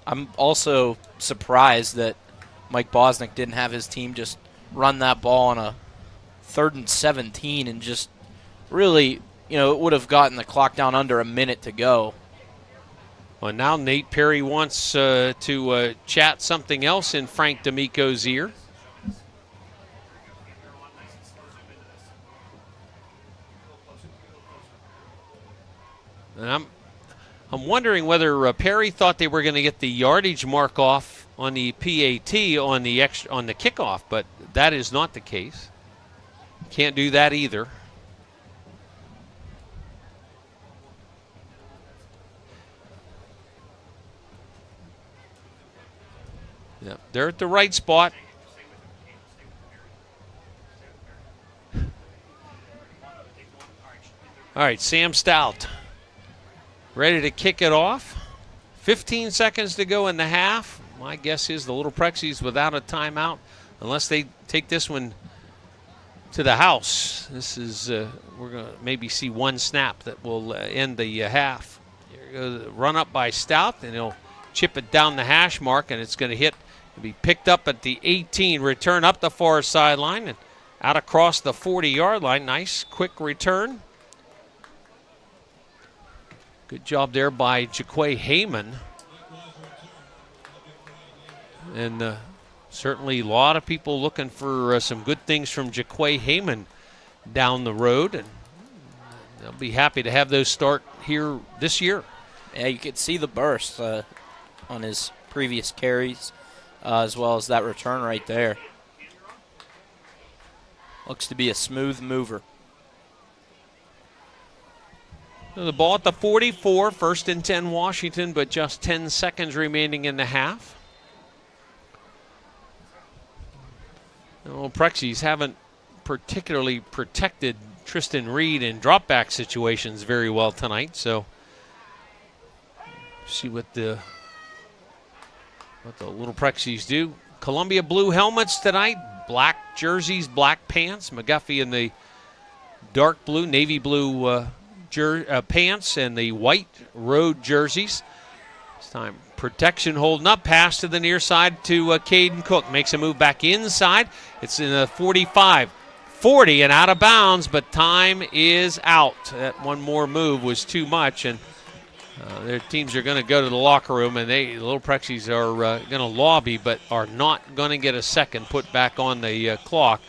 I'm also surprised that Mike Bosnick didn't have his team just run that ball on a 3rd and 17 and just really, it would have gotten the clock down under a minute to go. Well, now Nate Perry wants to chat something else in Frank D'Amico's ear. And I'm wondering whether Perry thought they were going to get the yardage mark off on the PAT on the kickoff, but that is not the case. Can't do that either. Yeah, they're at the right spot. All right, Sam Stout ready to kick it off. 15 seconds to go in the half. My guess is the Little Prexies without a timeout, unless they take this one to the house. This is, we're going to maybe see one snap that will end the half. Here goes the run up by Stout, and he'll chip it down the hash mark, and it's going to be picked up at the 18, return up the far sideline and out across the 40-yard line. Nice quick return. Good job there by Jaquay Heyman. And certainly a lot of people looking for some good things from Jaquay Heyman down the road. And they'll be happy to have those start here this year. Yeah, you could see the burst on his previous carries, as well as that return right there. Looks to be a smooth mover. The ball at the 44, 1st and 10 Washington, but just 10 seconds remaining in the half. Prexies haven't particularly protected Tristan Reed in drop-back situations very well tonight, so see what the Little Prexies do. Columbia blue helmets tonight, black jerseys, black pants. McGuffey in the dark blue, navy blue pants and the white road jerseys. This time protection holding up, pass to the near side to Caden Cook. Makes a move back inside. It's in the 45, 40 and out of bounds, but time is out. That one more move was too much, and Their teams are going to go to the locker room, and the Little Prexies are going to lobby, but are not going to get a second put back on the clock.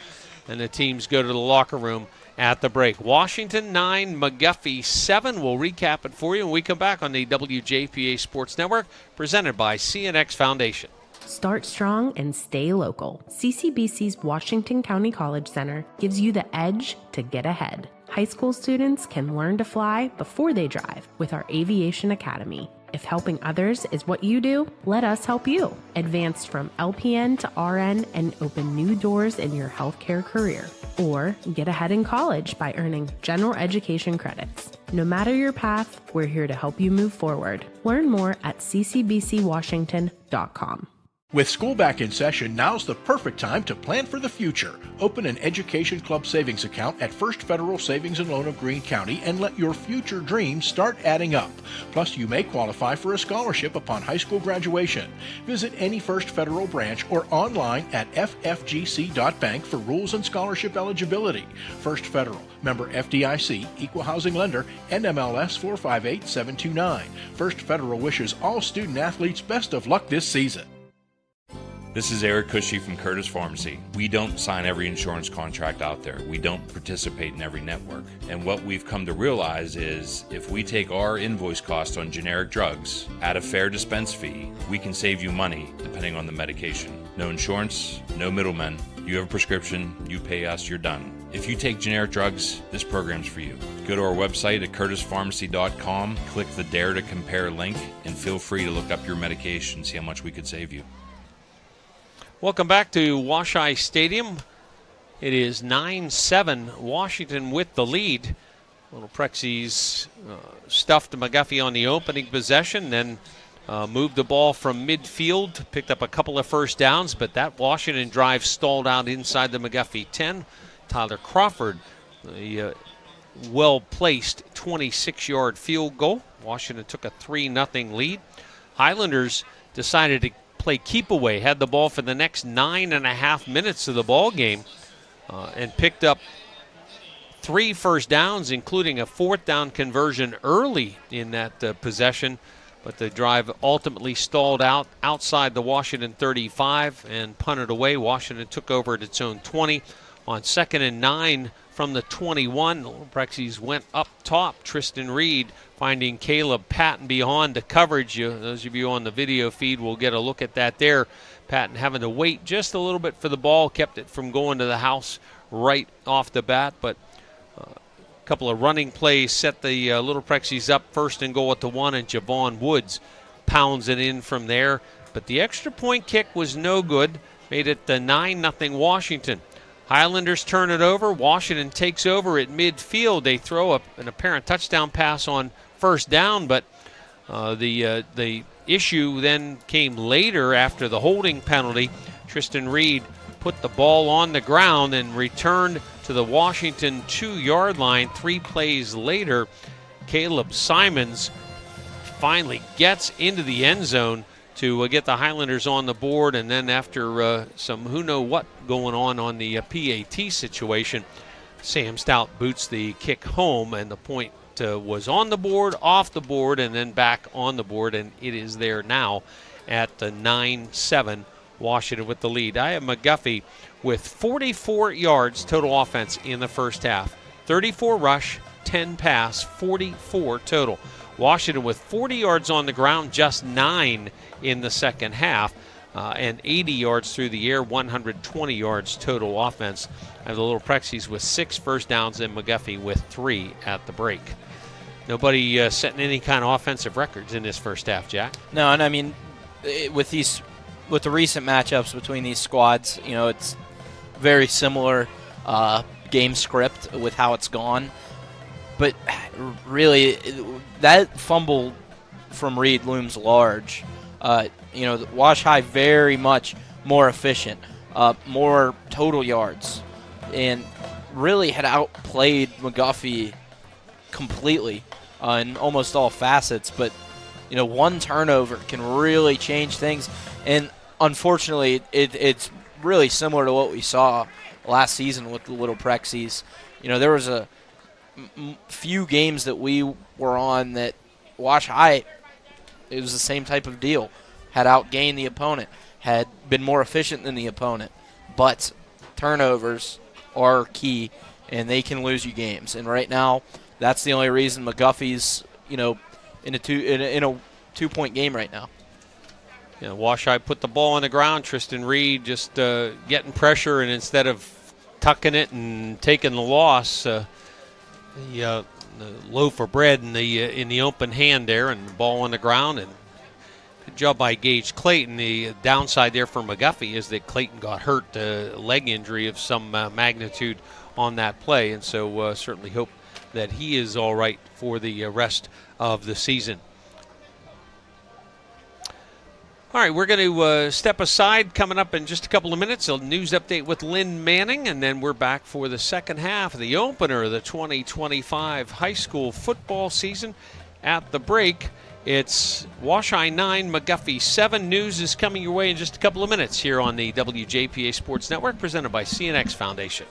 And the teams go to the locker room at the break. Washington 9, McGuffey 7. We'll recap it for you when we come back on the WJPA Sports Network, presented by CNX Foundation. Start strong and stay local. CCBC's Washington County College Center gives you the edge to get ahead. High school students can learn to fly before they drive with our Aviation Academy. If helping others is what you do, let us help you. Advance from LPN to RN and open new doors in your healthcare career. Or get ahead in college by earning general education credits. No matter your path, we're here to help you move forward. Learn more at ccbcwashington.com. With school back in session, now's the perfect time to plan for the future. Open an Education Club savings account at First Federal Savings and Loan of Greene County and let your future dreams start adding up. Plus, you may qualify for a scholarship upon high school graduation. Visit any First Federal branch or online at ffgc.bank for rules and scholarship eligibility. First Federal, member FDIC, equal housing lender, NMLS 458729. First Federal wishes all student athletes best of luck this season. This is Eric Cushy from Curtis Pharmacy. We don't sign every insurance contract out there. We don't participate in every network. And what we've come to realize is if we take our invoice cost on generic drugs, add a fair dispense fee, we can save you money depending on the medication. No insurance, no middlemen. You have a prescription, you pay us, you're done. If you take generic drugs, this program's for you. Go to our website at curtispharmacy.com, click the Dare to Compare link, and feel free to look up your medication, see how much we could save you. Welcome back to Wash-I Stadium. It is 9-7, Washington with the lead. Little Prexies stuffed McGuffey on the opening possession, then moved the ball from midfield, picked up a couple of first downs, but that Washington drive stalled out inside the McGuffey 10. Tyler Crawford, the well-placed 26-yard field goal. Washington took a 3-0 lead. Highlanders decided to play keep away, had the ball for the next 9.5 minutes of the ball game, and picked up 3 first downs, including a 4th down conversion early in that possession. But the drive ultimately stalled out outside the Washington 35 and punted away. Washington took over at its own 20. On 2nd and 9 from the 21, the Prexies went up top. Tristan Reed finding Caleb Patton beyond the coverage. Those of you on the video feed will get a look at that there. Patton having to wait just a little bit for the ball, kept it from going to the house right off the bat. But a couple of running plays set the Little Prexies up. 1st and goal at the 1, and Javon Woods pounds it in from there. But the extra point kick was no good. Made it the 9-0 Washington. Highlanders turn it over. Washington takes over at midfield. They throw an apparent touchdown pass on 1st down, but the issue then came later after the holding penalty. Tristan Reed put the ball on the ground and returned to the Washington 2-yard line. 3 plays later, Caleb Simons finally gets into the end zone to get the Highlanders on the board, and then after some who-know-what going on the PAT situation, Sam Stout boots the kick home, and the point was on the board, off the board, and then back on the board, and it is there now at the 9-7, Washington with the lead. I have McGuffey with 44 yards total offense in the first half. 34 rush, 10 pass, 44 total. Washington with 40 yards on the ground, just 9 in the second half, and 80 yards through the air, 120 yards total offense. And the Little Prexies with 6 first downs, and McGuffey with 3 at the break. Nobody setting any kind of offensive records in this first half, Jack. No, and I mean, with the recent matchups between these squads, it's very similar game script with how it's gone. But really, that fumble from Reed looms large. Wash High very much more efficient, more total yards, and really had outplayed McGuffey completely in almost all facets. But, one turnover can really change things. And unfortunately, it's really similar to what we saw last season with the Little Prexies. There was a few games that we were on that Wash High, it was the same type of deal. Had outgained the opponent, had been more efficient than the opponent. But turnovers are key, and they can lose you games. And right now, that's the only reason McGuffey's, in a 2-point game right now. Yeah, Wash High put the ball on the ground. Tristan Reed just getting pressure, and instead of tucking it and taking the loss, the loaf of bread in the open hand there, and the ball on the ground. And good job by Gage Clayton. The downside there for McGuffey is that Clayton got hurt, leg injury of some magnitude on that play, and so certainly hope that he is all right for the rest of the season. All right, we're going to step aside. Coming up in just a couple of minutes, a news update with Lynn Manning, and then we're back for the second half of the opener of the 2025 high school football season. At the break, it's Wash High 9, McGuffey 7. News is coming your way in just a couple of minutes here on the WJPA Sports Network, presented by CNX Foundation.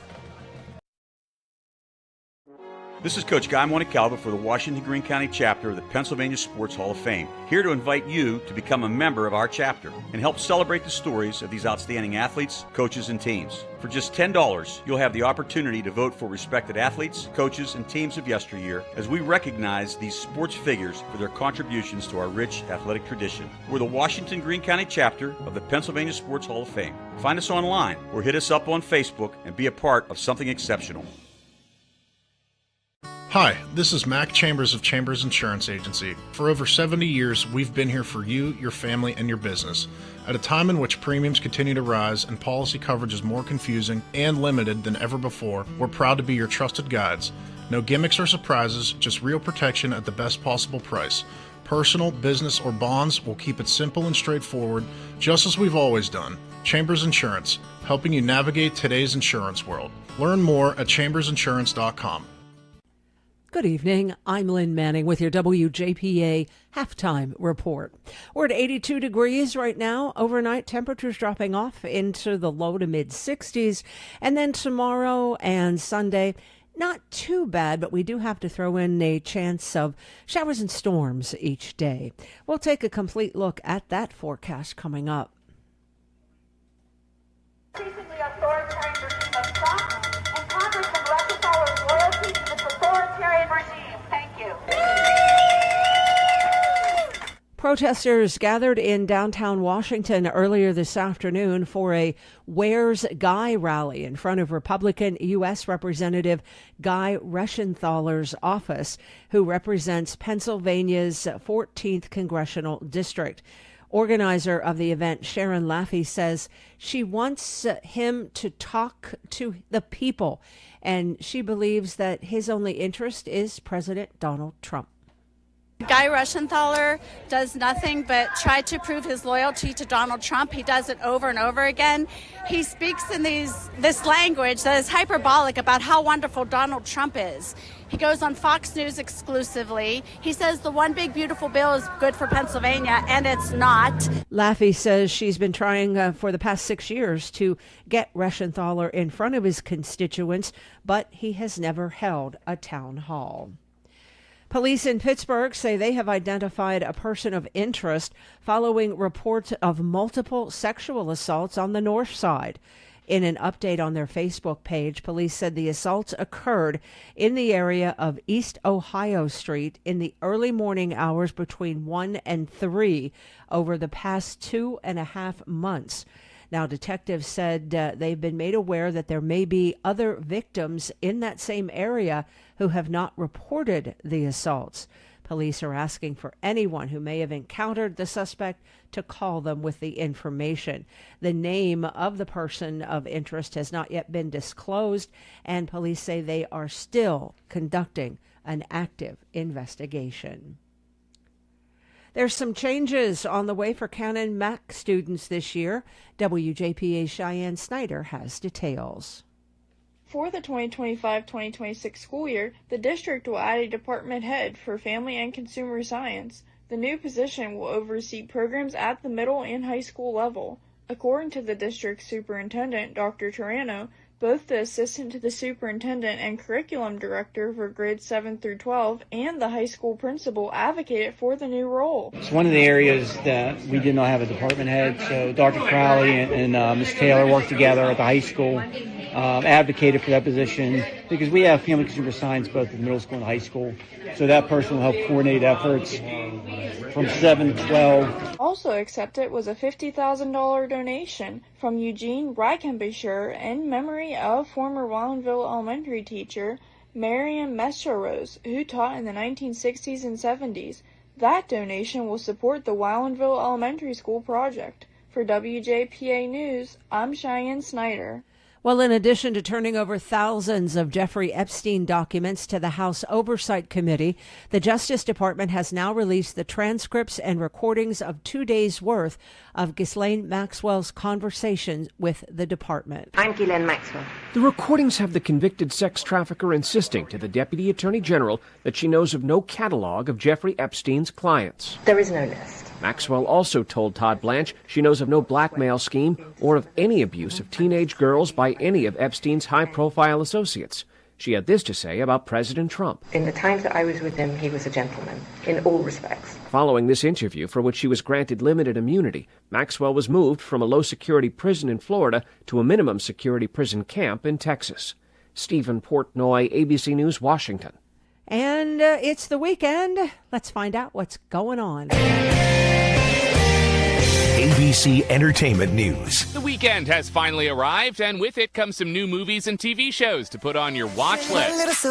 This is Coach Guy Montecalvo for the Washington Greene County chapter of the Pennsylvania Sports Hall of Fame, here to invite you to become a member of our chapter and help celebrate the stories of these outstanding athletes, coaches, and teams. For just $10, you'll have the opportunity to vote for respected athletes, coaches, and teams of yesteryear as we recognize these sports figures for their contributions to our rich athletic tradition. We're the Washington Greene County chapter of the Pennsylvania Sports Hall of Fame. Find us online or hit us up on Facebook and be a part of something exceptional. Hi, this is Mac Chambers of Chambers Insurance Agency. For over 70 years, we've been here for you, your family, and your business. At a time in which premiums continue to rise and policy coverage is more confusing and limited than ever before, we're proud to be your trusted guides. No gimmicks or surprises, just real protection at the best possible price. Personal, business, or bonds, will keep it simple and straightforward, just as we've always done. Chambers Insurance, helping you navigate today's insurance world. Learn more at chambersinsurance.com. Good evening. I'm Lynn Manning with your WJPA halftime report. We're at 82 degrees right now. Overnight temperatures dropping off into the low to mid 60s. And then tomorrow and Sunday, not too bad, but we do have to throw in a chance of showers and storms each day. We'll take a complete look at that forecast coming up. Increasingly authoritarian regime of Trump, and Congress and Rockefeller's loyalty to this authoritarian regime. Thank you. Protesters gathered in downtown Washington earlier this afternoon for a Where's Guy rally in front of Republican U.S. Representative Guy Reschenthaler's office, who represents Pennsylvania's 14th Congressional District. Organizer of the event, Sharon Laffey, says she wants him to talk to the people, and she believes that his only interest is President Donald Trump. Guy Reschenthaler does nothing but try to prove his loyalty to Donald Trump. He does it over and over again. He speaks in this language that is hyperbolic about how wonderful Donald Trump is. He goes on Fox News exclusively. He says the one big beautiful bill is good for Pennsylvania, and it's not. Laffey says she's been trying for the past 6 years to get Reschenthaler in front of his constituents, but he has never held a town hall. Police in Pittsburgh say they have identified a person of interest following reports of multiple sexual assaults on the north side. In an update on their Facebook page, police said the assaults occurred in the area of East Ohio Street in the early morning hours between 1 and 3 over the past 2.5 months. Now, detectives said they've been made aware that there may be other victims in that same area who have not reported the assaults. Police are asking for anyone who may have encountered the suspect to call them with the information. The name of the person of interest has not yet been disclosed, and police say they are still conducting an active investigation. There's some changes on the way for Canon Mac students this year. WJPA's Cheyenne Snyder has details. For the 2025-2026 school year, the district will add a department head for family and consumer science. The new position will oversee programs at the middle and high school level. According to the district superintendent, Dr. Turano, Both the assistant to the superintendent and curriculum director for grades 7 through 12 and the high school principal advocated for the new role. It's one of the areas that we did not have a department head, so Dr. Crowley and Ms. Taylor worked together at the high school, advocated for that position because we have family consumer science both in middle school and high school, so that person will help coordinate efforts from 7 to 12. Also accepted was a $50,000 donation from Eugene Reichenbischer in memory of former Wallenville elementary teacher Marion Mescharose, who taught in the 1960s and 70s. That donation will support the Wallenville Elementary School project. For WJPA News, I'm Cheyenne Snyder. Well, in addition to turning over thousands of Jeffrey Epstein documents to the House Oversight Committee, the Justice Department has now released the transcripts and recordings of 2 days' worth of Ghislaine Maxwell's conversations with the department. I'm Ghislaine Maxwell. The recordings have the convicted sex trafficker insisting to the Deputy Attorney General that she knows of no catalog of Jeffrey Epstein's clients. There is no list. Maxwell also told Todd Blanche she knows of no blackmail scheme or of any abuse of teenage girls by any of Epstein's high-profile associates. She had this to say about President Trump. In the times that I was with him, he was a gentleman, in all respects. Following this interview, for which she was granted limited immunity, Maxwell was moved from a low-security prison in Florida to a minimum-security prison camp in Texas. Stephen Portnoy, ABC News, Washington. And it's the weekend. Let's find out what's going on. ABC Entertainment News. The weekend has finally arrived, and with it comes some new movies and TV shows to put on your watch list.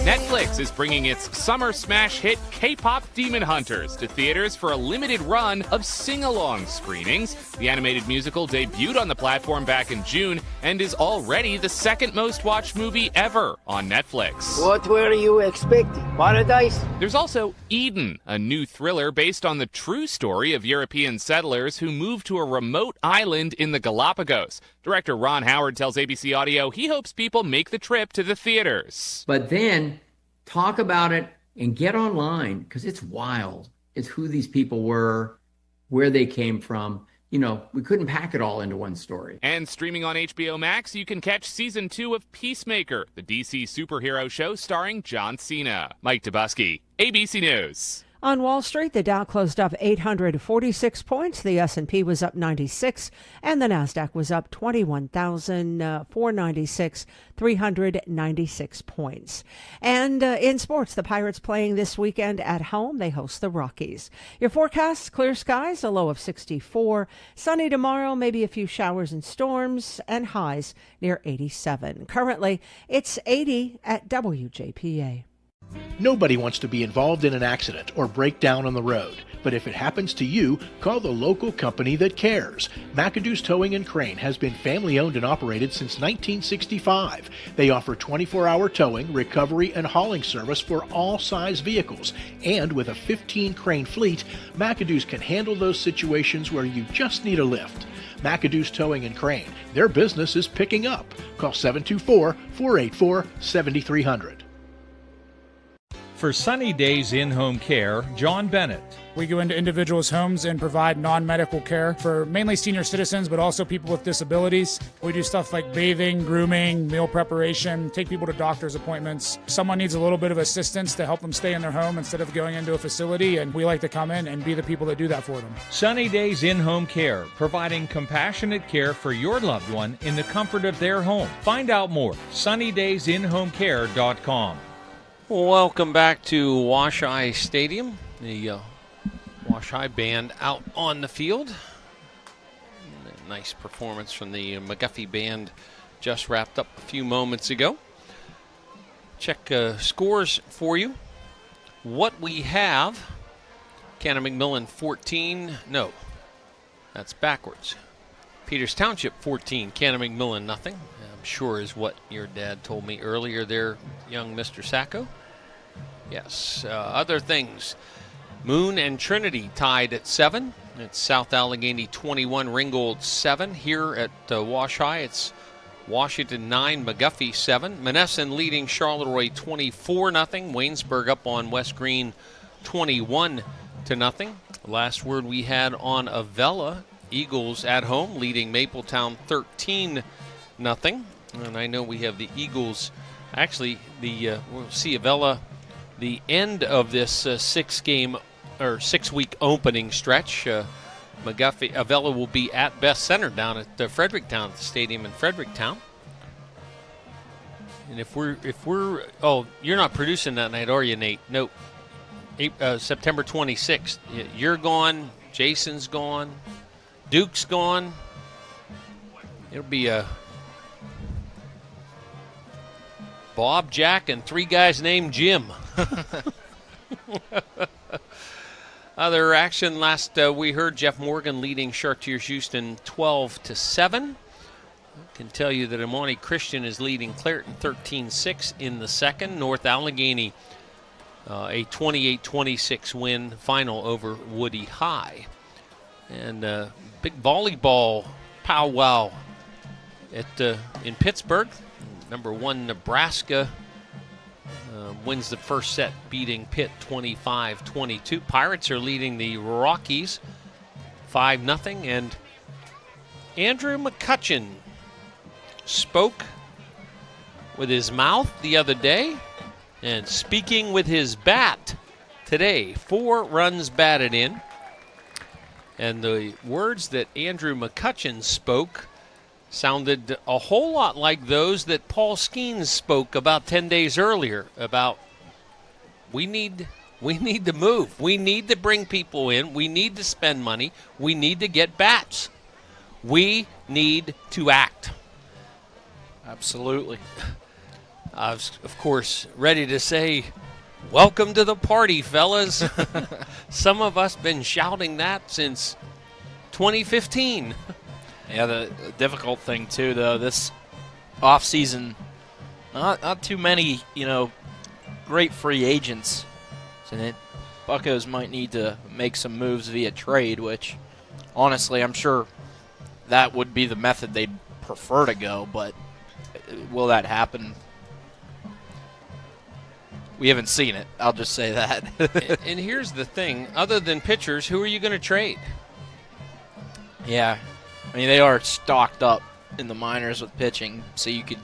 Netflix is bringing its summer smash hit K-pop Demon Hunters to theaters for a limited run of sing-along screenings. The animated musical debuted on the platform back in June and is already the second most watched movie ever on Netflix. What were you expecting? Paradise? There's also Eden, a new thriller based on the true story of European settlers who moved to a remote island in the Galapagos. Director Ron Howard tells ABC Audio he hopes people make the trip to the theaters. But then talk about it and get online, because it's wild. It's who these people were, where they came from. You know, we couldn't pack it all into one story. And streaming on HBO Max, you can catch Season 2 of Peacemaker, the DC superhero show starring John Cena. Mike Dubusky, ABC News. On Wall Street, the Dow closed up 846 points, the S&P was up 96, and the Nasdaq was up 21,496, 396 points. And in sports, the Pirates playing this weekend at home. They host the Rockies. Your forecast, clear skies, a low of 64. Sunny tomorrow, maybe a few showers and storms, and highs near 87. Currently, it's 80 at WJPA. Nobody wants to be involved in an accident or break down on the road. But if it happens to you, call the local company that cares. McAdoo's Towing and Crane has been family-owned and operated since 1965. They offer 24-hour towing, recovery, and hauling service for all size vehicles. And with a 15-crane fleet, McAdoo's can handle those situations where you just need a lift. McAdoo's Towing and Crane. Their business is picking up. Call 724-484-7300. For Sunny Days In-Home Care, John Bennett. We go into individuals' homes and provide non-medical care for mainly senior citizens, but also people with disabilities. We do stuff like bathing, grooming, meal preparation, take people to doctor's appointments. Someone needs a little bit of assistance to help them stay in their home instead of going into a facility, and we like to come in and be the people that do that for them. Sunny Days In-Home Care, providing compassionate care for your loved one in the comfort of their home. Find out more, sunnydaysinhomecare.com. Welcome back to Wash-I Stadium. The Wash-I band out on the field. Nice performance from the McGuffey band just wrapped up a few moments ago. Check scores for you. What we have, Cannon-McMillan 14, no, that's backwards. Peters Township 14, Cannon-McMillan nothing. I'm sure is what your dad told me earlier there, young Mr. Sacco. Yes, other things. Moon and Trinity tied at 7. It's South Allegheny 21, Ringgold 7. Here at Wash-I, it's Washington 9, McGuffey 7. Monessen leading Charleroi 24-0. Waynesburg up on West Green 21-0. Last word we had on Avella Eagles at home leading Mapletown 13-0. And I know we have the Eagles. Actually, we'll see Avella the end of this 6-week opening stretch. Avella will be at Best Center down at Fredericktown Stadium in Fredericktown. And if we're you're not producing that night, are you, Nate? Nope. September 26th. You're gone. Jason's gone. Duke's gone. It'll be Bob, Jack, and 3 guys named Jim. Other action last we heard Jeff Morgan leading Chartiers Houston 12-7. I can tell you that Amani Christian is leading Clareton 13-6 in the second. North Allegheny a 28-26 win final over Woody High. And big volleyball powwow in Pittsburgh. Number 1 Nebraska wins the first set, beating Pitt 25-22. Pirates are leading the Rockies 5-0. And Andrew McCutcheon spoke with his mouth the other day and speaking with his bat today. 4 runs batted in. And the words that Andrew McCutcheon spoke sounded a whole lot like those that Paul Skeens spoke about 10 days earlier about we need to move. We need to bring people in. We need to spend money. We need to get bats. We need to act. Absolutely. I was, of course, ready to say, welcome to the party, fellas. Some of us been shouting that since 2015. Yeah, the difficult thing, too, though, this offseason, not too many, great free agents. So Buccos might need to make some moves via trade, which, honestly, I'm sure that would be the method they'd prefer to go, but will that happen? We haven't seen it. I'll just say that. And here's the thing. Other than pitchers, who are you going to trade? Yeah. I mean, they are stocked up in the minors with pitching, so you could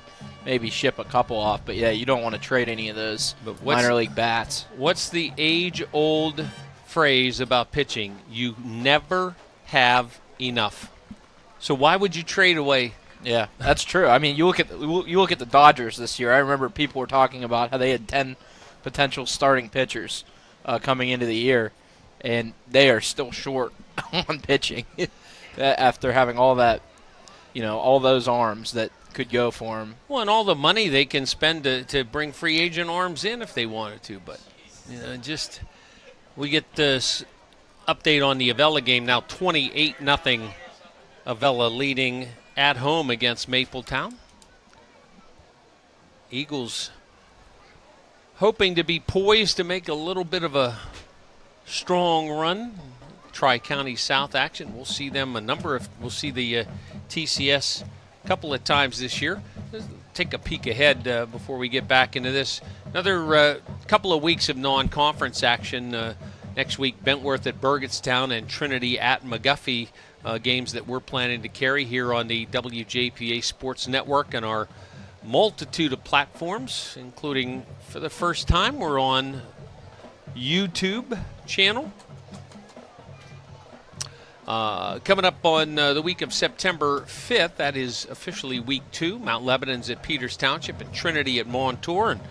maybe ship a couple off. But, yeah, you don't want to trade any of those minor league bats. What's the age-old phrase about pitching? You never have enough. So why would you trade away? Yeah, that's true. I mean, you look at the Dodgers this year. I remember people were talking about how they had 10 potential starting pitchers coming into the year, and they are still short on pitching after having all that, all those arms that could go for them. Well, and all the money they can spend to bring free agent arms in if they wanted to. But, we get this update on the Avella game now, 28-0 Avella leading at home against Mapletown. Eagles hoping to be poised to make a little bit of a strong run. Tri-County South action. We'll see them we'll see the TCS a couple of times this year. Let's take a peek ahead before we get back into this. Another couple of weeks of non-conference action. Next week, Bentworth at Burgettstown and Trinity at McGuffey. Games that we're planning to carry here on the WJPA Sports Network and our multitude of platforms, including, for the first time, we're on YouTube channel. Coming up on the week of September 5th, that is officially week 2. Mount Lebanon's at Peters Township and Trinity at Montour. And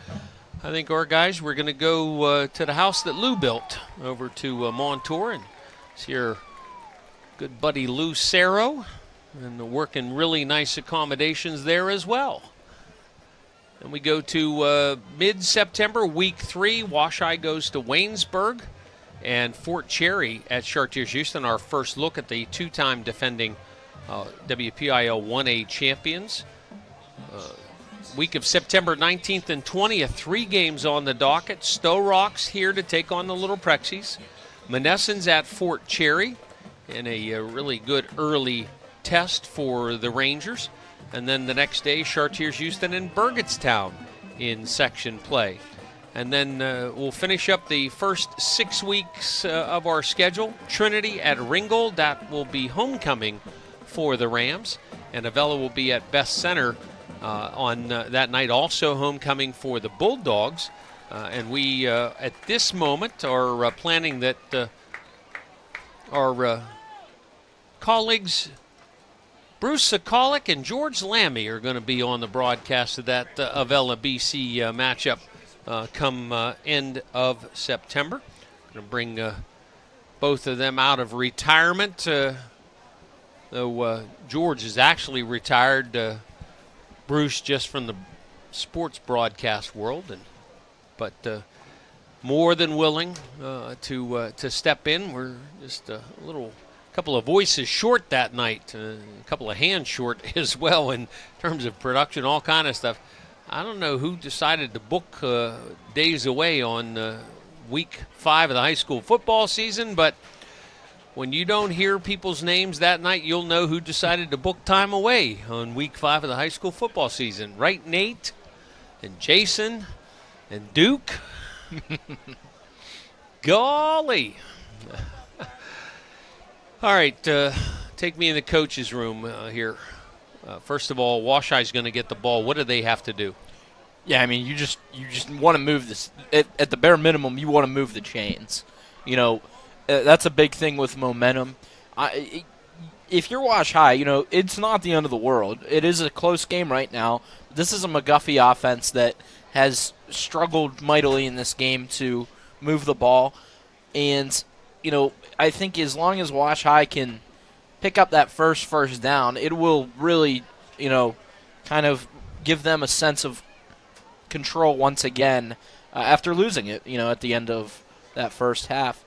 I think our guys, we're going to go to the house that Lou built over to Montour and see our good buddy Lou Cerro, and working really nice accommodations there as well. Then we go to mid-September, week 3. Washeye goes to Waynesburg and Fort Cherry at Chartiers Houston. Our first look at the 2-time defending WPIL 1A champions. Week of September 19th and 20th, 3 games on the docket. Stowe Rocks here to take on the Little Prexies. Mennesons at Fort Cherry in a really good early test for the Rangers. And then the next day, Chartiers Houston and Burgettstown in section play. And then we'll finish up the first 6 weeks of our schedule. Trinity at Ringgold, that will be homecoming for the Rams. And Avella will be at Best Center on that night, also homecoming for the Bulldogs. And we, at this moment, are planning that our colleagues Bruce Sokolic and George Lammy are going to be on the broadcast of that Avella BC matchup come end of September. Going to bring both of them out of retirement, though George is actually retired. Bruce just from the sports broadcast world, but more than willing to step in. We're just a couple of voices short that night, a couple of hands short as well in terms of production, all kind of stuff. I don't know who decided to book days away on week 5 of the high school football season, but when you don't hear people's names that night, you'll know who decided to book time away on week 5 of the high school football season. Right, Nate and Jason and Duke? Golly. All right, take me in the coach's room here. First of all, Washi's going to get the ball. What do they have to do? Yeah, I mean, you just want to move this. At the bare minimum, you want to move the chains. You know, that's a big thing with momentum. If you're Wash High, you know, it's not the end of the world. It is a close game right now. This is a McGuffey offense that has struggled mightily in this game to move the ball. And, you know, I think as long as Wash High can pick up that first down, it will really, you know, kind of give them a sense of control once again after losing it, you know, at the end of that first half.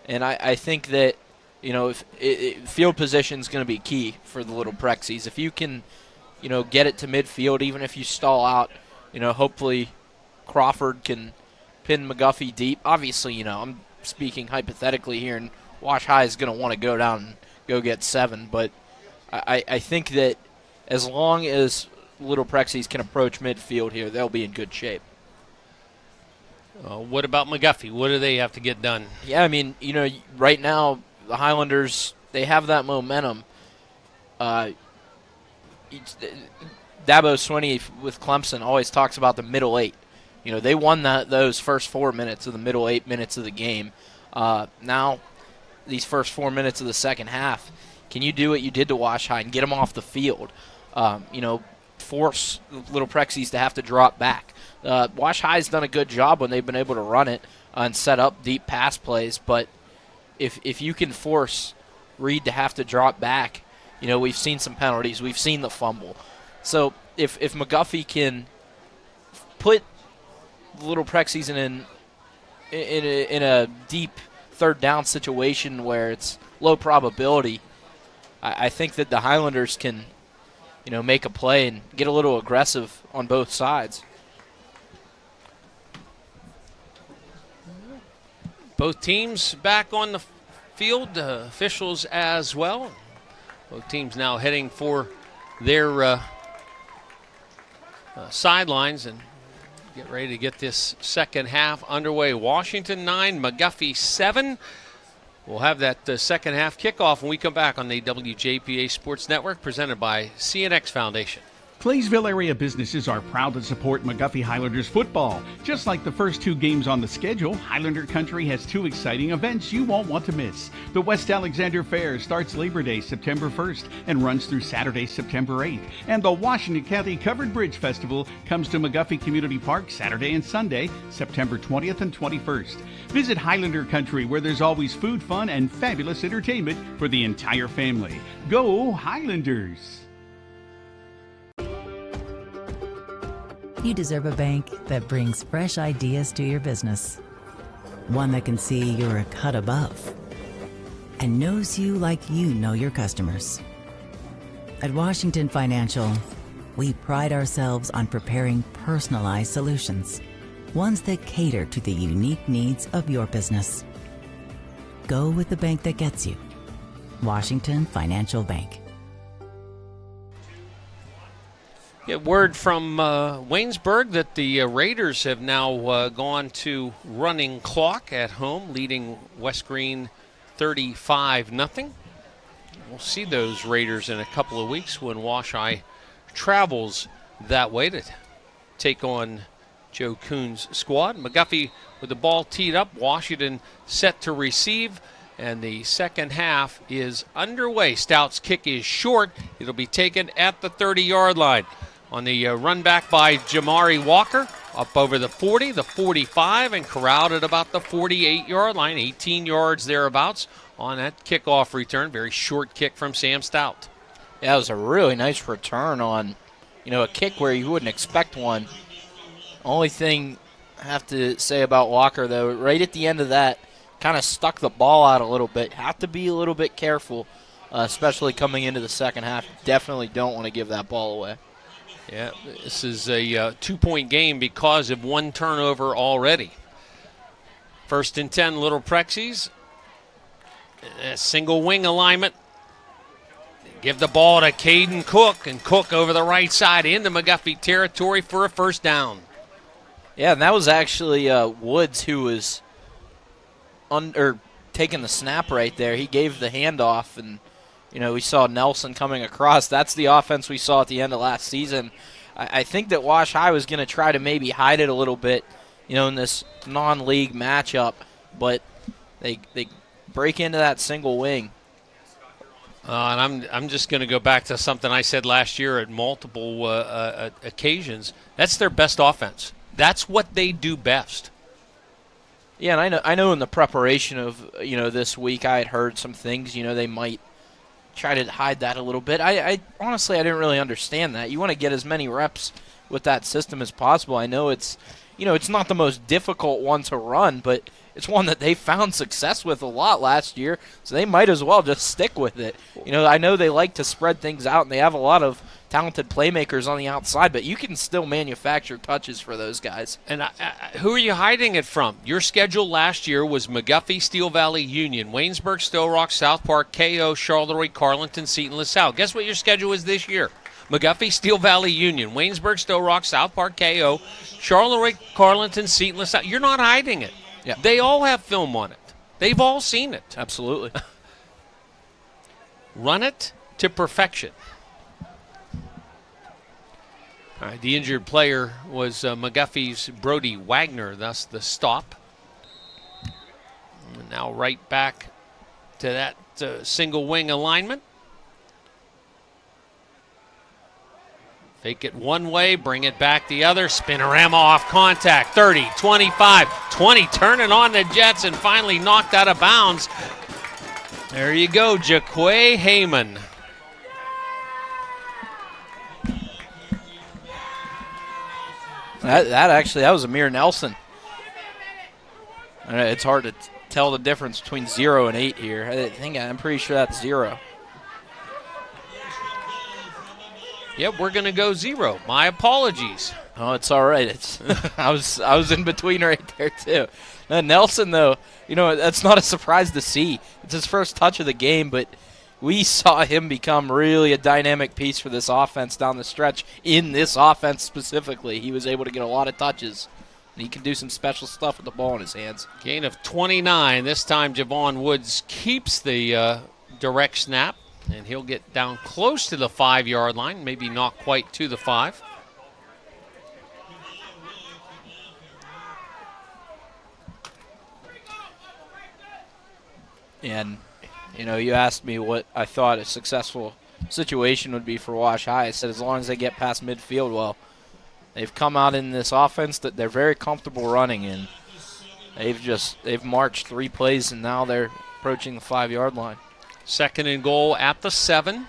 And I think that, you know, field position is going to be key for the Little Prexies. If you can, you know, get it to midfield, even if you stall out, you know, hopefully Crawford can pin McGuffey deep. Obviously, you know, I'm speaking hypothetically here, and Wash High is going to want to go down and go get 7. But I think that as long as Little Prexies can approach midfield here, they'll be in good shape. What about McGuffey? What do they have to get done? Yeah, I mean, you know, right now the Highlanders, they have that momentum. Dabo Swinney with Clemson always talks about the middle 8. You know, they won those first 4 minutes of the middle 8 minutes of the game. Now, these first 4 minutes of the second half, can you do what you did to Wash High and get them off the field? You know, force Little Prexies to have to drop back. Wash High's done a good job when they've been able to run it and set up deep pass plays, but if you can force Reed to have to drop back, you know, we've seen some penalties. We've seen the fumble. So if McGuffey can put Little Prexies in a deep third down situation where it's low probability, I think that the Highlanders can, you know, make a play and get a little aggressive on both sides. Both teams back on the field, officials as well. Both teams now heading for their sidelines and get ready to get this second half underway. Washington 9, McGuffey 7. We'll have that second half kickoff when we come back on the WJPA Sports Network, presented by CNX Foundation. Claysville area businesses are proud to support McGuffey Highlanders football. Just like the first 2 games on the schedule, Highlander Country has 2 exciting events you won't want to miss. The West Alexander Fair starts Labor Day, September 1st, and runs through Saturday, September 8th. And the Washington County Covered Bridge Festival comes to McGuffey Community Park Saturday and Sunday, September 20th and 21st. Visit Highlander Country, where there's always food, fun, and fabulous entertainment for the entire family. Go Highlanders! You deserve a bank that brings fresh ideas to your business. One that can see you're a cut above and knows you like you know your customers. At Washington Financial, we pride ourselves on preparing personalized solutions, ones that cater to the unique needs of your business. Go with the bank that gets you. Washington Financial Bank. Get word from Waynesburg that the Raiders have now gone to running clock at home, leading West Green 35-0. We'll see those Raiders in a couple of weeks when Wash-I travels that way to take on Joe Kuhn's squad. McGuffey with the ball teed up. Washington set to receive. And the second half is underway. Stout's kick is short. It'll be taken at the 30-yard line. On the run back by Jamari Walker, up over the 40, the 45, and corralled at about the 48-yard line, 18 yards thereabouts on that kickoff return. Very short kick from Sam Stout. Yeah, it was a really nice return on, a kick where you wouldn't expect one. Only thing I have to say about Walker, though, right at the end of that, kind of stuck the ball out a little bit. Have to be a little bit careful, especially coming into the second half. Definitely don't want to give that ball away. Yeah, this is a 2-point game because of one turnover already. 1st and 10, Little Prexies. A single wing alignment. Give the ball to Caden Cook, and Cook over the right side into McGuffey territory for a first down. Yeah, and that was actually Woods who was taking the snap right there. He gave the handoff, and we saw Nelson coming across. That's the offense we saw at the end of last season. I think that Wash High was going to try to maybe hide it a little bit, in this non-league matchup, but they break into that single wing. And I'm just going to go back to something I said last year at multiple occasions. That's their best offense. That's what they do best. Yeah, and I know in the preparation of this week, I had heard some things. They might try to hide that a little bit. I honestly didn't really understand that. You want to get as many reps with that system as possible. I know it's not the most difficult one to run, but it's one that they found success with a lot last year, so they might as well just stick with it. I know they like to spread things out, and they have a lot of talented playmakers on the outside, but you can still manufacture touches for those guys. And who are you hiding it from? Your schedule last year was McGuffey, Steel Valley Union, Waynesburg, Stowe Rock, South Park, KO, Charleroi, Carleton, Seton, LaSalle. Guess what your schedule is this year? McGuffey, Steel Valley Union, Waynesburg, Stowe Rock, South Park, KO, Charleroi, Carleton, Seton, LaSalle. You're not hiding it. Yeah. They all have film on it. They've all seen it. Absolutely. Run it to perfection. All right, the injured player was McGuffey's Brody Wagner, thus the stop. And now right back to that single wing alignment. Fake it one way, bring it back the other. Spinorama off contact. 30, 25, 20. Turning on the Jets and finally knocked out of bounds. There you go, Jaquay Heyman. That was Amir Nelson. It's hard to tell the difference between 0 and 8 here. I'm pretty sure that's 0. Yep, we're going to go 0. My apologies. Oh, it's all right. I was in between right there too. Now, Nelson, though, that's not a surprise to see. It's his first touch of the game, but we saw him become really a dynamic piece for this offense down the stretch. In this offense specifically, he was able to get a lot of touches. And he can do some special stuff with the ball in his hands. Gain of 29. This time Javon Woods keeps the direct snap, and he'll get down close to the 5-yard line, maybe not quite to the 5. And, you asked me what I thought a successful situation would be for Wash High. I said as long as they get past midfield, well, they've come out in this offense that they're very comfortable running in. They've marched 3 plays, and now they're approaching the 5-yard line. 2nd and goal at the 7.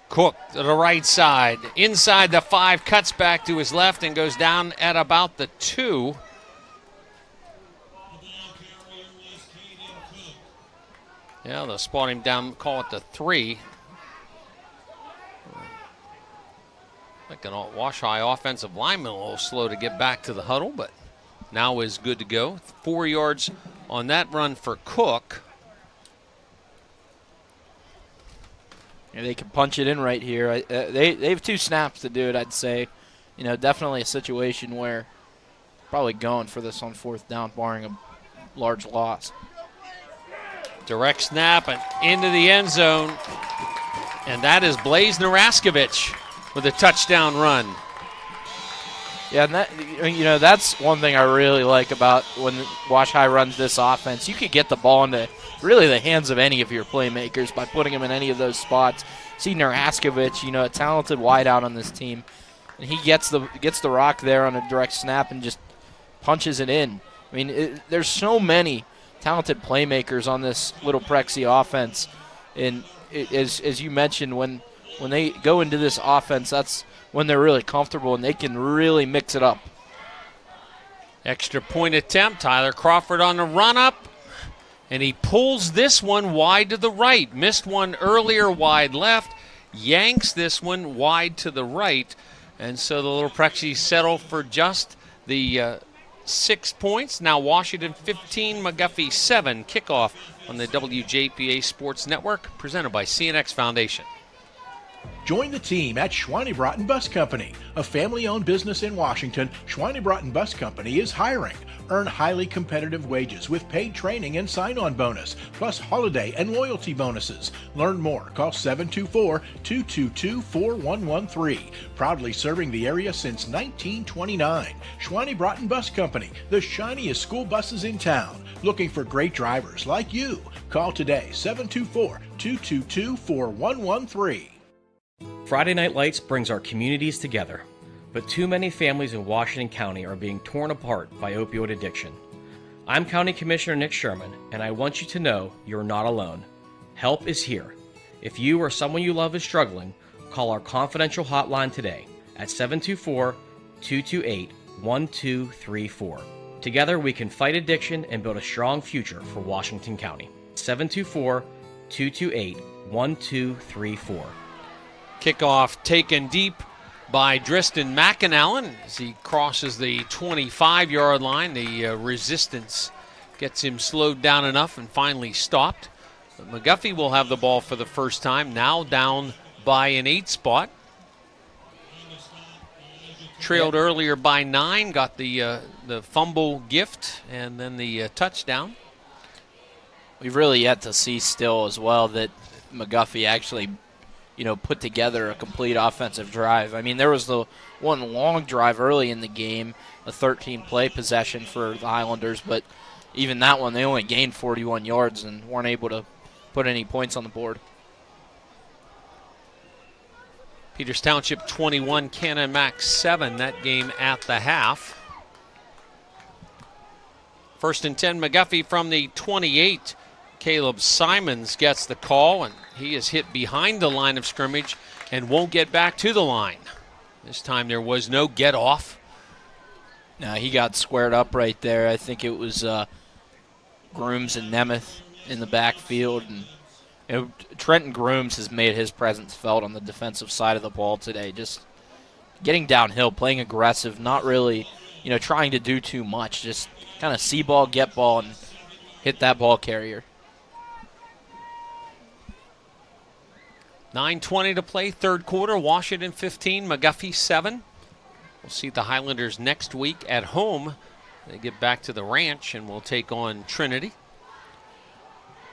Cook to the right side. Inside the 5, cuts back to his left and goes down at about the 2. Yeah, they'll spot him down, call it the 3. Like an Wash High offensive lineman, a little slow to get back to the huddle, but now is good to go. 4 yards on that run for Cook. Yeah, they can punch it in right here. They have 2 snaps to do it, I'd say. Definitely a situation where probably going for this on 4th down, barring a large loss. Direct snap and into the end zone. And that is Blaze Naraskovich with a touchdown run. Yeah, and that's one thing I really like about when Wash High runs this offense. You could get the ball into really the hands of any of your playmakers by putting them in any of those spots. See Naraskovich, a talented wideout on this team, and he gets the rock there on a direct snap and just punches it in. I mean, there's so many talented playmakers on this Little Prexy offense, and as you mentioned, when they go into this offense, that's when they're really comfortable and they can really mix it up. Extra point attempt. Tyler Crawford on the run up. And he pulls this one wide to the right. Missed one earlier wide left. Yanks this one wide to the right. And so the Little Prexies settle for just the 6 points. Now Washington 15, McGuffey 7. Kickoff on the WJPA Sports Network, presented by CNX Foundation. Join the team at Schweinebraten Bus Company, a family-owned business in Washington. Schweinebraten Bus Company is hiring. Earn highly competitive wages with paid training and sign-on bonus, plus holiday and loyalty bonuses. Learn more. Call 724-222-4113. Proudly serving the area since 1929. Schweinebraten Bus Company, the shiniest school buses in town. Looking for great drivers like you. Call today, 724-222-4113. Friday Night Lights brings our communities together, but too many families in Washington County are being torn apart by opioid addiction. I'm County Commissioner Nick Sherman, and I want you to know you're not alone. Help is here. If you or someone you love is struggling, call our confidential hotline today at 724-228-1234. Together we can fight addiction and build a strong future for Washington County. 724-228-1234. Kickoff taken deep by Driston McAnallen as he crosses the 25-yard line. The resistance gets him slowed down enough and finally stopped. But McGuffey will have the ball for the first time, now down by an 8 spot. Trailed earlier by 9, got the fumble gift and then the touchdown. We've really yet to see still as well that McGuffey actually put together a complete offensive drive. I mean, there was the one long drive early in the game, a 13-play possession for the Highlanders, but even that one, they only gained 41 yards and weren't able to put any points on the board. Peters Township 21, Cannon Max 7, that game at the half. 1st and 10, McGuffey from the 28. Caleb Simons gets the call, and he is hit behind the line of scrimmage and won't get back to the line. This time there was no get off. No, he got squared up right there. I think it was Grooms and Nemeth in the backfield. And Trenton Grooms has made his presence felt on the defensive side of the ball today. Just getting downhill, playing aggressive, not really, trying to do too much. Just kind of see ball, get ball, and hit that ball carrier. 9:20 to play, third quarter. Washington 15, McGuffey 7. We'll see the Highlanders next week at home. They get back to the ranch and will take on Trinity.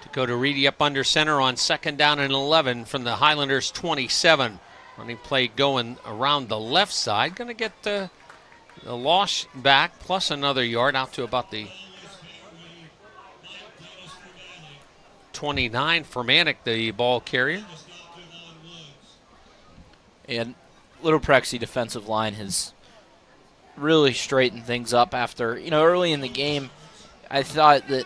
Dakota Reedy up under center on 2nd down and 11 from the Highlanders 27. Running play going around the left side. Going to get the loss back plus another yard out to about the 29 for Manick, the ball carrier. And Little Prexy defensive line has really straightened things up after, early in the game, I thought that,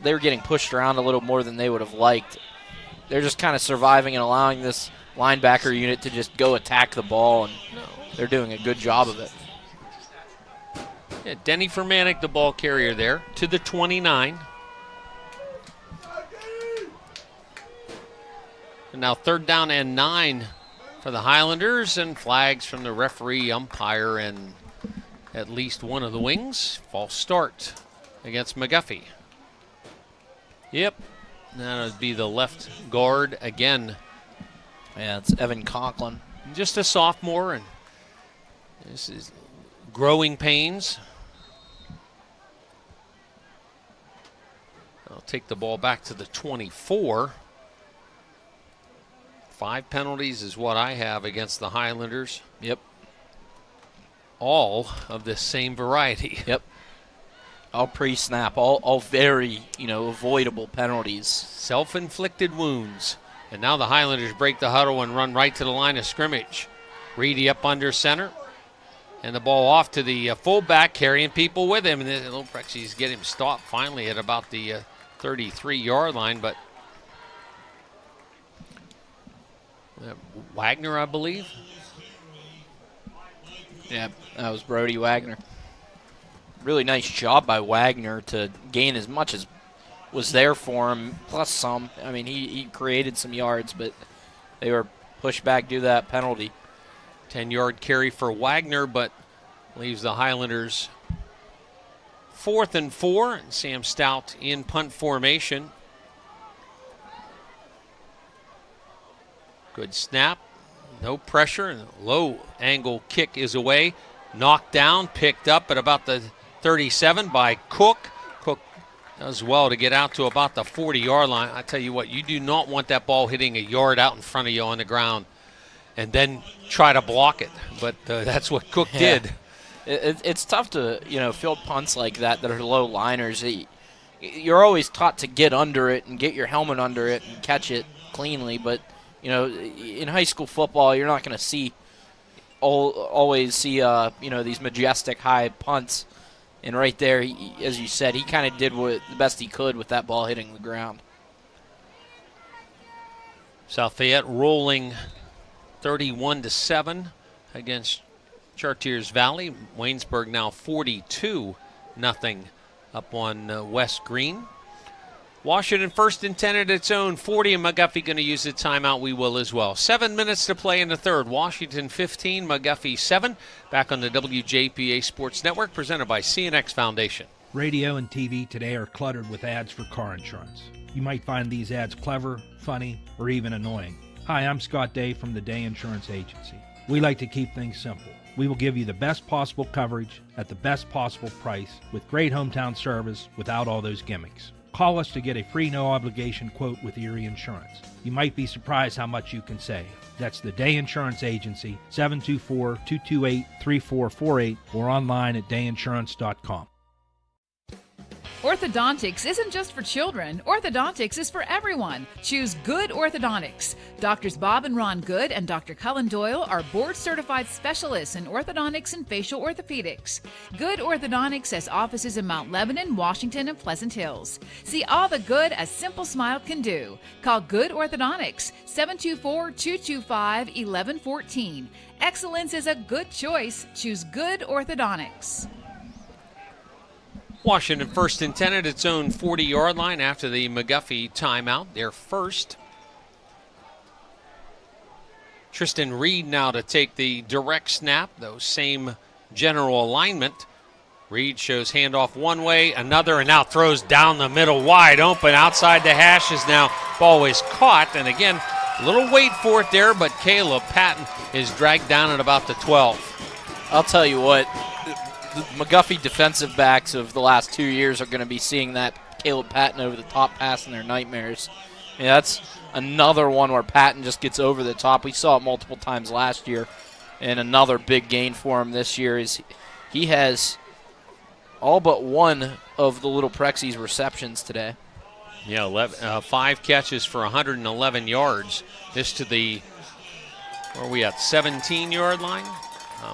they were getting pushed around a little more than they would have liked. They're just kind of surviving and allowing this linebacker unit to just go attack the ball, and they're doing a good job of it. Yeah, Denny Fermanic, the ball carrier there, to the 29. And now 3rd down and 9 for the Highlanders, and flags from the referee, umpire, and at least one of the wings. False start against McGuffey. Yep. That would be the left guard again. Yeah, it's Evan Conklin. Just a sophomore, and this is growing pains. I'll take the ball back to the 24. 5 penalties is what I have against the Highlanders. Yep. All of the same variety. Yep. All pre-snap, all very, avoidable penalties. Self-inflicted wounds. And now the Highlanders break the huddle and run right to the line of scrimmage. Reedy up under center. And the ball off to the fullback, carrying people with him. And the little Prexies get him stopped finally at about the 33-yard line. But Wagner, I believe. Yeah, that was Brody Wagner. Really nice job by Wagner to gain as much as was there for him, plus some. I mean, he created some yards, but they were pushed back due to that penalty. 10-yard carry for Wagner, but leaves the Highlanders 4th and 4. And Sam Stout in punt formation. Good snap. No pressure. And low angle kick is away. Knocked down, picked up at about the 37 by Cook. Cook does well to get out to about the 40-yard line. I tell you what, you do not want that ball hitting a yard out in front of you on the ground and then try to block it. But that's what Cook did. It's tough to, field punts like that are low liners. You're always taught to get under it and get your helmet under it and catch it cleanly. But, in high school football, you're not going to always see these majestic high punts. And right there, as you said, he kind of did the best he could with that ball hitting the ground. South Fayette rolling 31-7 against Chartiers Valley. Waynesburg now 42-0 up on West Green. Washington first and 10 at its own 40, and McGuffey going to use the timeout. We will as well. 7 minutes to play in the third. Washington 15, McGuffey 7. Back on the WJPA Sports Network, presented by CNX Foundation. Radio and TV today are cluttered with ads for car insurance. You might find these ads clever, funny, or even annoying. Hi, I'm Scott Day from the Day Insurance Agency. We like to keep things simple. We will give you the best possible coverage at the best possible price with great hometown service without all those gimmicks. Call us to get a free no-obligation quote with Erie Insurance. You might be surprised how much you can save. That's the Day Insurance Agency, 724-228-3448, or online at dayinsurance.com. Orthodontics isn't just for children. Orthodontics is for everyone. Choose Good Orthodontics. Doctors Bob and Ron Good and Dr. Cullen Doyle are board-certified specialists in orthodontics and facial orthopedics. Good Orthodontics has offices in Mount Lebanon, Washington, and Pleasant Hills. See all the good a simple smile can do. Call Good Orthodontics, 724-225-1114. Excellence is a good choice. Choose Good Orthodontics. Washington first and 10 at its own 40-yard line after the McGuffey timeout. Their first. Tristan Reed now to take the direct snap, those same general alignment. Reed shows handoff one way, another, and now throws down the middle wide open. Outside the hashes now. Ball is caught, and again, a little wait for it there, but Caleb Patton is dragged down at about the 12. I'll tell you what. The McGuffey defensive backs of the last 2 years are going to be seeing that Caleb Patton over the top pass in their nightmares. Yeah, that's another one where Patton just gets over the top. We saw it multiple times last year, and another big gain for him this year is he has all but one of the Little Prexies receptions today. Yeah, 5 catches for 111 yards. This to the, where are we at, 17-yard line?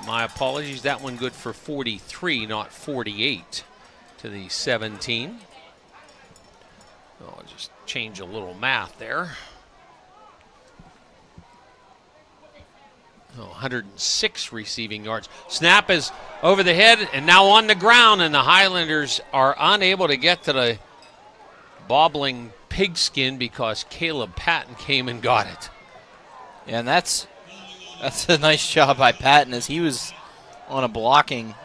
My apologies, that one good for 43, not 48 to the 17. I'll just change a little math there. 106 receiving yards. Snap is over the head and now on the ground, and the Highlanders are unable to get to the bobbling pigskin because Caleb Patton came and got it. Yeah, and that's a nice job by Patton as he was on a blocking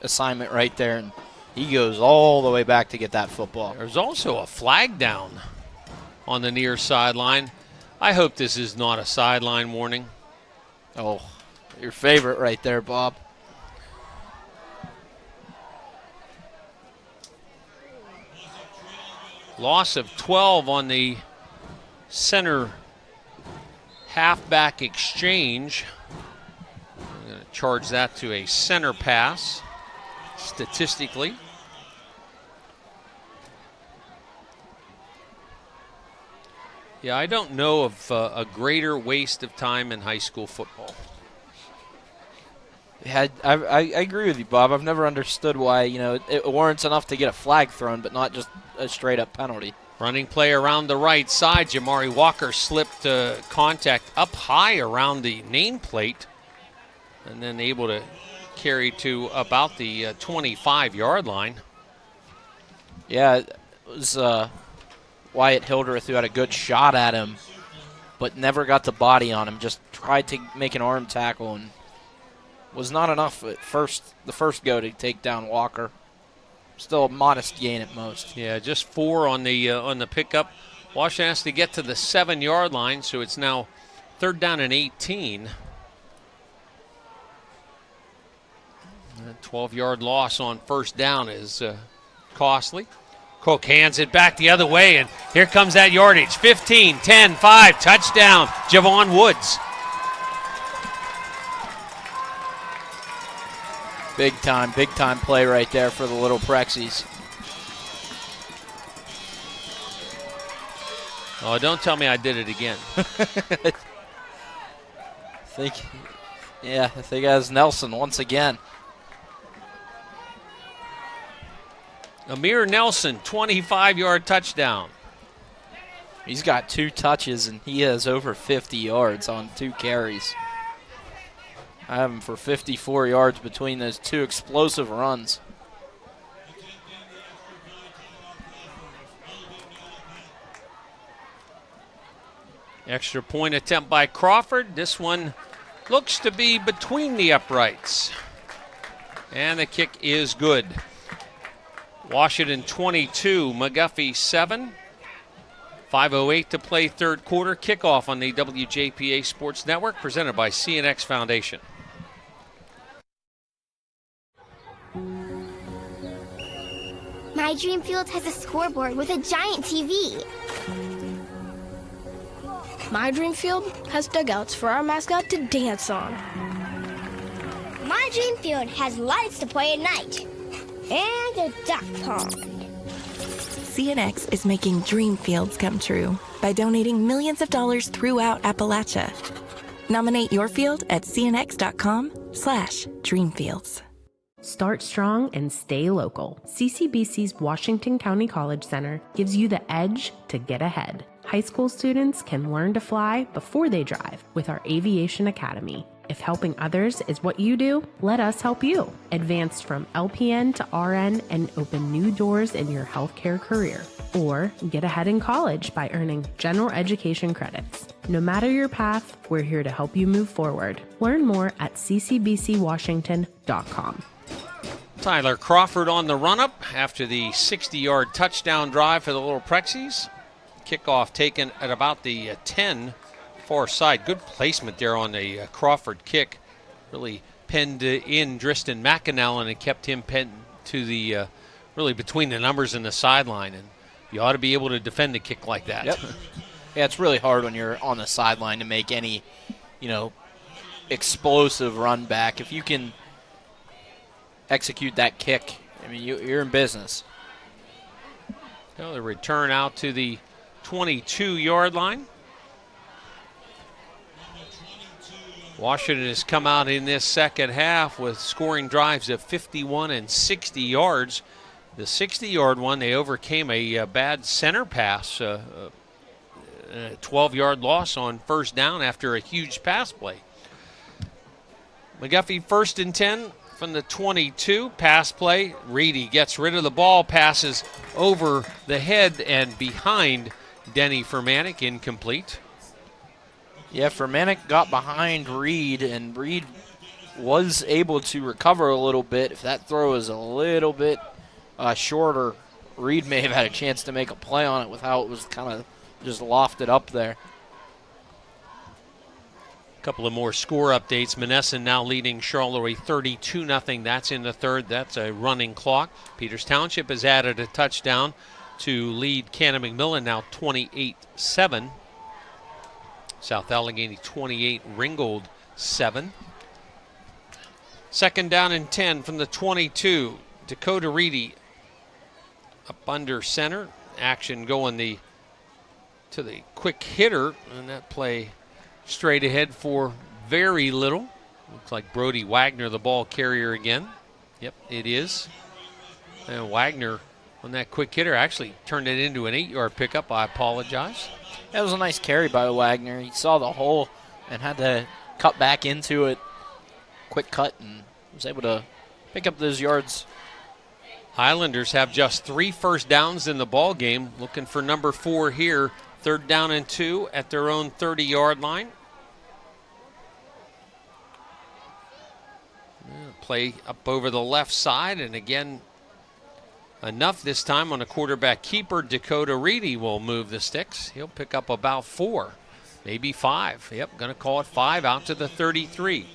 assignment right there. And He goes all the way back to get that football. There's also a flag down on the near sideline. I hope this is not a sideline warning. Oh, your favorite right there, Bob. Loss of 12 on the center halfback exchange. I'm going to charge that to a center pass, statistically. Yeah, I don't know of a greater waste of time in high school football. Yeah, I agree with you, Bob. I've never understood why, it warrants enough to get a flag thrown, but not just a straight-up penalty. Running play around the right side. Jamari Walker slipped contact up high around the nameplate and then able to carry to about the 25-yard line. Yeah, it was Wyatt Hildreth who had a good shot at him, but never got the body on him. Just tried to make an arm tackle and was not enough at the first go to take down Walker. Still a modest gain at most. Yeah, just 4 on the pickup. Washington has to get to the 7-yard line, so it's now 3rd down and 18. A 12-yard loss on 1st down is costly. Cook hands it back the other way, and here comes that yardage. 15, 10, 5, touchdown, Javon Woods. Big time play right there for the Little Prexies. Oh, don't tell me I did it again. I think it was Nelson once again. Amir Nelson, 25-yard touchdown. He's got 2 touches, and he has over 50 yards on 2 carries. I have him for 54 yards between those 2 explosive runs. Extra point attempt by Crawford. This one looks to be between the uprights. And the kick is good. Washington 22, McGuffey 7. 5:08 to play 3rd quarter. Kickoff on the WJPA Sports Network, presented by CNX Foundation. My dream field has a scoreboard with a giant TV. My dream field has dugouts for our mascot to dance on. My dream field has lights to play at night. And a duck pond. CNX is making dream fields come true by donating millions of dollars throughout Appalachia. Nominate your field at cnx.com/dreamfields. Start strong and stay local. CCBC's Washington County College Center gives you the edge to get ahead. High school students can learn to fly before they drive with our Aviation Academy. If helping others is what you do, let us help you. Advance from LPN to RN and open new doors in your healthcare career. Or get ahead in college by earning general education credits. No matter your path, we're here to help you move forward. Learn more at ccbcwashington.com. Tyler Crawford on the run-up after the 60-yard touchdown drive for the Little Prexies. Kickoff taken at about the 10 far side. Good placement there on the Crawford kick. Really penned in Driston McAnallen and kept him penned to the really between the numbers and the sideline. And you ought to be able to defend the kick like that. Yep. Yeah, it's really hard when you're on the sideline to make any, explosive run back. If you can execute that kick, I mean, you're in business. Well, the return out to the 22-yard line. Washington has come out in this second half with scoring drives of 51 and 60 yards. The 60-yard one, they overcame a bad center pass, a 12-yard loss on 1st down after a huge pass play. McGuffey 1st and 10 from the 22. Pass play. Reedy gets rid of the ball, passes over the head and behind Denny Fermanic, incomplete. Yeah, Fermanic got behind Reed, and Reed was able to recover a little bit. If that throw is a little bit shorter, Reed may have had a chance to make a play on it with how it was kind of just lofted up there. A couple of more score updates. Monessen now leading Charleroi 32-0. That's in the third. That's a running clock. Peters Township has added a touchdown to lead Cannon-McMillan now 28-7. South Allegheny 28, Ringgold 7. Second down and 10 from the 22. Dakota Reedy up under center. Action going to the quick hitter, and that play straight ahead for very little. Looks like Brody Wagner, the ball carrier again. Yep, it is. And Wagner on that quick hitter actually turned it into an 8-yard pickup. I apologize. That was a nice carry by Wagner. He saw the hole and had to cut back into it. Quick cut, and was able to pick up those yards. Highlanders have just 3 first downs in the ball game. Looking for number 4 here. 3rd down and 2 at their own 30-yard line. Play up over the left side, and again, enough this time on a quarterback keeper. Dakota Reedy will move the sticks. He'll pick up about 4, maybe 5. Yep, going to call it 5 out to the 33.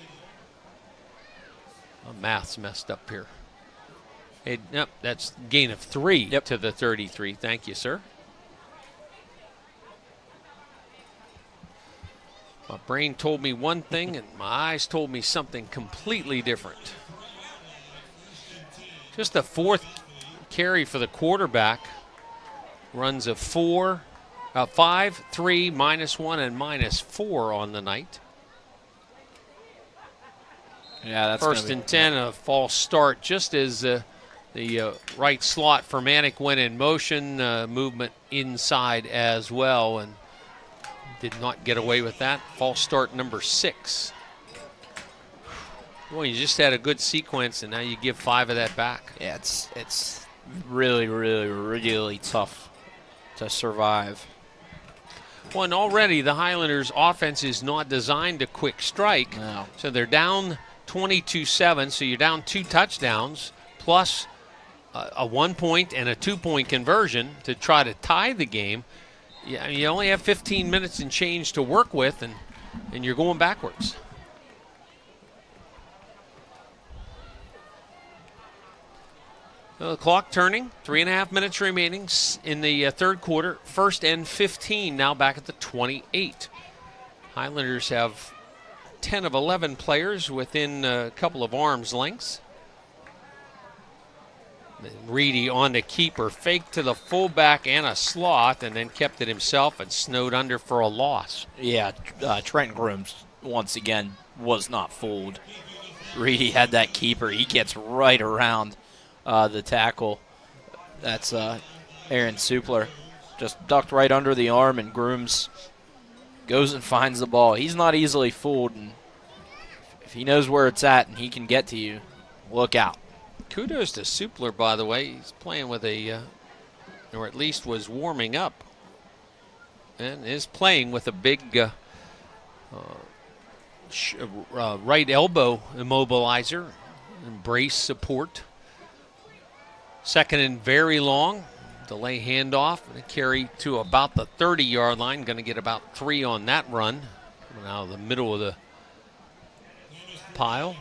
Oh, math's messed up here. Yep, that's gain of 3 to the 33. Thank you, sir. My brain told me one thing, and my eyes told me something completely different. Just the 4th carry for the quarterback. Runs of 5, 3, -1, and -4 on the night. Yeah, that's first and 10, a false start, just as the right slot for Manick went in motion, movement inside as well, and did not get away with that. False start number 6. Well, you just had a good sequence, and now you give 5 of that back. Yeah, it's really, really, really tough to survive. Well, and already the Highlanders' offense is not designed to quick strike. No. So they're down 22-7, so you're down 2 touchdowns, plus a 1-point and a 2-point conversion to try to tie the game. You only have 15 minutes and change to work with, and you're going backwards. The clock turning, 3.5 minutes remaining in the third quarter. 1st and 15 now back at the 28. Highlanders have 10 of 11 players within a couple of arms lengths. Reedy on the keeper, fake to the fullback and a slot, and then kept it himself and snowed under for a loss. Yeah, Trent Grooms, once again, was not fooled. Reedy had that keeper. He gets right around the tackle. That's Aaron Supler. Just ducked right under the arm, and Grooms goes and finds the ball. He's not easily fooled, and if he knows where it's at and he can get to you, look out. Kudos to Supler, by the way. He's playing with or at least was warming up, and is playing with a big right elbow immobilizer and brace support. 2nd and very long. Delay handoff. And a carry to about the 30-yard line. Going to get about 3 on that run. Coming out of the middle of the pile.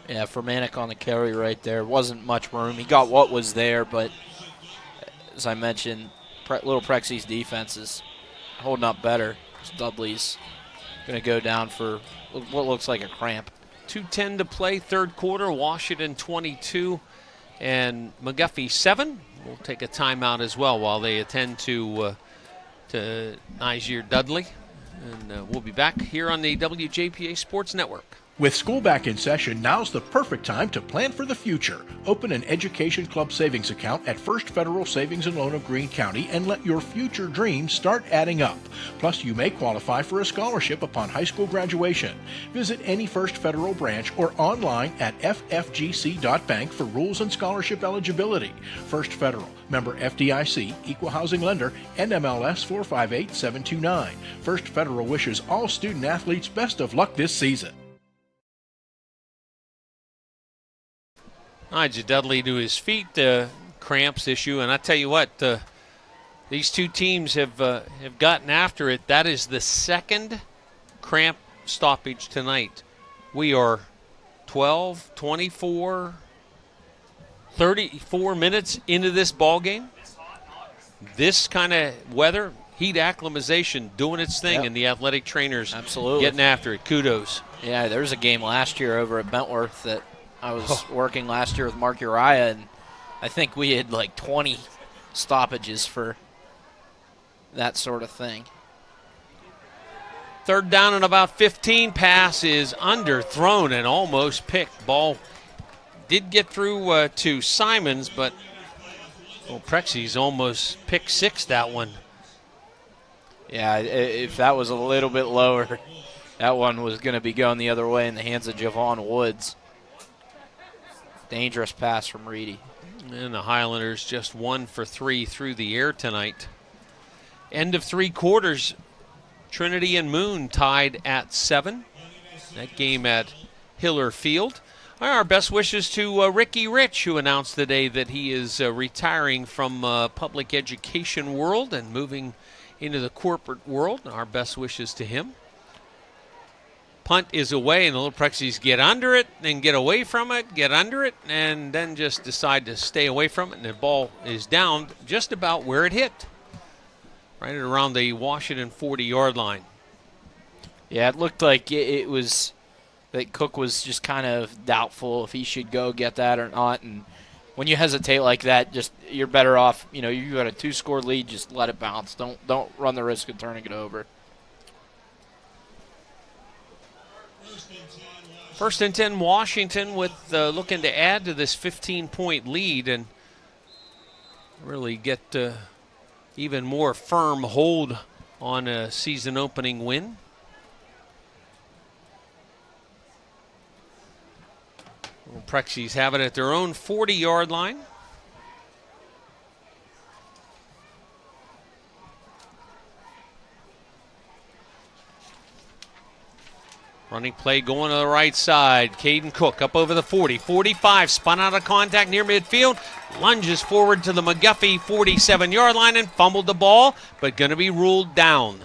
Yeah, for Manick on the carry right there. Wasn't much room. He got what was there, but as I mentioned, Little Prexy's defense is holding up better. Dudley's going to go down for what looks like a cramp. 2:10 to play, third quarter. Washington 22 and McGuffey 7. We'll take a timeout as well while they attend to Niger Dudley. And we'll be back here on the WJPA Sports Network. With school back in session, now's the perfect time to plan for the future. Open an Education Club savings account at First Federal Savings and Loan of Greene County and let your future dreams start adding up. Plus, you may qualify for a scholarship upon high school graduation. Visit any First Federal branch or online at ffgc.bank for rules and scholarship eligibility. First Federal, member FDIC, equal housing lender, NMLS 458729. First Federal wishes all student athletes best of luck this season. Nigel Dudley to his feet, cramps issue, and I tell you what, these two teams have gotten after it. That is the second cramp stoppage tonight. We are 12, 24, 34 minutes into this ball game. This kind of weather, heat acclimatization, doing its thing, and the athletic trainers getting after it. Kudos. Yeah, there was a game last year over at Bentworth that I was working last year with Mark Uriah, and I think we had like 20 stoppages for that sort of thing. Third down and about 15. Pass is underthrown and almost picked. Ball did get through to Simons, but Prexy's almost picked six that one. Yeah, if that was a little bit lower, that one was going to be going the other way in the hands of Javon Woods. Dangerous pass from Reedy. And the Highlanders just 1 for 3 through the air tonight. End of three quarters, Trinity and Moon tied at 7. That game at Hiller Field. Our best wishes to Ricky Rich, who announced today that he is retiring from public education world and moving into the corporate world. Our best wishes to him. Punt is away, and the Little Prexies get under it, then get away from it, get under it, and then just decide to stay away from it, and the ball is down just about where it hit, right around the Washington 40-yard line. Yeah, it looked like it was that Cook was just kind of doubtful if he should go get that or not, and when you hesitate like that, just you're better off, you got a 2-score lead, just let it bounce. Don't run the risk of turning it over. First and 10, Washington with looking to add to this 15-point lead and really get even more firm hold on a season-opening win. Prexies have it at their own 40-yard line. Running play going to the right side. Caden Cook up over the 40, 45, spun out of contact near midfield, lunges forward to the McGuffey 47-yard line and fumbled the ball, but going to be ruled down.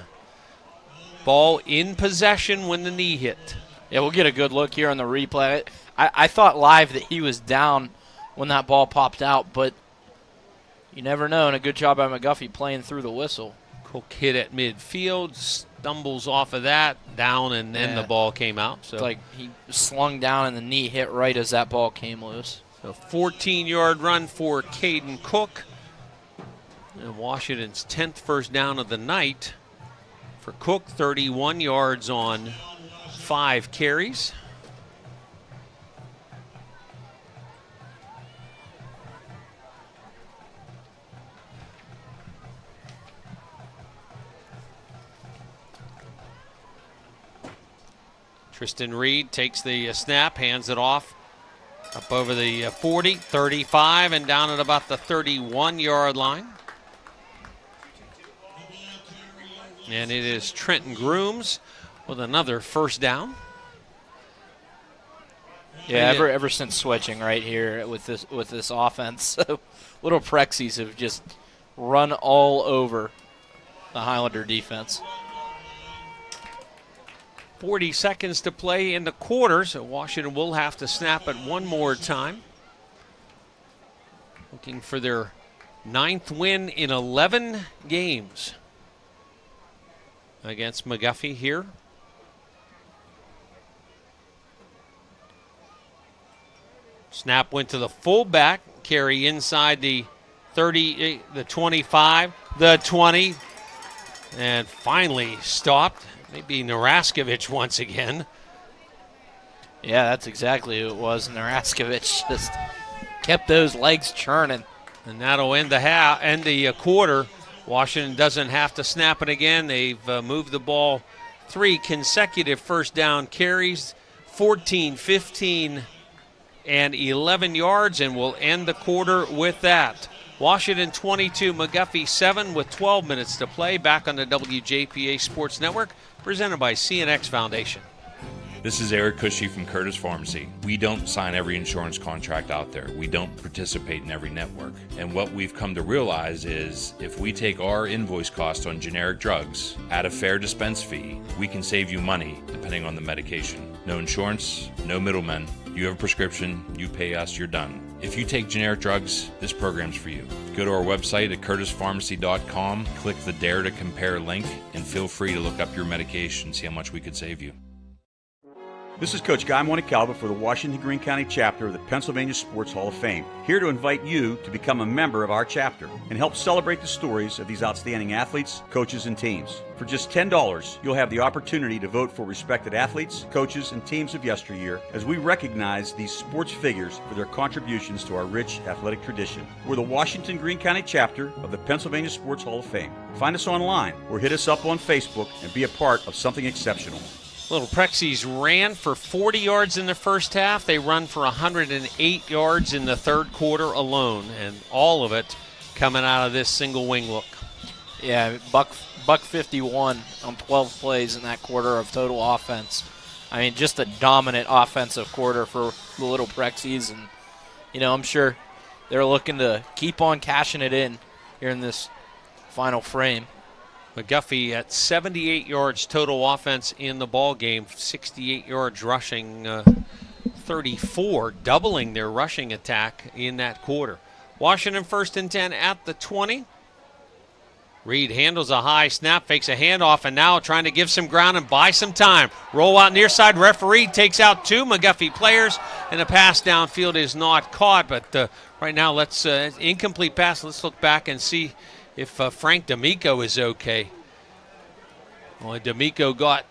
Ball in possession when the knee hit. Yeah, we'll get a good look here on the replay. I thought live that he was down when that ball popped out, but you never know, and a good job by McGuffey playing through the whistle. Cook hit at midfield, stumbles off of that, down, and then the ball came out. So it's like he slung down and the knee hit right as that ball came loose. So 14-yard run for Caden Cook. And Washington's 10th first down of the night. For Cook, 31 yards on 5 carries. Tristan Reed takes the snap, hands it off up over the 40, 35, and down at about the 31-yard line. And it is Trenton Grooms with another first down. Yeah, ever since switching right here with this offense, Little Prexies have just run all over the Highlander defense. 40 seconds to play in the quarter, so Washington will have to snap it one more time. Looking for their 9th win in 11 games against McGuffey here. Snap went to the fullback, carry inside the 30, the 25, the 20, and finally stopped. Maybe Naraskovich once again. Yeah, that's exactly who it was. Naraskovich just kept those legs churning. And that'll end the quarter. Washington doesn't have to snap it again. They've moved the ball 3 consecutive first down carries, 14, 15, and 11 yards, and we'll end the quarter with that. Washington 22, McGuffey 7 with 12 minutes to play. Back on the WJPA Sports Network, presented by CNX Foundation. This is Eric Cushy from Curtis Pharmacy. We don't sign every insurance contract out there. We don't participate in every network. And what we've come to realize is if we take our invoice cost on generic drugs at a fair dispense fee, we can save you money depending on the medication. No insurance, no middlemen. You have a prescription, you pay us, you're done. If you take generic drugs, this program's for you. Go to our website at curtispharmacy.com, click the Dare to Compare link, and feel free to look up your medication, see how much we could save you. This is Coach Guy Montecalvo for the Washington Greene County chapter of the Pennsylvania Sports Hall of Fame, here to invite you to become a member of our chapter and help celebrate the stories of these outstanding athletes, coaches, and teams. For just $10, you'll have the opportunity to vote for respected athletes, coaches, and teams of yesteryear as we recognize these sports figures for their contributions to our rich athletic tradition. We're the Washington Greene County chapter of the Pennsylvania Sports Hall of Fame. Find us online or hit us up on Facebook and be a part of something exceptional. Little Prexies ran for 40 yards in the first half. They run for 108 yards in the third quarter alone, and all of it coming out of this single wing look. Yeah, buck 51 on 12 plays in that quarter of total offense. I mean, just a dominant offensive quarter for the Little Prexies, and I'm sure they're looking to keep on cashing it in here in this final frame. McGuffey at 78 yards total offense in the ball game, 68 yards rushing, 34, doubling their rushing attack in that quarter. Washington 1st and 10 at the 20. Reed handles a high snap, fakes a handoff, and now trying to give some ground and buy some time. Roll out near side, referee takes out two McGuffey players, and a pass downfield is not caught. But right now, let's incomplete pass. Let's look back and see if Frank D'Amico is okay. Well, D'Amico got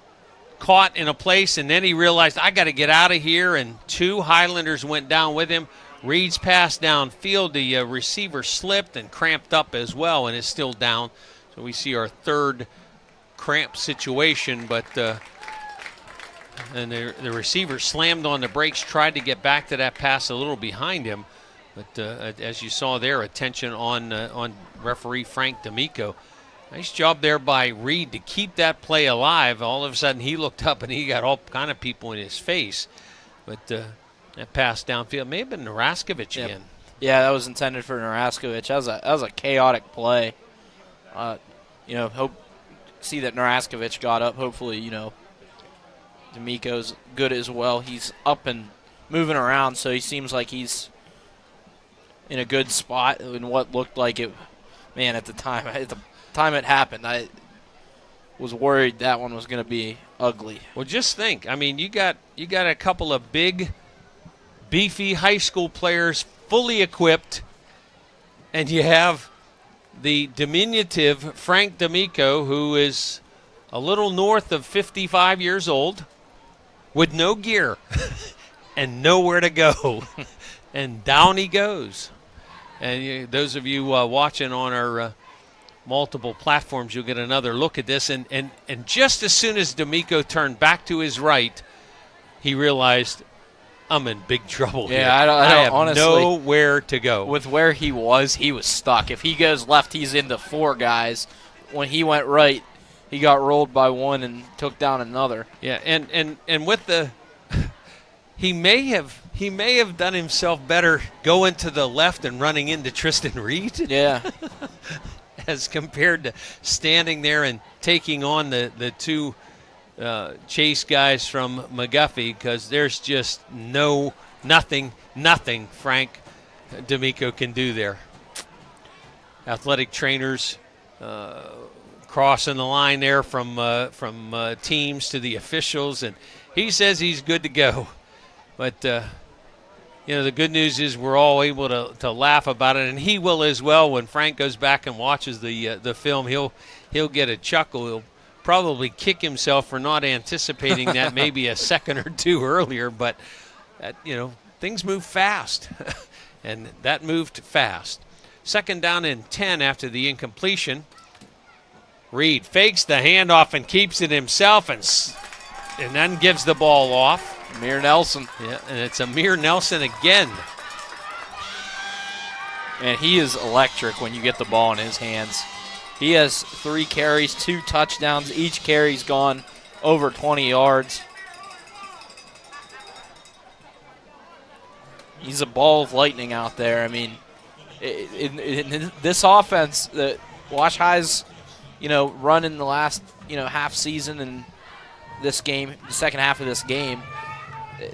caught in a place, and then he realized, I got to get out of here, and two Highlanders went down with him. Reed's pass downfield, the receiver slipped and cramped up as well and is still down. So we see our third cramp situation, but and the receiver slammed on the brakes, tried to get back to that pass a little behind him. But as you saw there, attention on referee Frank D'Amico. Nice job there by Reed to keep that play alive. All of a sudden he looked up and he got all kind of people in his face. But that pass downfield may have been Naraskovich again. Yeah, that was intended for Naraskovich. That was a chaotic play. See that Naraskovich got up. Hopefully, D'Amico's good as well. He's up and moving around, so he seems like he's in a good spot in what looked like it. Man, at the time it happened, I was worried that one was going to be ugly. Well, just think. I mean, you got a couple of big, beefy high school players fully equipped, and you have the diminutive Frank D'Amico, who is a little north of 55 years old, with no gear and nowhere to go. And down he goes. And those of you watching on our multiple platforms, you'll get another look at this. And just as soon as D'Amico turned back to his right, he realized, I'm in big trouble here. I don't honestly, nowhere to go. With where he was stuck. If he goes left, he's into four guys. When he went right, he got rolled by one and took down another. Yeah, and with the he may have done himself better going to the left and running into Tristan Reed. Yeah. As compared to standing there and taking on the two chase guys from McGuffey, because there's just nothing Frank D'Amico can do there. Athletic trainers crossing the line there from teams to the officials, and he says he's good to go. But the good news is we're all able to laugh about it, and he will as well. When Frank goes back and watches the film, he'll get a chuckle. He'll probably kick himself for not anticipating that maybe a second or two earlier. But things move fast, and that moved fast. 2nd down and 10 after the incompletion. Reed fakes the handoff and keeps it himself, and then gives the ball off. Amir Nelson. Yeah, and it's Amir Nelson again. And he is electric when you get the ball in his hands. He has 3 carries, 2 touchdowns. Each carry's gone over 20 yards. He's a ball of lightning out there. I mean, in this offense, the Wash High's, run in the last, half season and this game, the second half of this game,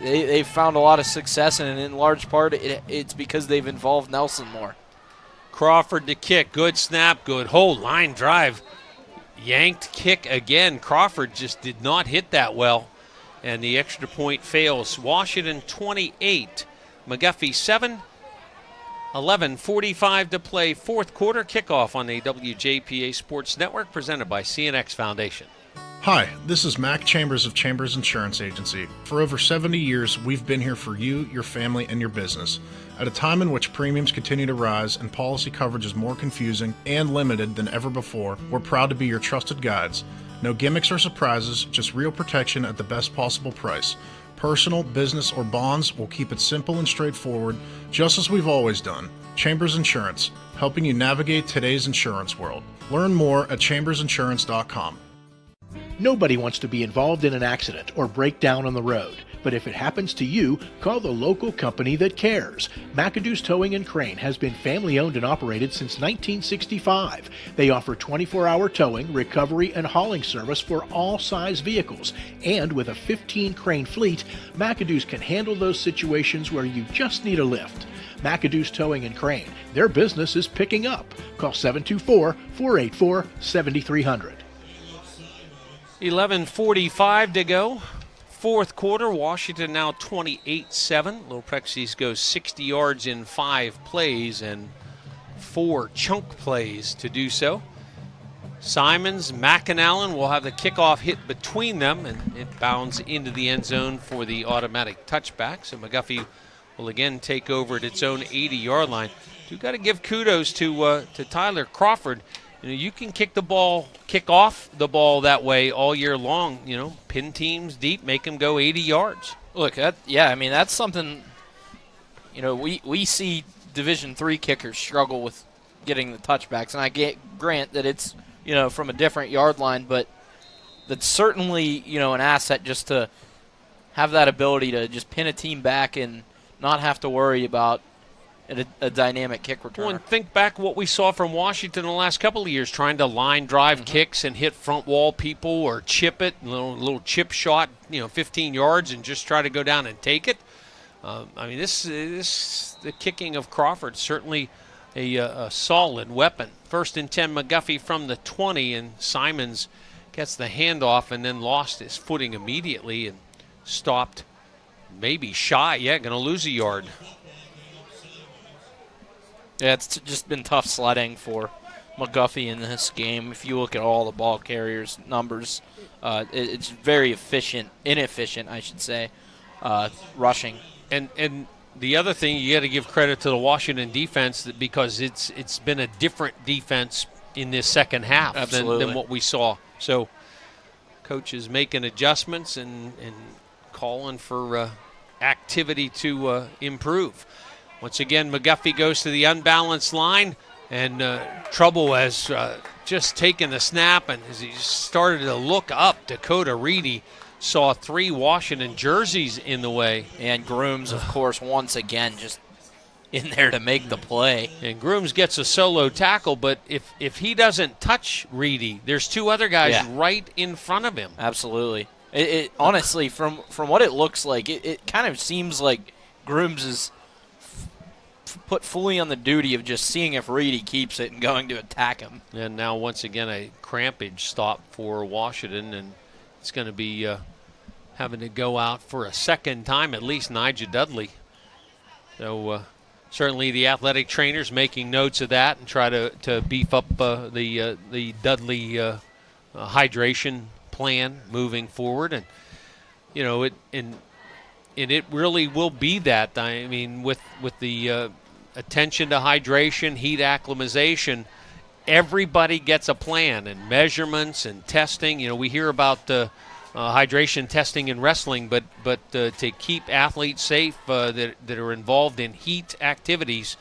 they've found a lot of success, and in large part, it's because they've involved Nelson more. Crawford to kick. Good snap, good hold. Line drive. Yanked kick again. Crawford just did not hit that well, and the extra point fails. Washington 28, McGuffey 7, 11:45 to play. Fourth quarter kickoff on the WJPA Sports Network, presented by CNX Foundation. Hi, this is Mac Chambers of Chambers Insurance Agency. For over 70 years, we've been here for you, your family, and your business. At a time in which premiums continue to rise and policy coverage is more confusing and limited than ever before, we're proud to be your trusted guides. No gimmicks or surprises, just real protection at the best possible price. Personal, business, or bonds, will keep it simple and straightforward, just as we've always done. Chambers Insurance, helping you navigate today's insurance world. Learn more at chambersinsurance.com. Nobody wants to be involved in an accident or break down on the road. But if it happens to you, call the local company that cares. McAdoo's Towing and Crane has been family owned and operated since 1965. They offer 24-hour towing, recovery, and hauling service for all size vehicles. And with a 15 crane fleet, McAdoo's can handle those situations where you just need a lift. McAdoo's Towing and Crane. Their business is picking up. Call 724-484-7300. 11:45 to go. Fourth quarter, Washington now 28-7. Loprexis goes 60 yards in 5 plays and 4 chunk plays to do so. Simons, McAnallen will have the kickoff hit between them, and it bounds into the end zone for the automatic touchback. So McGuffey will again take over at its own 80-yard line. You've got to give kudos to Tyler Crawford. You can kick off the ball that way all year long. Pin teams deep, make them go 80 yards. Look, that's something. We see Division III kickers struggle with getting the touchbacks, and I grant that it's from a different yard line, but that's certainly an asset just to have that ability to just pin a team back and not have to worry about a dynamic kick returner. Well, and think back what we saw from Washington in the last couple of years, trying to line drive kicks and hit front wall people or chip it, little chip shot, 15 yards and just try to go down and take it. The kicking of Crawford, certainly a solid weapon. 1st and 10, McGuffey from the 20, and Simons gets the handoff and then lost his footing immediately and stopped, maybe shy. Going to lose a yard. Yeah, it's just been tough sledding for McGuffey in this game. If you look at all the ball carriers' numbers, it's very inefficient, I should say, rushing. And the other thing, you got to give credit to the Washington defense because it's been a different defense in this second half than what we saw. So coach is making adjustments and calling for activity to improve. Once again, McGuffey goes to the unbalanced line, and Trouble has just taken the snap, and as he started to look up, Dakota Reedy saw 3 Washington jerseys in the way. And Grooms, of course, once again just in there to make the play. And Grooms gets a solo tackle, but if he doesn't touch Reedy, there's 2 other guys right in front of him. Absolutely. It honestly, from what it looks like, it kind of seems like Grooms is put fully on the duty of just seeing if Reedy keeps it and going to attack him. And now once again a crampage stop for Washington, and it's going to be having to go out for a second time, at least Nigel Dudley. So certainly the athletic trainers making notes of that and try to beef up the Dudley hydration plan moving forward. And it really will be that. I mean, with the attention to hydration, heat acclimatization, everybody gets a plan and measurements and testing. We hear about hydration testing in wrestling, but to keep athletes safe that are involved in heat activities,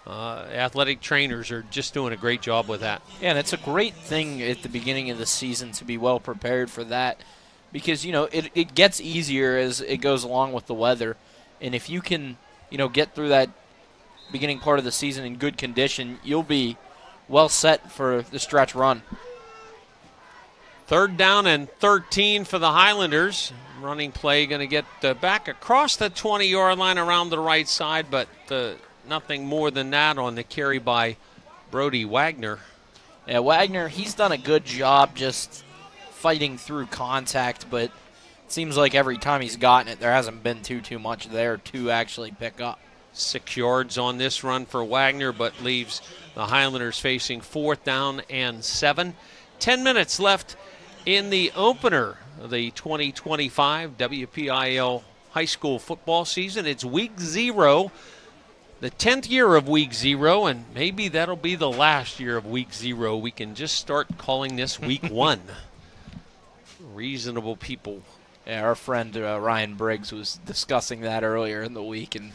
athletic trainers are just doing a great job with that. Yeah, and it's a great thing at the beginning of the season to be well prepared for that, because it gets easier as it goes along with the weather, and if you can get through that beginning part of the season in good condition, you'll be well set for the stretch run. 3rd down and 13 for the Highlanders. Running play going to get back across the 20-yard line around the right side, but nothing more than that on the carry by Brody Wagner. Yeah, Wagner, he's done a good job just fighting through contact, but it seems like every time he's gotten it, there hasn't been too much there to actually pick up. 6 yards on this run for Wagner, but leaves the Highlanders facing 4th down and 7. 10 minutes left in the opener of the 2025 WPIL high school football season. It's week 0, the 10th year of week 0, and maybe that'll be the last year of week 0. We can just start calling this week 1. Reasonable people. Yeah, our friend Ryan Briggs was discussing that earlier in the week and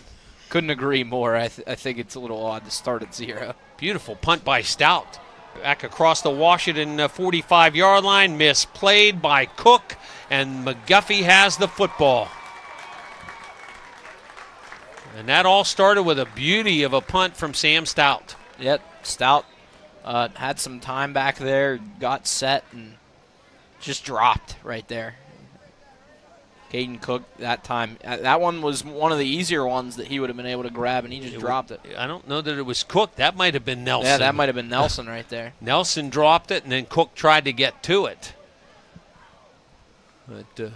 couldn't agree more. I think it's a little odd to start at 0. Beautiful punt by Stout. Back across the Washington 45-yard line, misplayed by Cook, and McGuffey has the football. And that all started with a beauty of a punt from Sam Stout. Yep, Stout had some time back there, got set, and just dropped right there. Caden Cook that time. That one was one of the easier ones that he would have been able to grab, and he just dropped it. I don't know that it was Cook. That might have been Nelson. Yeah, that might have been Nelson right there. Nelson dropped it, and then Cook tried to get to it. But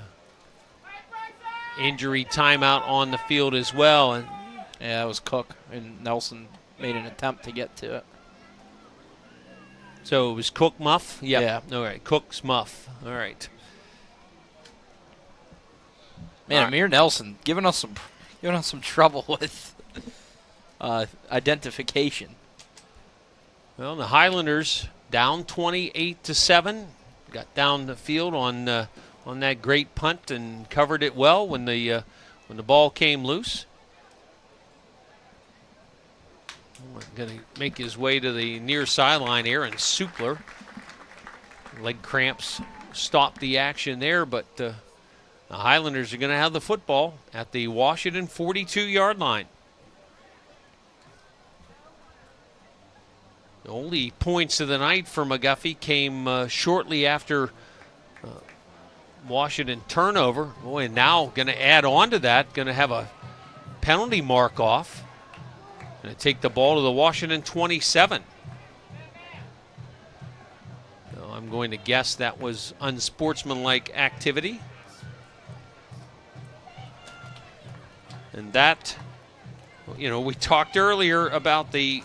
injury timeout on the field as well. And yeah, it was Cook, and Nelson made an attempt to get to it. So it was Cook Muff? Yep. Yeah. All right, Cook's Muff. All right. Man, Amir Nelson giving us some trouble with identification. Well, the Highlanders down 28-7, got down the field on that great punt and covered it well when the ball came loose. Going to make his way to the near sideline. Aaron Supler, leg cramps stopped the action there, but. The Highlanders are going to have the football at the Washington 42-yard line. The only points of the night for McGuffey came shortly after Washington turnover. Boy, and now going to add on to that, going to have a penalty mark off. Going to take the ball to the Washington 27. So I'm going to guess that was unsportsmanlike activity. And that, we talked earlier about the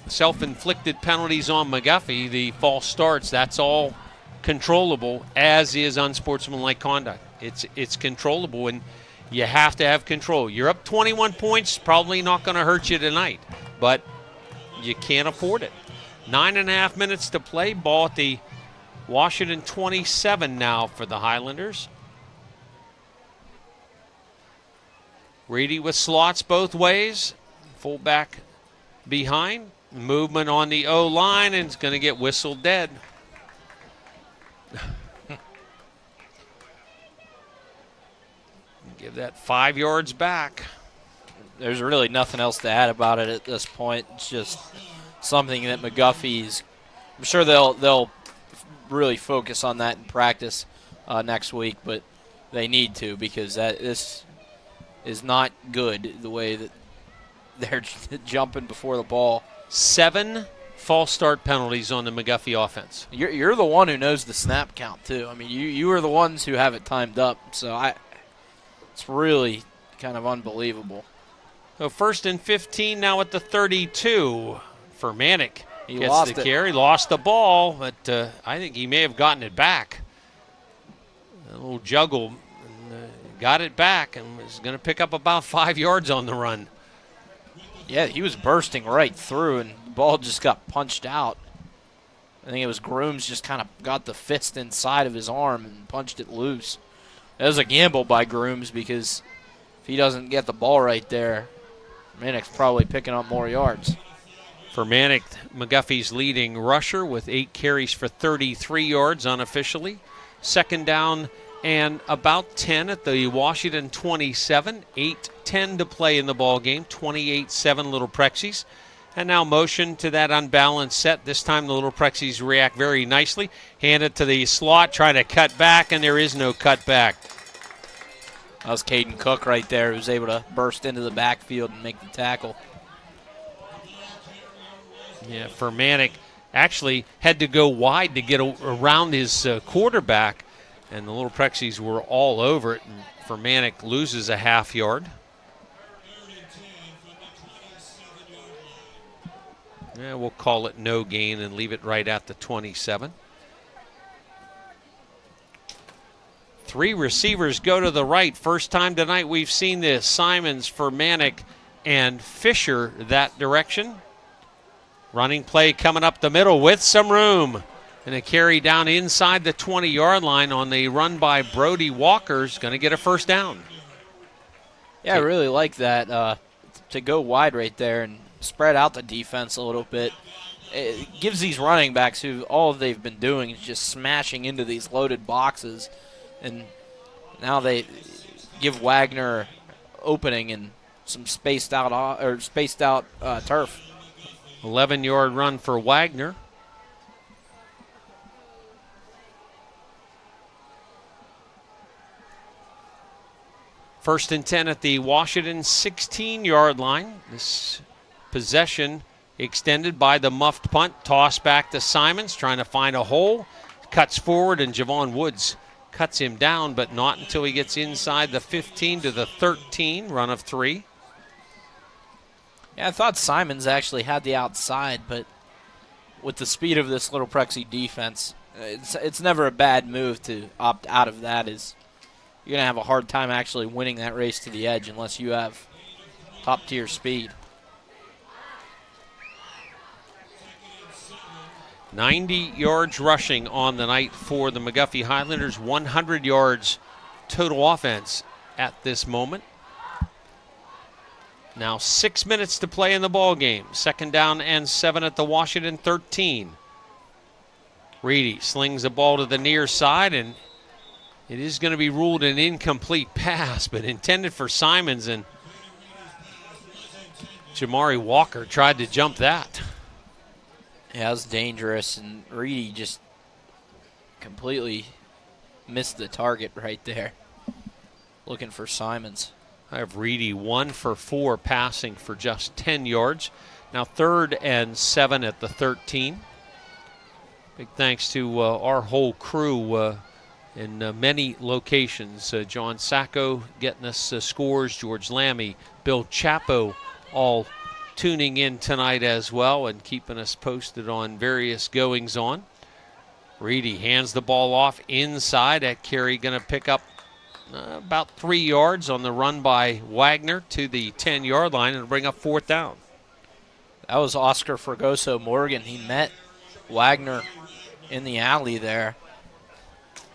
self-inflicted penalties on McGuffey, the false starts. That's all controllable, as is unsportsmanlike conduct. It's controllable, and you have to have control. You're up 21 points, probably not going to hurt you tonight, but you can't afford it. 9.5 minutes to play. Ball at the Washington 27 now for the Highlanders. Reedy with slots both ways. Fullback behind. Movement on the O-line, and it's going to get whistled dead. Give that 5 yards back. There's really nothing else to add about it at this point. It's just something that McGuffey's, I'm sure they'll really focus on that in practice next week, but they need to, because this is not good, the way that they're jumping before the ball. 7 false start penalties on the McGuffey offense. You're the one who knows the snap count, too. I mean, you are the ones who have it timed up, so it's really kind of unbelievable. So 1st and 15 now at the 32 for Manick. He gets lost the it. carry, lost the ball, but I think he may have gotten it back. A little juggle. Got it back and was going to pick up about 5 yards on the run. Yeah, he was bursting right through, and the ball just got punched out. I think it was Grooms just kind of got the fist inside of his arm and punched it loose. That was a gamble by Grooms, because if he doesn't get the ball right there, Manick's probably picking up more yards. For Manick, McGuffey's leading rusher with 8 carries for 33 yards unofficially. 2nd down and about 10 at the Washington 27. 8:10 to play in the ball game. 28-7 Little Prexies. And now motion to that unbalanced set. This time the Little Prexies react very nicely. Hand it to the slot, trying to cut back, and there is no cut back. That was Caden Cook right there, who was able to burst into the backfield and make the tackle. Yeah, Furmanek actually had to go wide to get around his quarterback, and the Little Prexies were all over it, and Furmanek loses a half yard. Yeah, we'll call it no gain and leave it right at the 27. 3 receivers go to the right. First time tonight we've seen this. Simons, Furmanek, and Fisher that direction. Running play coming up the middle with some room. And a carry down inside the 20-yard line on the run by Brody Walker's going to get a first down. Yeah, I really like that to go wide right there and spread out the defense a little bit. It gives these running backs, who all they've been doing is just smashing into these loaded boxes, and now they give Wagner opening and some spaced out turf. 11-yard run for Wagner. First and 10 at the Washington 16-yard line. This possession extended by the muffed punt. Toss back to Simons, trying to find a hole. Cuts forward, and Javon Woods cuts him down, but not until he gets inside the 15 to the 13, run of 3. Yeah, I thought Simons actually had the outside, but with the speed of this Little Prexy defense, it's never a bad move to opt out of that. You're going to have a hard time actually winning that race to the edge unless you have top-tier speed. 90 yards rushing on the night for the McGuffey Highlanders. 100 yards total offense at this moment. Now 6 minutes to play in the ball game. Second down and 7 at the Washington 13. Reedy slings the ball to the near side, and it is going to be ruled an incomplete pass, but intended for Simons, and Jamari Walker tried to jump that. Yeah, it was dangerous, and Reedy just completely missed the target right there, looking for Simons. I have Reedy 1 for 4 passing for just 10 yards. Now 3rd and 7 at the 13. Big thanks to our whole crew in many locations. John Sacco getting us scores, George Lammy, Bill Chapo, all tuning in tonight as well and keeping us posted on various goings-on. Reedy hands the ball off inside. That carry going to pick up about 3 yards on the run by Wagner to the 10-yard line and bring up 4th down. That was Oscar Fregoso Morgan. He met Wagner in the alley there.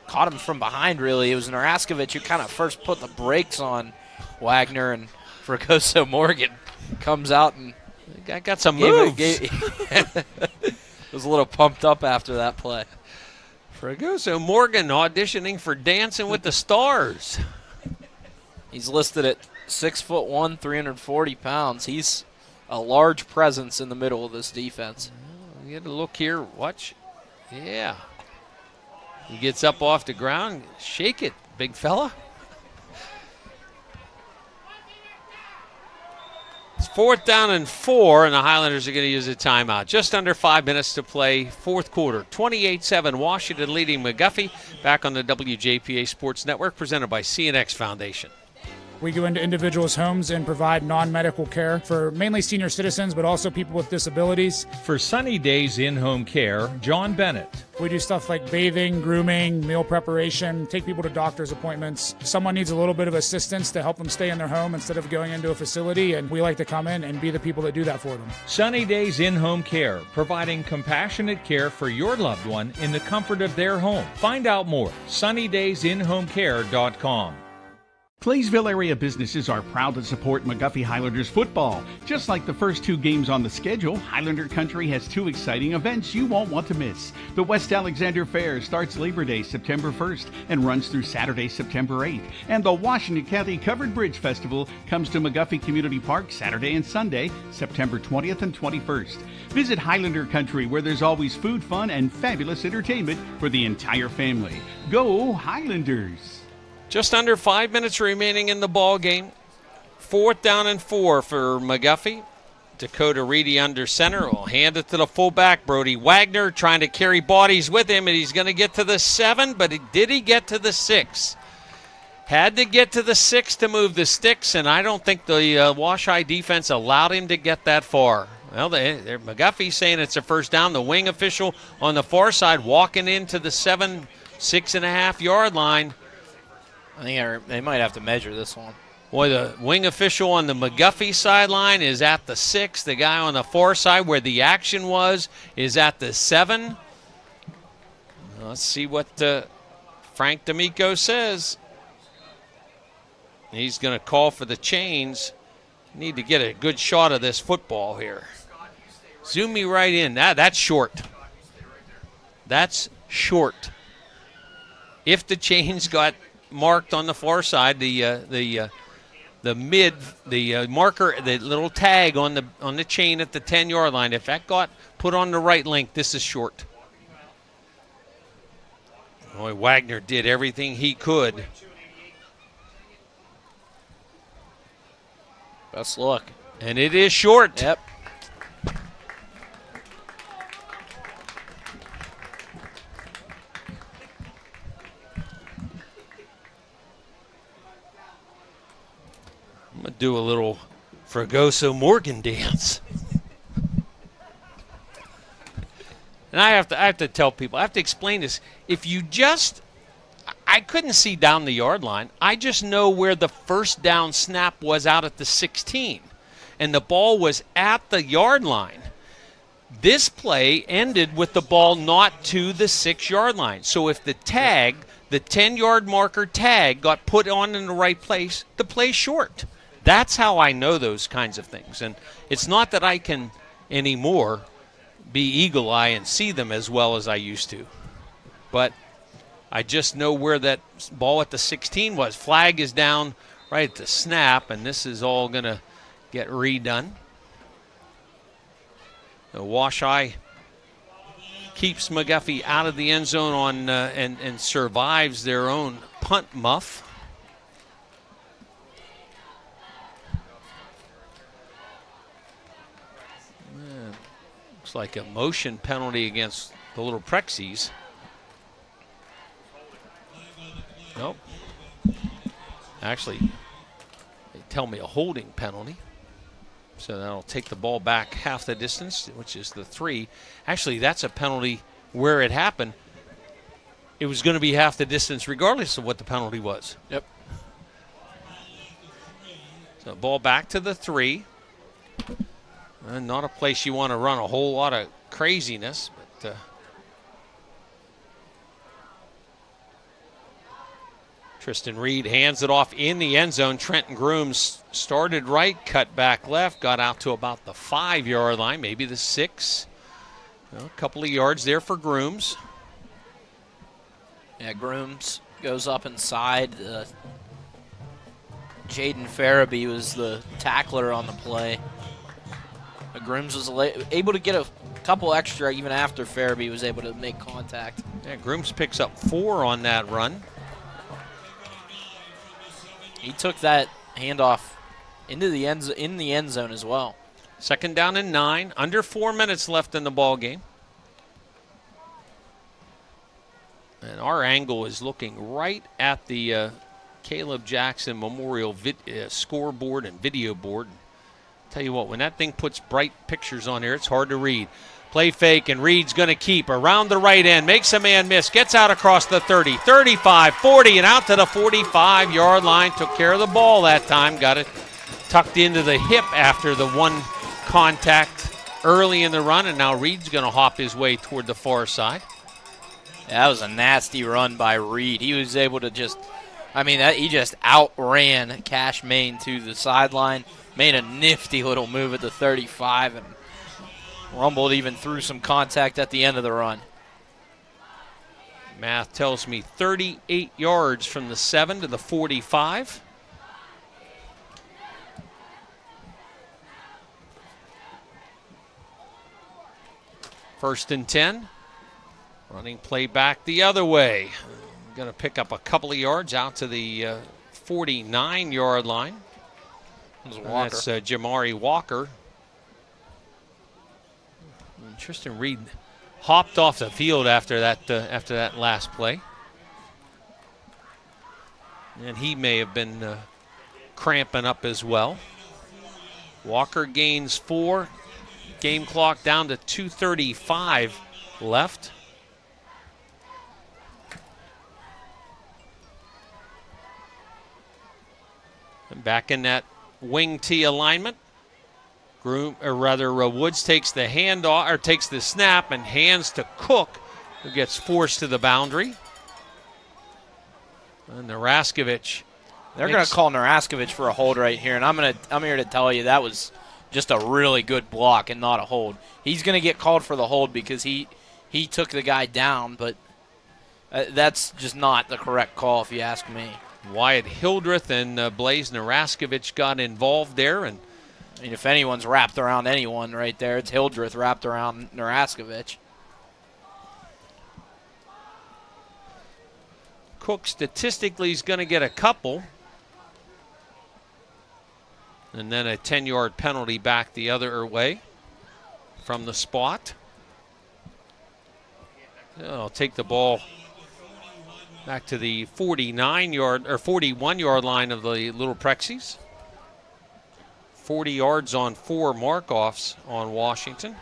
Caught him from behind, really. It was Naraskovich who kind of first put the brakes on Wagner, and Fregoso Morgan comes out and got some moves. Was a little pumped up after that play. Fregoso Morgan auditioning for Dancing with the Stars. He's listed at 6'1", 340 pounds. He's a large presence in the middle of this defense. You get a look here. Watch. Yeah. He gets up off the ground. Shake it, big fella. It's 4th down and 4, and the Highlanders are going to use a timeout. Just under 5 minutes to play, 4th quarter. 28-7, Washington leading McGuffey. Back on the WJPA Sports Network, presented by CNX Foundation. We go into individuals' homes and provide non-medical care for mainly senior citizens, but also people with disabilities. For Sunny Days In-Home Care, John Bennett. We do stuff like bathing, grooming, meal preparation, take people to doctor's appointments. Someone needs a little bit of assistance to help them stay in their home instead of going into a facility, and we like to come in and be the people that do that for them. Sunny Days In-Home Care, providing compassionate care for your loved one in the comfort of their home. Find out more, sunnydaysinhomecare.com. Claysville area businesses are proud to support McGuffey Highlanders football. Just like the first 2 games on the schedule, Highlander Country has 2 exciting events you won't want to miss. The West Alexander Fair starts Labor Day, September 1st and runs through Saturday, September 8th. And the Washington County Covered Bridge Festival comes to McGuffey Community Park Saturday and Sunday, September 20th and 21st. Visit Highlander Country, where there's always food, fun, and fabulous entertainment for the entire family. Go Highlanders! Just under 5 minutes remaining in the ball game. 4th down and 4 for McGuffey. Dakota Reedy under center. Will hand it to the fullback, Brody Wagner, trying to carry bodies with him, and he's going to get to the 7, but did he get to the 6? Had to get to the 6 to move the sticks, and I don't think the Wash-High defense allowed him to get that far. Well, McGuffey saying it's a first down. The wing official on the far side walking into the 6.5 yard line. I think they might have to measure this one. Boy, the wing official on the McGuffey sideline is at the 6. The guy on the far side where the action was is at the 7. Let's see what Frank D'Amico says. He's going to call for the chains. Need to get a good shot of this football here. Zoom me right in. That's short. That's short. If the chains got marked on the far side, the marker, the little tag on the chain at the 10-yard line, if that got put on the right link, this is short. Boy, Wagner did everything he could. Best look. And it is short. Yep. I'm going to do a little Fragoso Morgan dance. And I have to tell people, I have to explain this. If you I couldn't see down the yard line. I just know where the first down snap was out at the 16. And the ball was at the yard line. This play ended with the ball not to the 6-yard line. So if the tag, the 10-yard marker tag, got put on in the right place, the play's short. That's how I know those kinds of things. And it's not that I can anymore be eagle eye and see them as well as I used to. But I just know where that ball at the 16 was. Flag is down right at the snap, and this is all going to get redone. The Wash-High keeps McGuffey out of the end zone and survives their own punt muff. Looks like a motion penalty against the Little Prexies. Nope. Actually, they tell me a holding penalty. So that'll take the ball back half the distance, which is the 3. Actually, that's a penalty where it happened. It was going to be half the distance regardless of what the penalty was. Yep. So ball back to the 3. Not a place you want to run a whole lot of craziness, but Tristan Reed hands it off in the end zone. Trenton Grooms started right, cut back left, got out to about the 5-yard line, maybe the 6. A couple of yards there for Grooms. Yeah, Grooms goes up inside. Jaden Farabee was the tackler on the play. Grooms was able to get a couple extra even after Farabee was able to make contact. Yeah, Grooms picks up 4 on that run. He took that handoff into the end zone as well. 2nd down and 9. Under 4 minutes left in the ball game. And our angle is looking right at the Caleb Jackson Memorial scoreboard and video board. Tell you what, when that thing puts bright pictures on here, it's hard to read. Play fake, and Reed's going to keep around the right end, makes a man miss, gets out across the 30, 35, 40, and out to the 45-yard line. Took care of the ball that time, got it tucked into the hip after the one contact early in the run, and now Reed's going to hop his way toward the far side. That was a nasty run by Reed. He was able to just I mean, he just outran Cash Main to the sideline, made a nifty little move at the 35, and rumbled even through some contact at the end of the run. Math tells me 38 yards from the 7 to the 45. First and 10. Running play back the other way. Going to pick up a couple of yards out to the 49-yard line. That's Jamari Walker. Tristan Reed hopped off the field after that last play. And he may have been cramping up as well. Walker gains 4. Game clock down to 2:35 left. And back in that wing T alignment. Woods takes the handoff, or takes the snap and hands to Cook, who gets forced to the boundary. And Naraskovich. They're going to call Naraskovich for a hold right here, and I'm here to tell you that was just a really good block and not a hold. He's going to get called for the hold because he took the guy down, but that's just not the correct call if you ask me. Wyatt Hildreth and Blaze Naraskovich got involved there, and I mean, if anyone's wrapped around anyone right there, it's Hildreth wrapped around Naraskovich. Cook statistically is going to get a couple. And then a 10-yard penalty back the other way from the spot. I'll take the ball back to the 49-yard or 41-yard line of the Little Prexies. 40 yards on 4 mark-offs on Washington.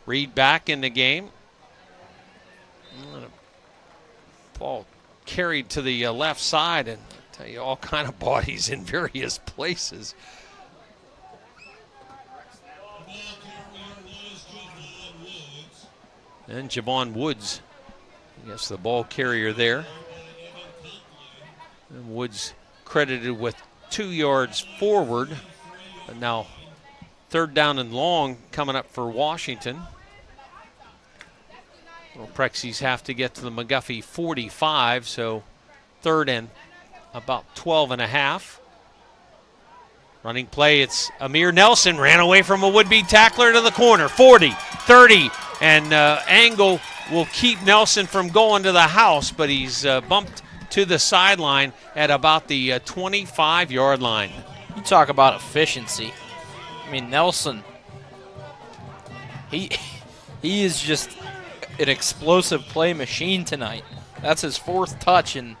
Reed back in the game. Ball carried to the left side, and I tell you, all kind of bodies in various places. And Javon Woods, I guess the ball carrier there. And Woods credited with 2 yards forward, but now 3rd down and long coming up for Washington. Well, Prexies have to get to the McGuffey 45, so 3rd and about 12 and a half. Running play, it's Amir Nelson, ran away from a would-be tackler to the corner. 40, 30, and Angle will keep Nelson from going to the house, but he's bumped to the sideline at about the 25-yard line. You talk about efficiency. I mean, Nelson, he is just an explosive play machine tonight. That's his 4th touch, and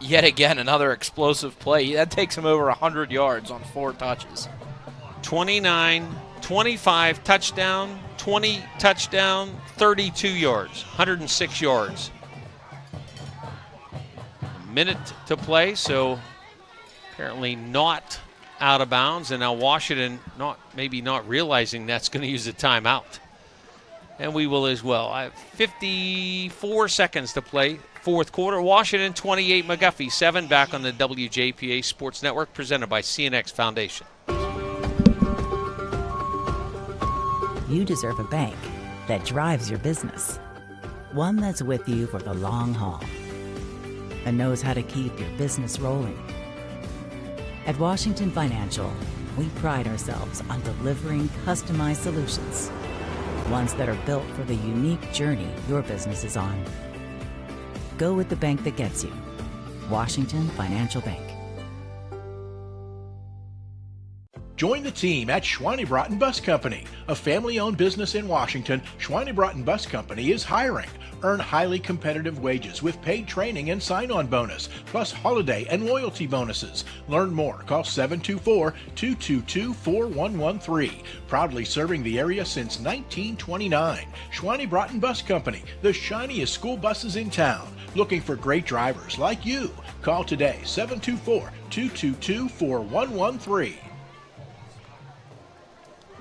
yet again another explosive play. That takes him over 100 yards on 4 touches. 29, 25 touchdown, 20 touchdown, 32 yards, 106 yards. Minute to play, so apparently not out of bounds, and now Washington maybe not realizing that's going to use a timeout. And we will as well. 54 seconds to play, 4th quarter. Washington 28, McGuffey 7, back on the WJPA Sports Network, presented by CNX Foundation. You deserve a bank that drives your business. One that's with you for the long haul and knows how to keep your business rolling. At Washington Financial, we pride ourselves on delivering customized solutions, ones that are built for the unique journey your business is on. Go with the bank that gets you. Washington Financial Bank. Join the team at Schweinebraten Bus Company, a family-owned business in Washington. Schweinebraten Bus Company is hiring. Earn highly competitive wages with paid training and sign-on bonus, plus holiday and loyalty bonuses. Learn more. Call 724-222-4113. Proudly serving the area since 1929. Schweinebraten Bus Company, the shiniest school buses in town. Looking for great drivers like you. Call today, 724-222-4113.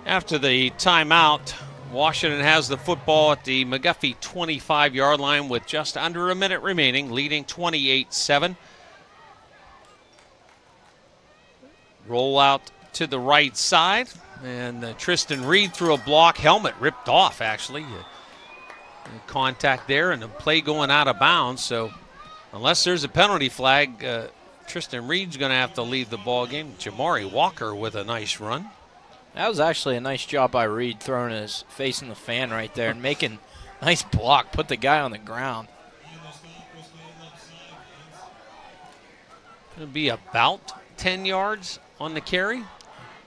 After the timeout, Washington has the football at the McGuffey 25-yard line with just under a minute remaining, leading 28-7. Roll out to the right side, and Tristan Reed threw a block. Helmet ripped off, actually. Contact there, and the play going out of bounds. So unless there's a penalty flag, Tristan Reed's going to have to leave the ball game. Jamari Walker with a nice run. That was actually a nice job by Reed, throwing his face in the fan right there and making a nice block, put the guy on the ground. Going to be about 10 yards on the carry.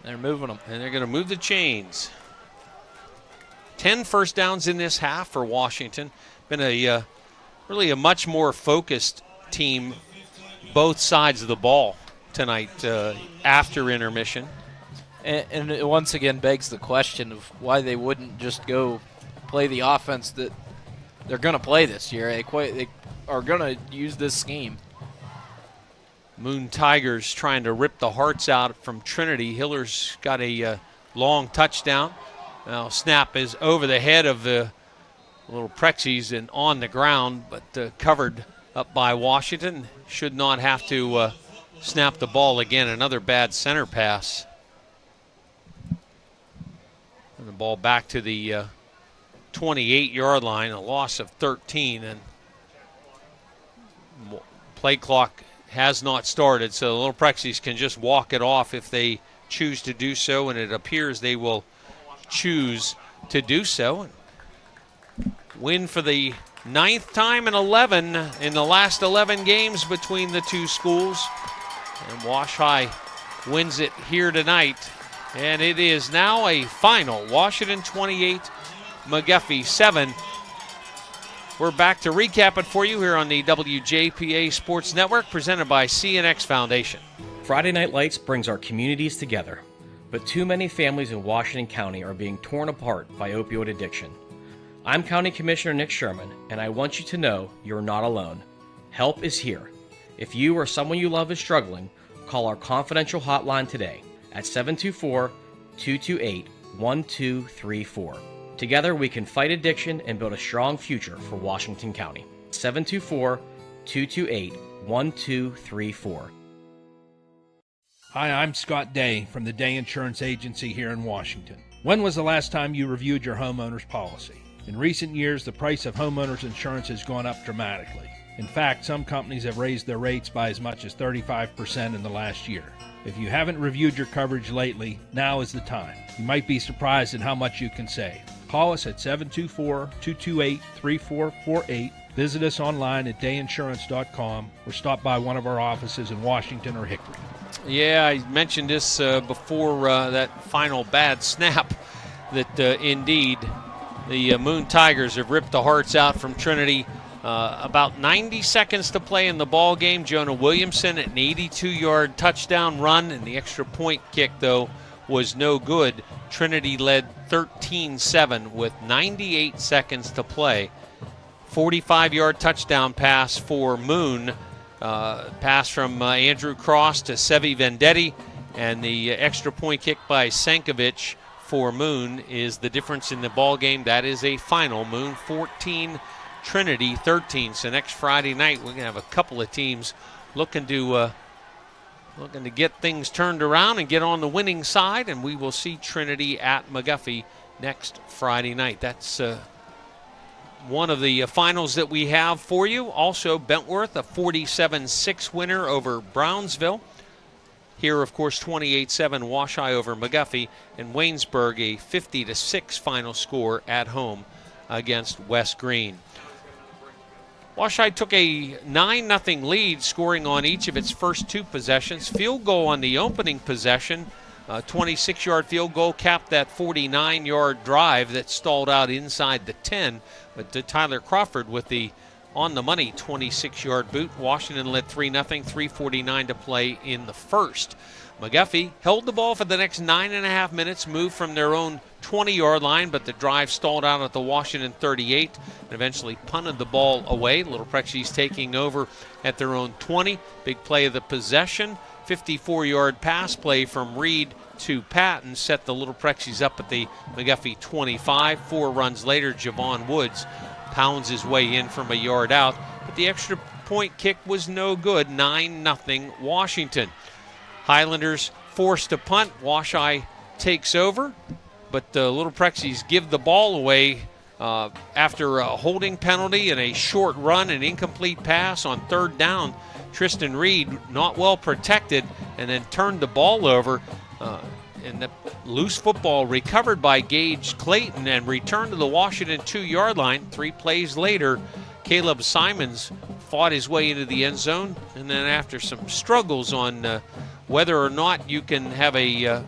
They're moving them. And they're going to move the chains. 10 first downs in this half for Washington. Been a really a much more focused team, both sides of the ball tonight after intermission. And it once again begs the question of why they wouldn't just go play the offense that they're going to play this year. They are going to use this scheme. Moon Tigers trying to rip the hearts out from Trinity. Hiller's got a long touchdown. Now snap is over the head of the little Prexies and on the ground, but covered up by Washington. Should not have to snap the ball again. Another bad center pass. And the ball back to the 28-yard line, a loss of 13, and play clock has not started, so the Little Prexies can just walk it off if they choose to do so, and it appears they will choose to do so. Win for the 9th time in 11 in the last 11 games between the two schools, and Wash High wins it here tonight. And it is now a final. Washington 28, McGuffey 7. We're back to recap it for you here on the WJPA Sports Network, presented by CNX Foundation. Friday Night Lights brings our communities together, but too many families in Washington County are being torn apart by opioid addiction. I'm County Commissioner Nick Sherman, and I want you to know you're not alone. Help is here. If you or someone you love is struggling, call our confidential hotline today at 724-228-1234. Together we can fight addiction and build a strong future for Washington County. 724-228-1234. Hi, I'm Scott Day from the Day Insurance Agency here in Washington. When was the last time you reviewed your homeowner's policy? In recent years, the price of homeowners insurance has gone up dramatically. In fact, some companies have raised their rates by as much as 35% in the last year. If you haven't reviewed your coverage lately, now is the time. You might be surprised at how much you can save. Call us at 724-228-3448. Visit us online at dayinsurance.com or stop by one of our offices in Washington or Hickory. Yeah, I mentioned this before that final bad snap that indeed the Moon Tigers have ripped the hearts out from Trinity. About 90 seconds to play in the ball game. Jonah Williamson an 82-yard touchdown run, and the extra point kick, though, was no good. Trinity led 13-7 with 98 seconds to play. 45-yard touchdown pass for Moon. Pass from Andrew Cross to Sevi Vendetti, and the extra point kick by Sankovic for Moon is the difference in the ball game. That is a final. Moon 14, Trinity 13. So next Friday night we're going to have a couple of teams looking to get things turned around and get on the winning side, and we will see Trinity at McGuffey next Friday night. That's one of the finals that we have for you. Also, Bentworth, a 47-6 winner over Brownsville. Here, of course, 28-7 Wash High over McGuffey, and Waynesburg a 50-6 final score at home against West Green. Wash High took a 9-0 lead, scoring on each of its first two possessions. Field goal on the opening possession. A 26-yard field goal capped that 49-yard drive that stalled out inside the 10. But Tyler Crawford with the on-the-money 26-yard boot. Washington led 3-0, 3:49 to play in the first. McGuffey held the ball for the next 9.5 minutes, moved from their own 20-yard line, but the drive stalled out at the Washington 38 and eventually punted the ball away. Little Prexies taking over at their own 20. Big play of the possession. 54-yard pass play from Reed to Patton set the Little Prexies up at the McGuffey 25. 4 runs later, Javon Woods pounds his way in from a yard out, but the extra point kick was no good. 9-0 Washington. Highlanders forced a punt. Wash-I takes over, but the Little Prexies give the ball away after a holding penalty and a short run, an incomplete pass on 3rd down. Tristan Reed, not well protected, and then turned the ball over. And the loose football recovered by Gage Clayton and returned to the Washington 2-yard line. 3 plays later, Caleb Simons fought his way into the end zone, and then after some struggles on whether or not you can have a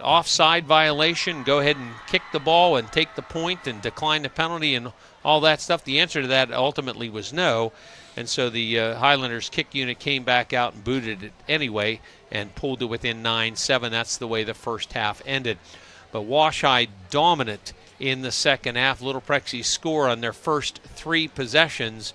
offside violation, go ahead and kick the ball and take the point and decline the penalty and all that stuff, the answer to that ultimately was no. And so the Highlanders kick unit came back out and booted it anyway and pulled it within 9-7. That's the way the first half ended. But Wash-I dominant in the second half. Little Prexies score on their first 3 possessions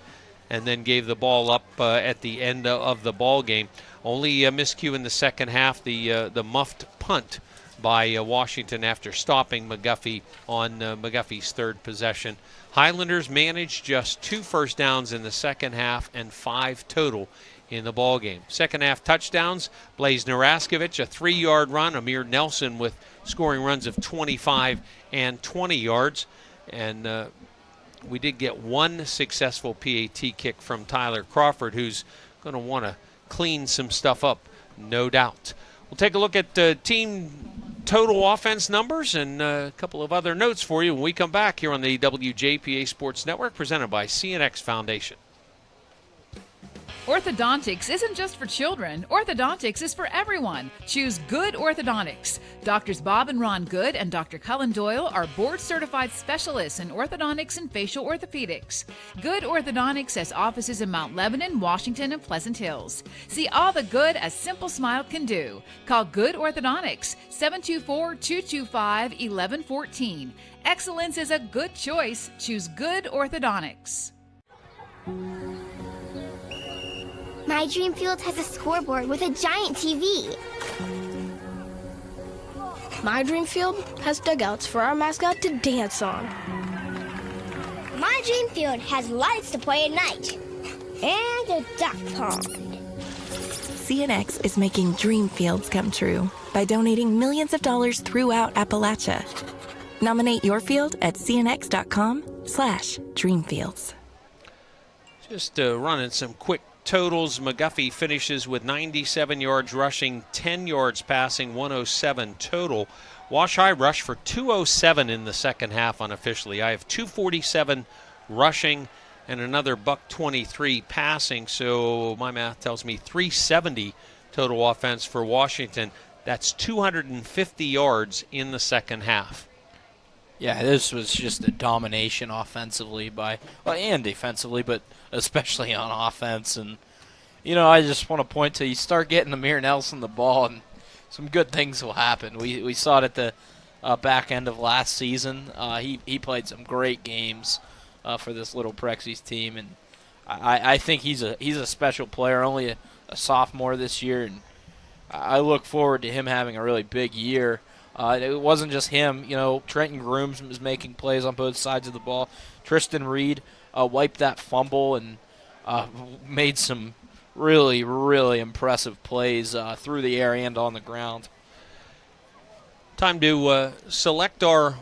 and then gave the ball up at the end of the ball game. Only a miscue in the second half, the muffed punt by Washington after stopping McGuffey on McGuffey's 3rd possession. Highlanders managed just 2 first downs in the second half and 5 total in the ball game. Second half touchdowns, Blaze Naraskovich, a 3-yard run, Amir Nelson with scoring runs of 25 and 20 yards. And we did get 1 successful PAT kick from Tyler Crawford, who's going to want to clean some stuff up, no doubt. We'll take a look at team total offense numbers and a couple of other notes for you when we come back here on the WJPA Sports Network, presented by CNX Foundation. Orthodontics isn't just for children. Orthodontics is for everyone. Choose Good Orthodontics. Doctors Bob and Ron Good and Dr. Cullen Doyle are board-certified specialists in orthodontics and facial orthopedics. Good Orthodontics has offices in Mount Lebanon, Washington, and Pleasant Hills. See all the good a simple smile can do. Call Good Orthodontics, 724-225-1114. Excellence is a good choice. Choose Good Orthodontics. My dream field has a scoreboard with a giant TV. My dream field has dugouts for our mascot to dance on. My dream field has lights to play at night. And a duck pond. CNX is making dream fields come true by donating millions of dollars throughout Appalachia. Nominate your field at cnx.com/dreamfields. Just running some quick totals. McGuffey finishes with 97 yards rushing, 10 yards passing, 107 total. Wash-I rushed for 207 in the second half unofficially. I have 247 rushing and another $123 passing, so my math tells me 370 total offense for Washington. That's 250 yards in the second half. Yeah, this was just a domination offensively and defensively, but especially on offense. And, I just want to point to, you start getting Amir Nelson the ball, and some good things will happen. We saw it at the back end of last season. He played some great games for this Little Prexies team, and I think he's a special player, only a sophomore this year, and I look forward to him having a really big year. It wasn't just him. Trenton Grooms was making plays on both sides of the ball. Tristan Reed wiped that fumble and made some really, really impressive plays through the air and on the ground. Time to select our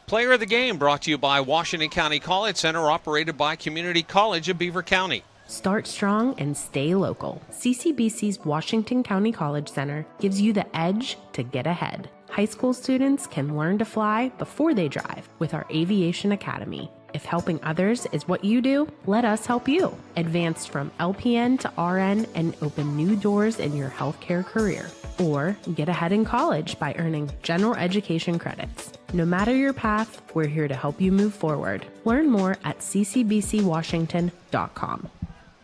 player of the game, brought to you by Washington County College Center, operated by Community College of Beaver County. Start strong and stay local. CCBC's Washington County College Center gives you the edge to get ahead. High school students can learn to fly before they drive with our Aviation Academy. If helping others is what you do, let us help you. Advance from LPN to RN and open new doors in your healthcare career. Or get ahead in college by earning general education credits. No matter your path, we're here to help you move forward. Learn more at ccbcwashington.com.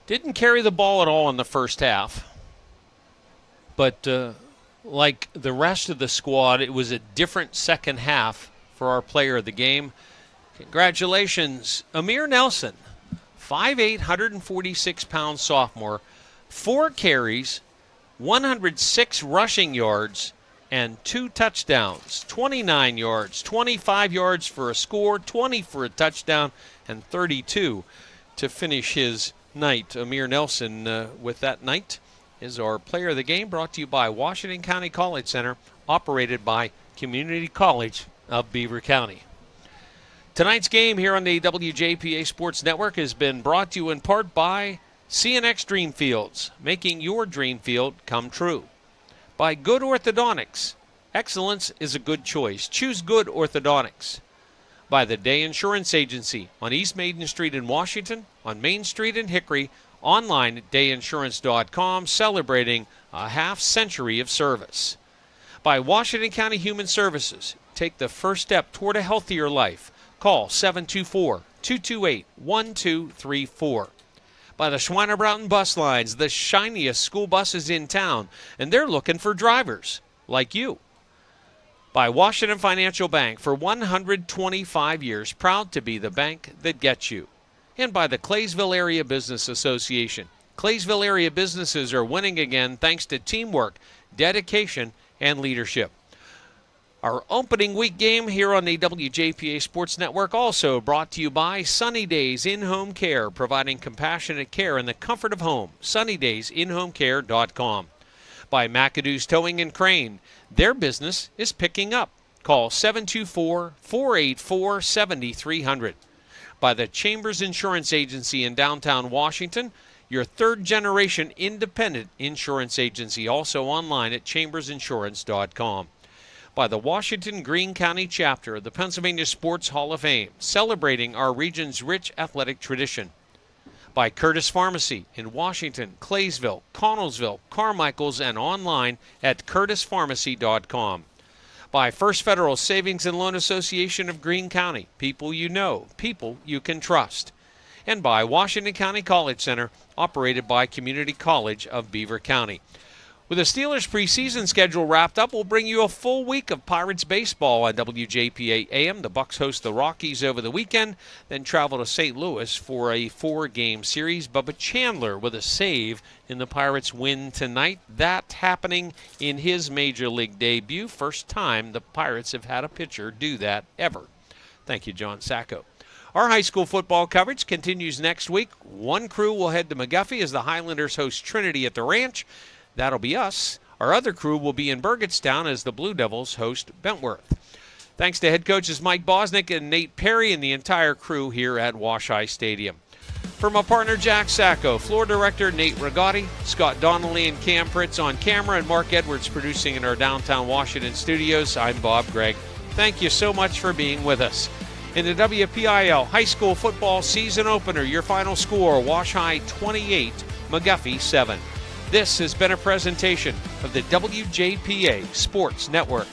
Didn't carry the ball at all in the first half. But like the rest of the squad, it was a different second half for our player of the game. Congratulations, Amir Nelson, 5'8", 146-pound sophomore, 4 carries, 106 rushing yards, and 2 touchdowns, 29 yards, 25 yards for a score, 20 for a touchdown, and 32 to finish his night. Amir Nelson with that night is our player of the game, brought to you by Washington County College Center, operated by Community College of Beaver County. Tonight's game here on the WJPA Sports Network has been brought to you in part by CNX Dream Fields, making your dream field come true. By Good Orthodontics, excellence is a good choice. Choose Good Orthodontics. By the Day Insurance Agency on East Maiden Street in Washington, on Main Street in Hickory, online at dayinsurance.com, celebrating a half-century of service. By Washington County Human Services, take the first step toward a healthier life. Call 724-228-1234. By the Schweinerbroughton Bus Lines, the shiniest school buses in town, and they're looking for drivers like you. By Washington Financial Bank, for 125 years, proud to be the bank that gets you. And by the Claysville Area Business Association. Claysville area businesses are winning again thanks to teamwork, dedication, and leadership. Our opening week game here on the WJPA Sports Network also brought to you by Sunny Days In-Home Care, providing compassionate care in the comfort of home. SunnyDaysInHomeCare.com. By McAdoo's Towing and Crane. Their business is picking up. Call 724-484-7300. By the Chambers Insurance Agency in downtown Washington, your third-generation independent insurance agency, also online at chambersinsurance.com. By the Washington Greene County chapter of the Pennsylvania Sports Hall of Fame, celebrating our region's rich athletic tradition. By Curtis Pharmacy in Washington, Claysville, Connellsville, Carmichaels, and online at curtispharmacy.com. By First Federal Savings and Loan Association of Greene County, people you know, people you can trust. And by Washington County College Center, operated by Community College of Beaver County. With the Steelers preseason schedule wrapped up, we'll bring you a full week of Pirates baseball on WJPA AM. The Bucs host the Rockies over the weekend, then travel to St. Louis for a 4-game series. Bubba Chandler with a save in the Pirates win tonight. That happening in his Major League debut. First time the Pirates have had a pitcher do that ever. Thank you, John Sacco. Our high school football coverage continues next week. One crew will head to McGuffey as the Highlanders host Trinity at the Ranch. That'll be us. Our other crew will be in Burgettstown as the Blue Devils host Bentworth. Thanks to head coaches Mike Bosnick and Nate Perry and the entire crew here at Wash-I Stadium. For my partner Jack Sacco, floor director Nate Rigotti, Scott Donnelly and Cam Pritz on camera, and Mark Edwards producing in our downtown Washington studios, I'm Bob Gregg. Thank you so much for being with us. In the WPIL High School Football Season Opener, your final score, Wash-I 28, McGuffey 7. This has been a presentation of the WJPA Sports Network.